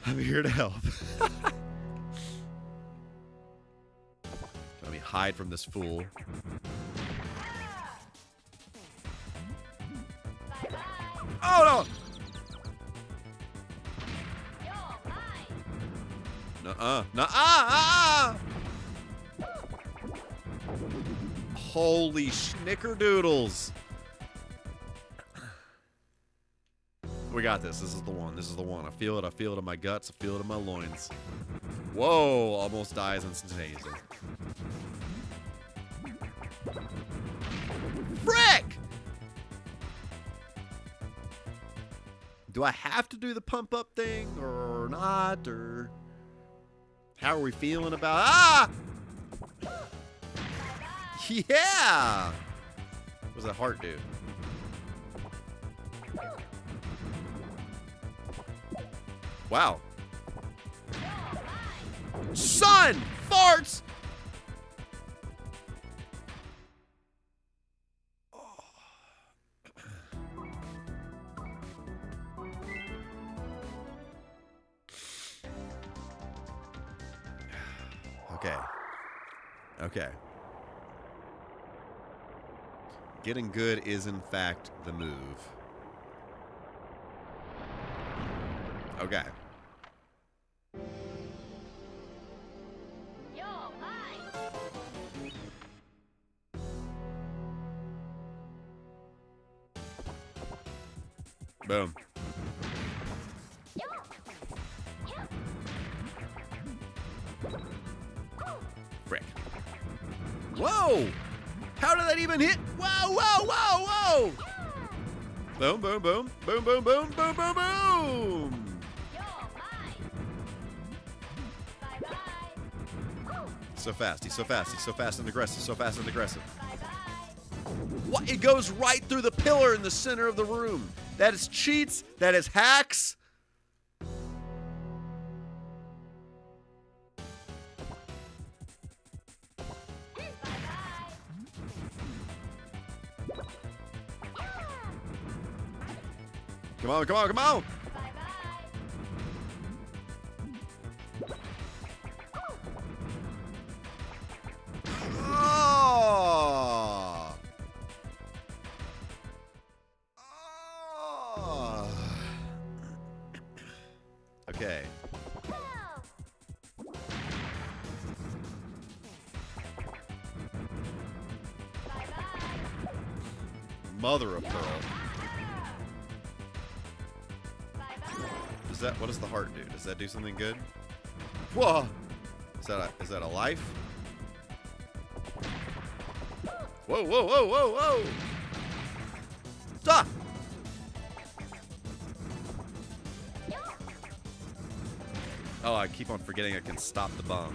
I'm here to help. Let me hide from this fool. Oh no! Nuh-uh. Nuh-uh! Holy snickerdoodles. We got this. This is the one. This is the one. I feel it. I feel it in my guts. I feel it in my loins. Whoa! Almost dies instantaneously. Frick! Do I have to do the pump up thing or not? Or how are we feeling about? Ah! Yeah! What does that heart do? Wow. Son! Farts! Okay. Okay. Getting good is, in fact, the move. Okay. Boom. Frick. Whoa! How did that even hit? Whoa, whoa, whoa, whoa! Boom, boom, boom. Boom, boom, boom, boom, boom, boom! So fast. He's so fast. He's so fast and aggressive. So fast and aggressive. What? It goes right through the pillar in the center of the room. That is cheats. That is hacks. Come on, come on, come on. Oh. Oh. Okay. Mother of pearl. What does the heart do? Does that do something good? Whoa! Is that a life? Whoa, whoa, whoa, whoa, whoa! Stop! Oh, I keep on forgetting I can stop the bomb.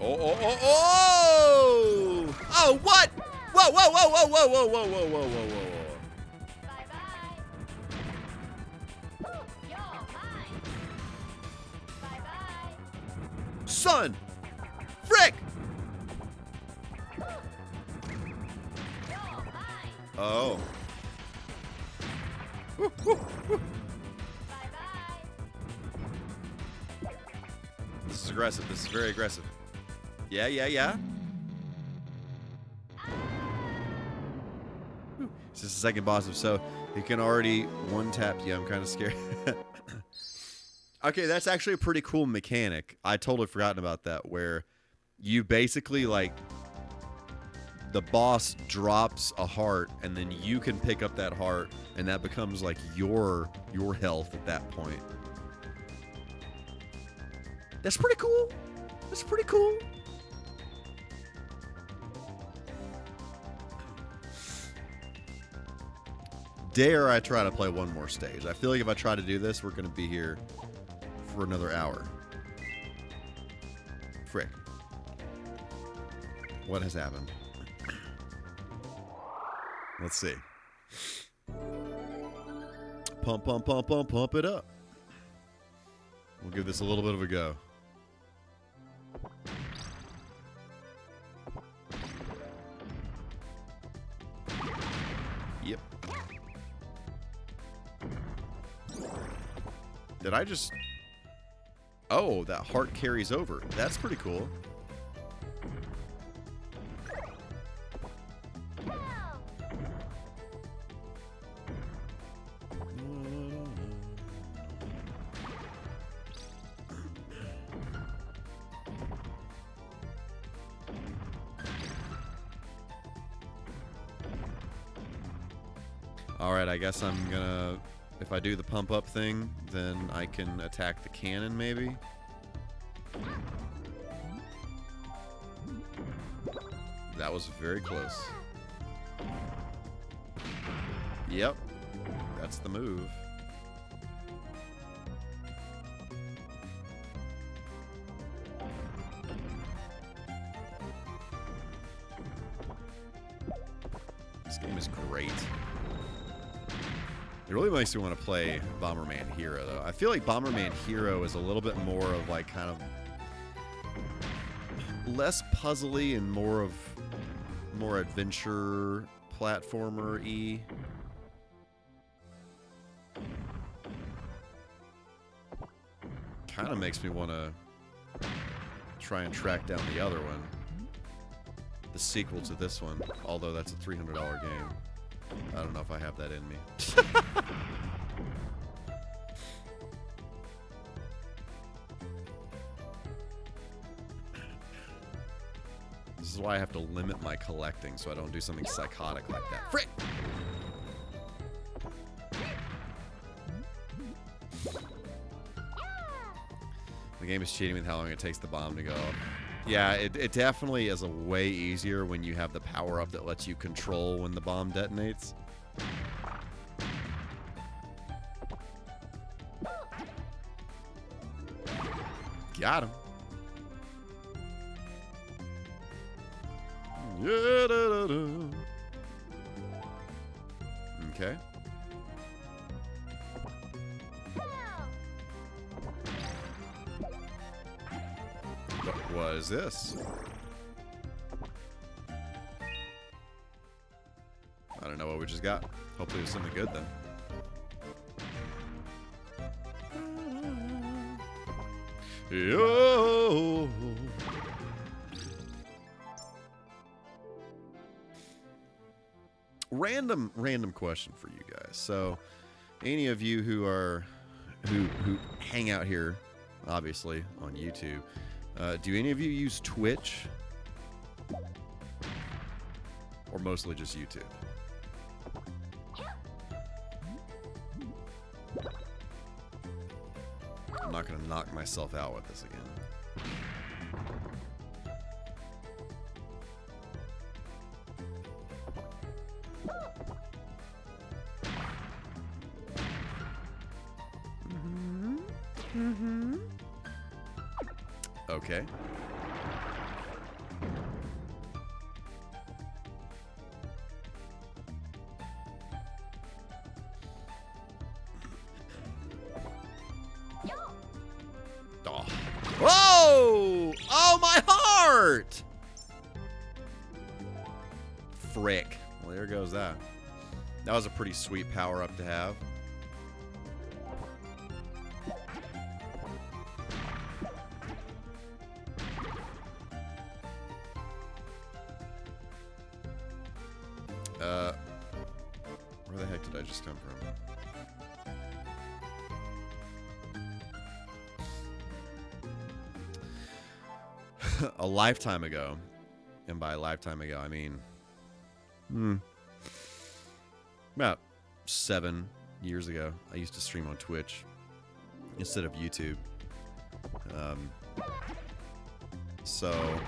Oh, oh, oh, oh! Oh, what? Whoa, whoa, whoa, whoa, whoa, whoa, whoa, whoa, whoa, whoa, whoa. Son! Frick! Oh. Woo, woo, woo. This is aggressive. This is very aggressive. Yeah, yeah, yeah. This is the second boss, so you can already one-tap. Yeah, I'm kind of scared. Okay, that's actually a pretty cool mechanic. I totally forgotten about that, where you basically, like, the boss drops a heart, and then you can pick up that heart, and that becomes, like, your health at that point. That's pretty cool. That's pretty cool. Dare I try to play one more stage? I feel like if I try to do this, we're going to be here for another hour. Frick. What has happened? Let's see. Pump, pump, pump, pump, pump it up. We'll give this a little bit of a go. Yep. Did I just... Oh, that heart carries over. That's pretty cool. Alright, I guess I'm gonna... If I do the pump up thing, then I can attack the cannon, maybe? That was very close. Yep. That's the move. This game is great. It really makes me want to play Bomberman Hero, though. I feel like Bomberman Hero is a little bit more of like kind of less puzzly and more adventure platformer-y. Kind of makes me want to try and track down the other one, the sequel to this one, although that's a $300 game. I don't know if I have that in me. This is why I have to limit my collecting so I don't do something psychotic like that. Frick! The game is cheating with how long it takes the bomb to go. Yeah, it definitely is a way easier when you have the power-up that lets you control when the bomb detonates. Got him. Yeah, da, da, da. Okay. What was this? I don't know what we just got. Hopefully it was something good then. Yo. Random question for you guys. So, any of you who hang out here, obviously on YouTube, do any of you use Twitch, or mostly just YouTube? I'm not gonna knock myself out with this again. Okay. Oh. Whoa! Oh, my heart! Frick. Well, there goes that. That was a pretty sweet power-up to have. Where the heck did I just come from? A lifetime ago, and by a lifetime ago, I mean about 7 years ago, I used to stream on Twitch instead of YouTube. So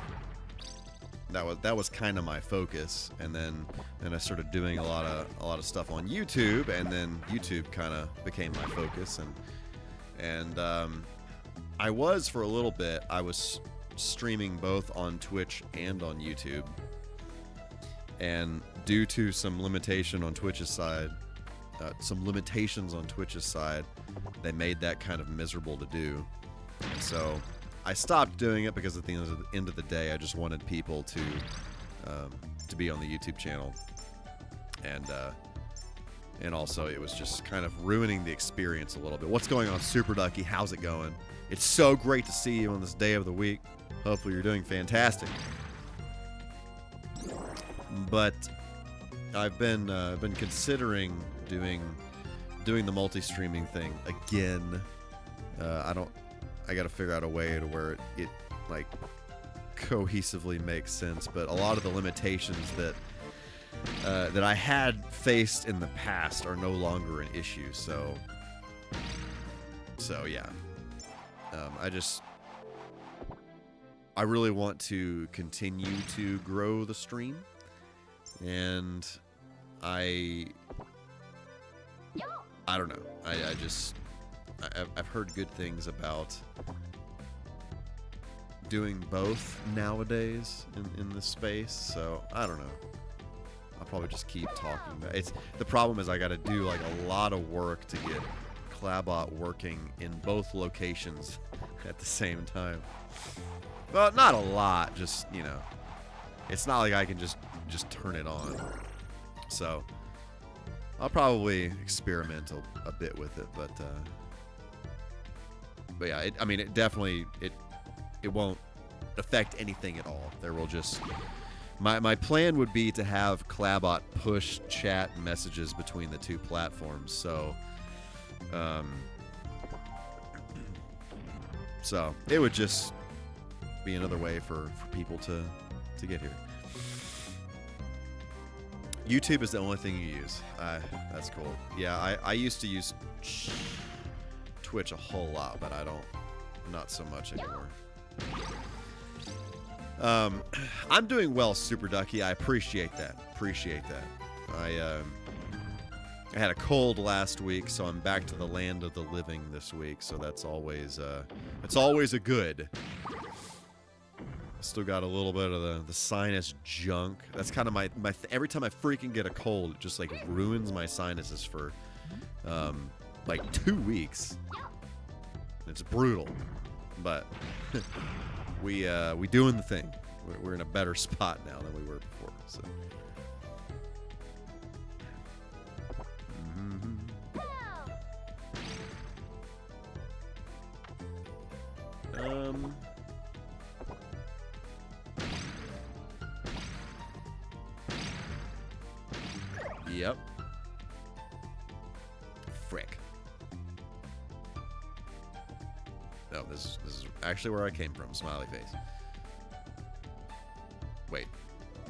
that was kind of my focus, and then I started doing a lot of stuff on YouTube, and then YouTube kind of became my focus, and I was for a little bit. I was streaming both on Twitch and on YouTube, and due to some limitations on Twitch's side, they made that kind of miserable to do. And so I stopped doing it because at the end of the day, I just wanted people to be on the YouTube channel, and also it was just kind of ruining the experience a little bit. What's going on, Super Ducky? How's it going? It's so great to see you on this day of the week. Hopefully you're doing fantastic. But I've been considering doing the multi-streaming thing again. I got to figure out a way to where it like cohesively makes sense. But a lot of the limitations that I had faced in the past are no longer an issue. So yeah. I really want to continue to grow the stream, and I don't know. I've heard good things about doing both nowadays in this space, so I don't know. I'll probably just keep talking about it. The problem is I got to do like a lot of work to get Clabot working in both locations at the same time. Well, not a lot, just, you know, it's not like I can just turn it on. So I'll probably experiment a bit with it, but yeah, it definitely it won't affect anything at all. There will just my plan would be to have Clabot push chat messages between the two platforms. So so it would just be another way for people to get here. YouTube is the only thing you use. That's cool. Yeah, I used to use Twitch a whole lot, but not so much anymore. I'm doing well, Super Ducky. I appreciate that. I had a cold last week, so I'm back to the land of the living this week. So that's always a good. Still got a little bit of the sinus junk. That's kind of my every time I freaking get a cold, it just like ruins my sinuses for like 2 weeks. It's brutal, but we doing the thing. We're in a better spot now than we were before. So. Yep. Frick. No, this is actually where I came from. Smiley face. Wait,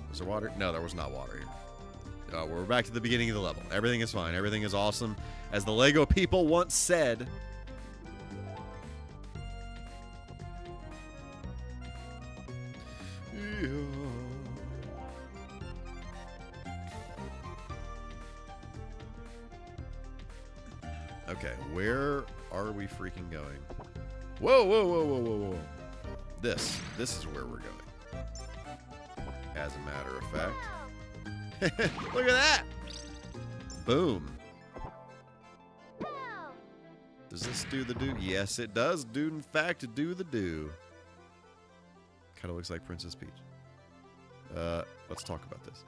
was there water? No, there was not water here. We're back to the beginning of the level. Everything is fine. Everything is awesome. As the Lego people once said. Yeah. Okay, where are we freaking going? Whoa. This is where we're going. As a matter of fact. Look at that! Boom. Does this do the do? Yes, it does do, in fact, do the do. Kind of looks like Princess Peach. Let's talk about this.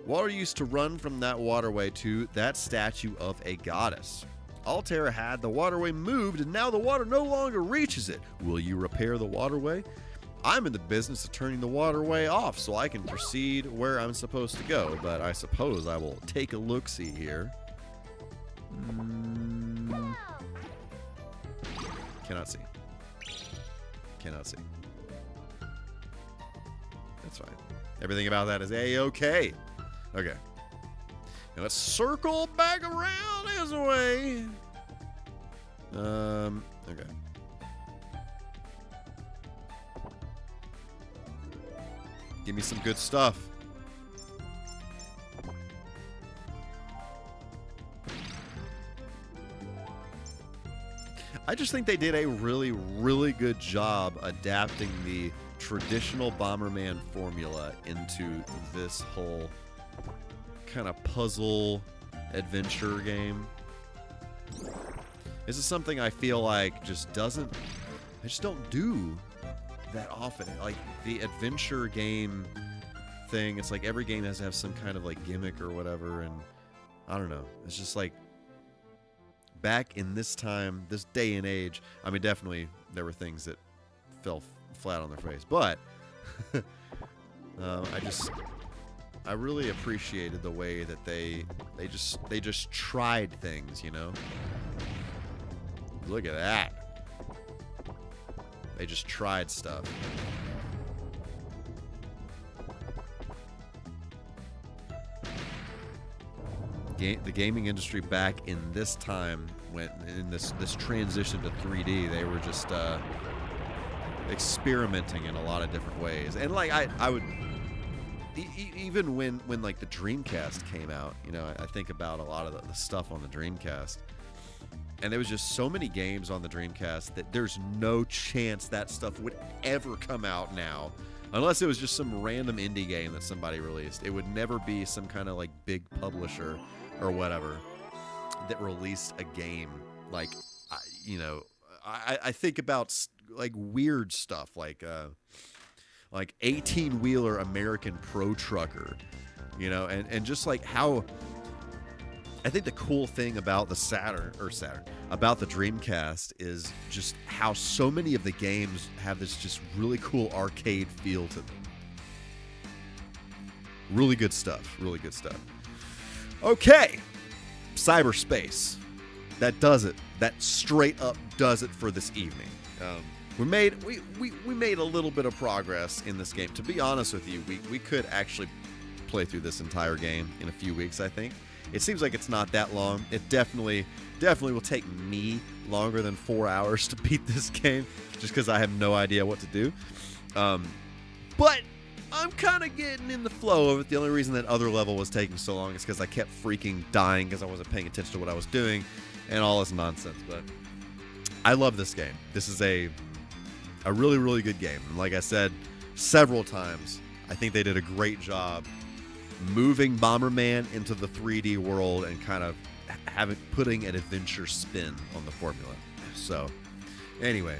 Water used to run from that waterway to that statue of a goddess. Altair had the waterway moved, and now the water no longer reaches it. Will you repair the waterway? I'm in the business of turning the waterway off so I can proceed where I'm supposed to go, but I suppose I will take a look-see here. Cannot see. Cannot see. That's fine. Everything about that is A-okay. Okay. Now let's circle back around his way. Okay. Give me some good stuff. I just think they did a really, really good job adapting the traditional Bomberman formula into this whole kind of puzzle adventure game. This is something I feel like I just don't do that often. Like the adventure game thing, it's like every game has to have some kind of like gimmick or whatever, and I don't know. It's just like back in this time, this day and age, I mean, definitely there were things that fell flat on their face, but I really appreciated the way that they just tried things, you know? Look at that. They just tried stuff. The gaming industry back in this time, went in this transition to 3D, they were just experimenting in a lot of different ways. And like I would even when like the Dreamcast came out, you know, I think about a lot of the stuff on the Dreamcast. And there was just so many games on the Dreamcast that there's no chance that stuff would ever come out now. Unless it was just some random indie game that somebody released. It would never be some kind of like big publisher or whatever that released a game. Like, you know, I think about like weird stuff like 18-wheeler American Pro Trucker, you know, and just like how I think the cool thing about the about the Dreamcast is just how so many of the games have this just really cool arcade feel to them. Really good stuff. Really good stuff. Okay. Cyberspace. That does it. That straight up does it for this evening. We made a little bit of progress in this game. To be honest with you, we could actually play through this entire game in a few weeks, I think. It seems like it's not that long. It definitely will take me longer than 4 hours to beat this game, just because I have no idea what to do. But I'm kind of getting in the flow of it. The only reason that other level was taking so long is because I kept freaking dying because I wasn't paying attention to what I was doing and all this nonsense. But I love this game. This is a really, really good game. And like I said several times, I think they did a great job moving Bomberman into the 3D world and kind of putting an adventure spin on the formula. So, anyway.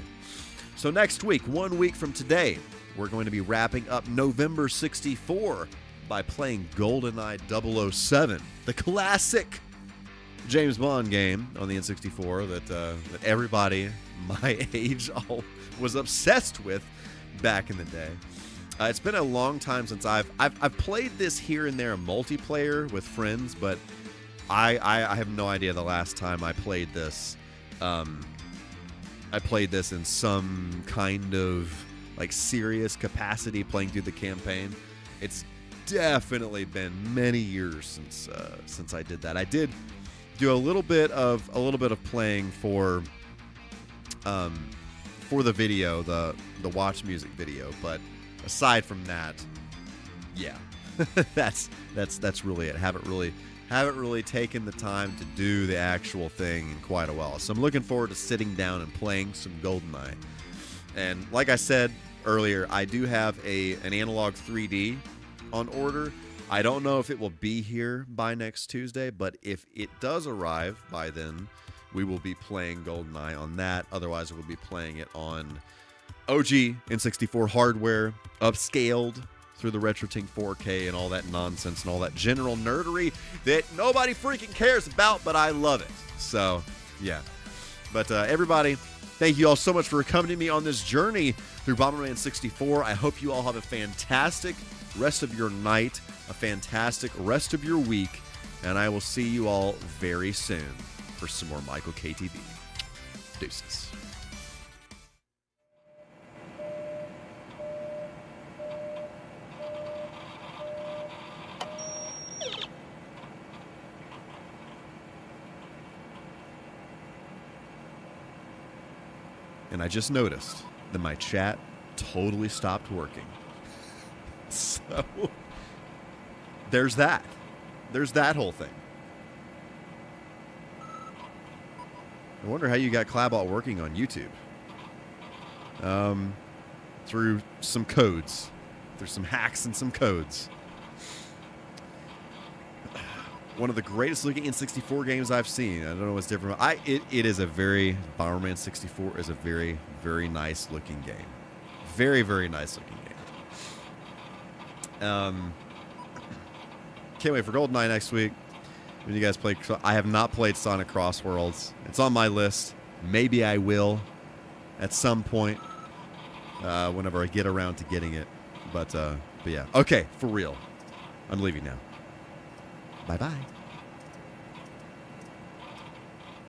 So next week, 1 week from today, we're going to be wrapping up November 64 by playing GoldenEye 007, the classic James Bond game on the N64 that everybody my age all was obsessed with back in the day. It's been a long time since I've played this here and there multiplayer with friends, but I have no idea the last time I played this. I played this in some kind of like serious capacity, playing through the campaign. It's definitely been many years since I did that. I did do a little bit of playing for the video, the watch music video, but aside from that, yeah, that's really it. Haven't really taken the time to do the actual thing in quite a while. So I'm looking forward to sitting down and playing some GoldenEye. And like I said earlier, I do have an analog 3D on order. I don't know if it will be here by next Tuesday, but if it does arrive by then, we will be playing GoldenEye on that. Otherwise, we'll be playing it on OG N64 hardware, upscaled through the RetroTink 4K and all that nonsense and all that general nerdery that nobody freaking cares about, but I love it. So, yeah. But everybody, thank you all so much for accompanying me on this journey through Bomberman 64. I hope you all have a fantastic rest of your night, a fantastic rest of your week, and I will see you all very soon for some more MKTV. Deuces. And I just noticed that my chat totally stopped working. So, there's that. There's that whole thing. I wonder how you got Clabot working on YouTube. Through some codes. There's some hacks and some codes. One of the greatest looking N64 games I've seen. I don't know what's different. It is a very, Bomberman 64 is a very, very nice looking game. Very, very nice looking game. Can't wait for GoldenEye next week. When you guys play, I have not played Sonic Cross Worlds. It's on my list. Maybe I will at some point whenever I get around to getting it. But yeah. Okay, for real. I'm leaving now. Bye-bye.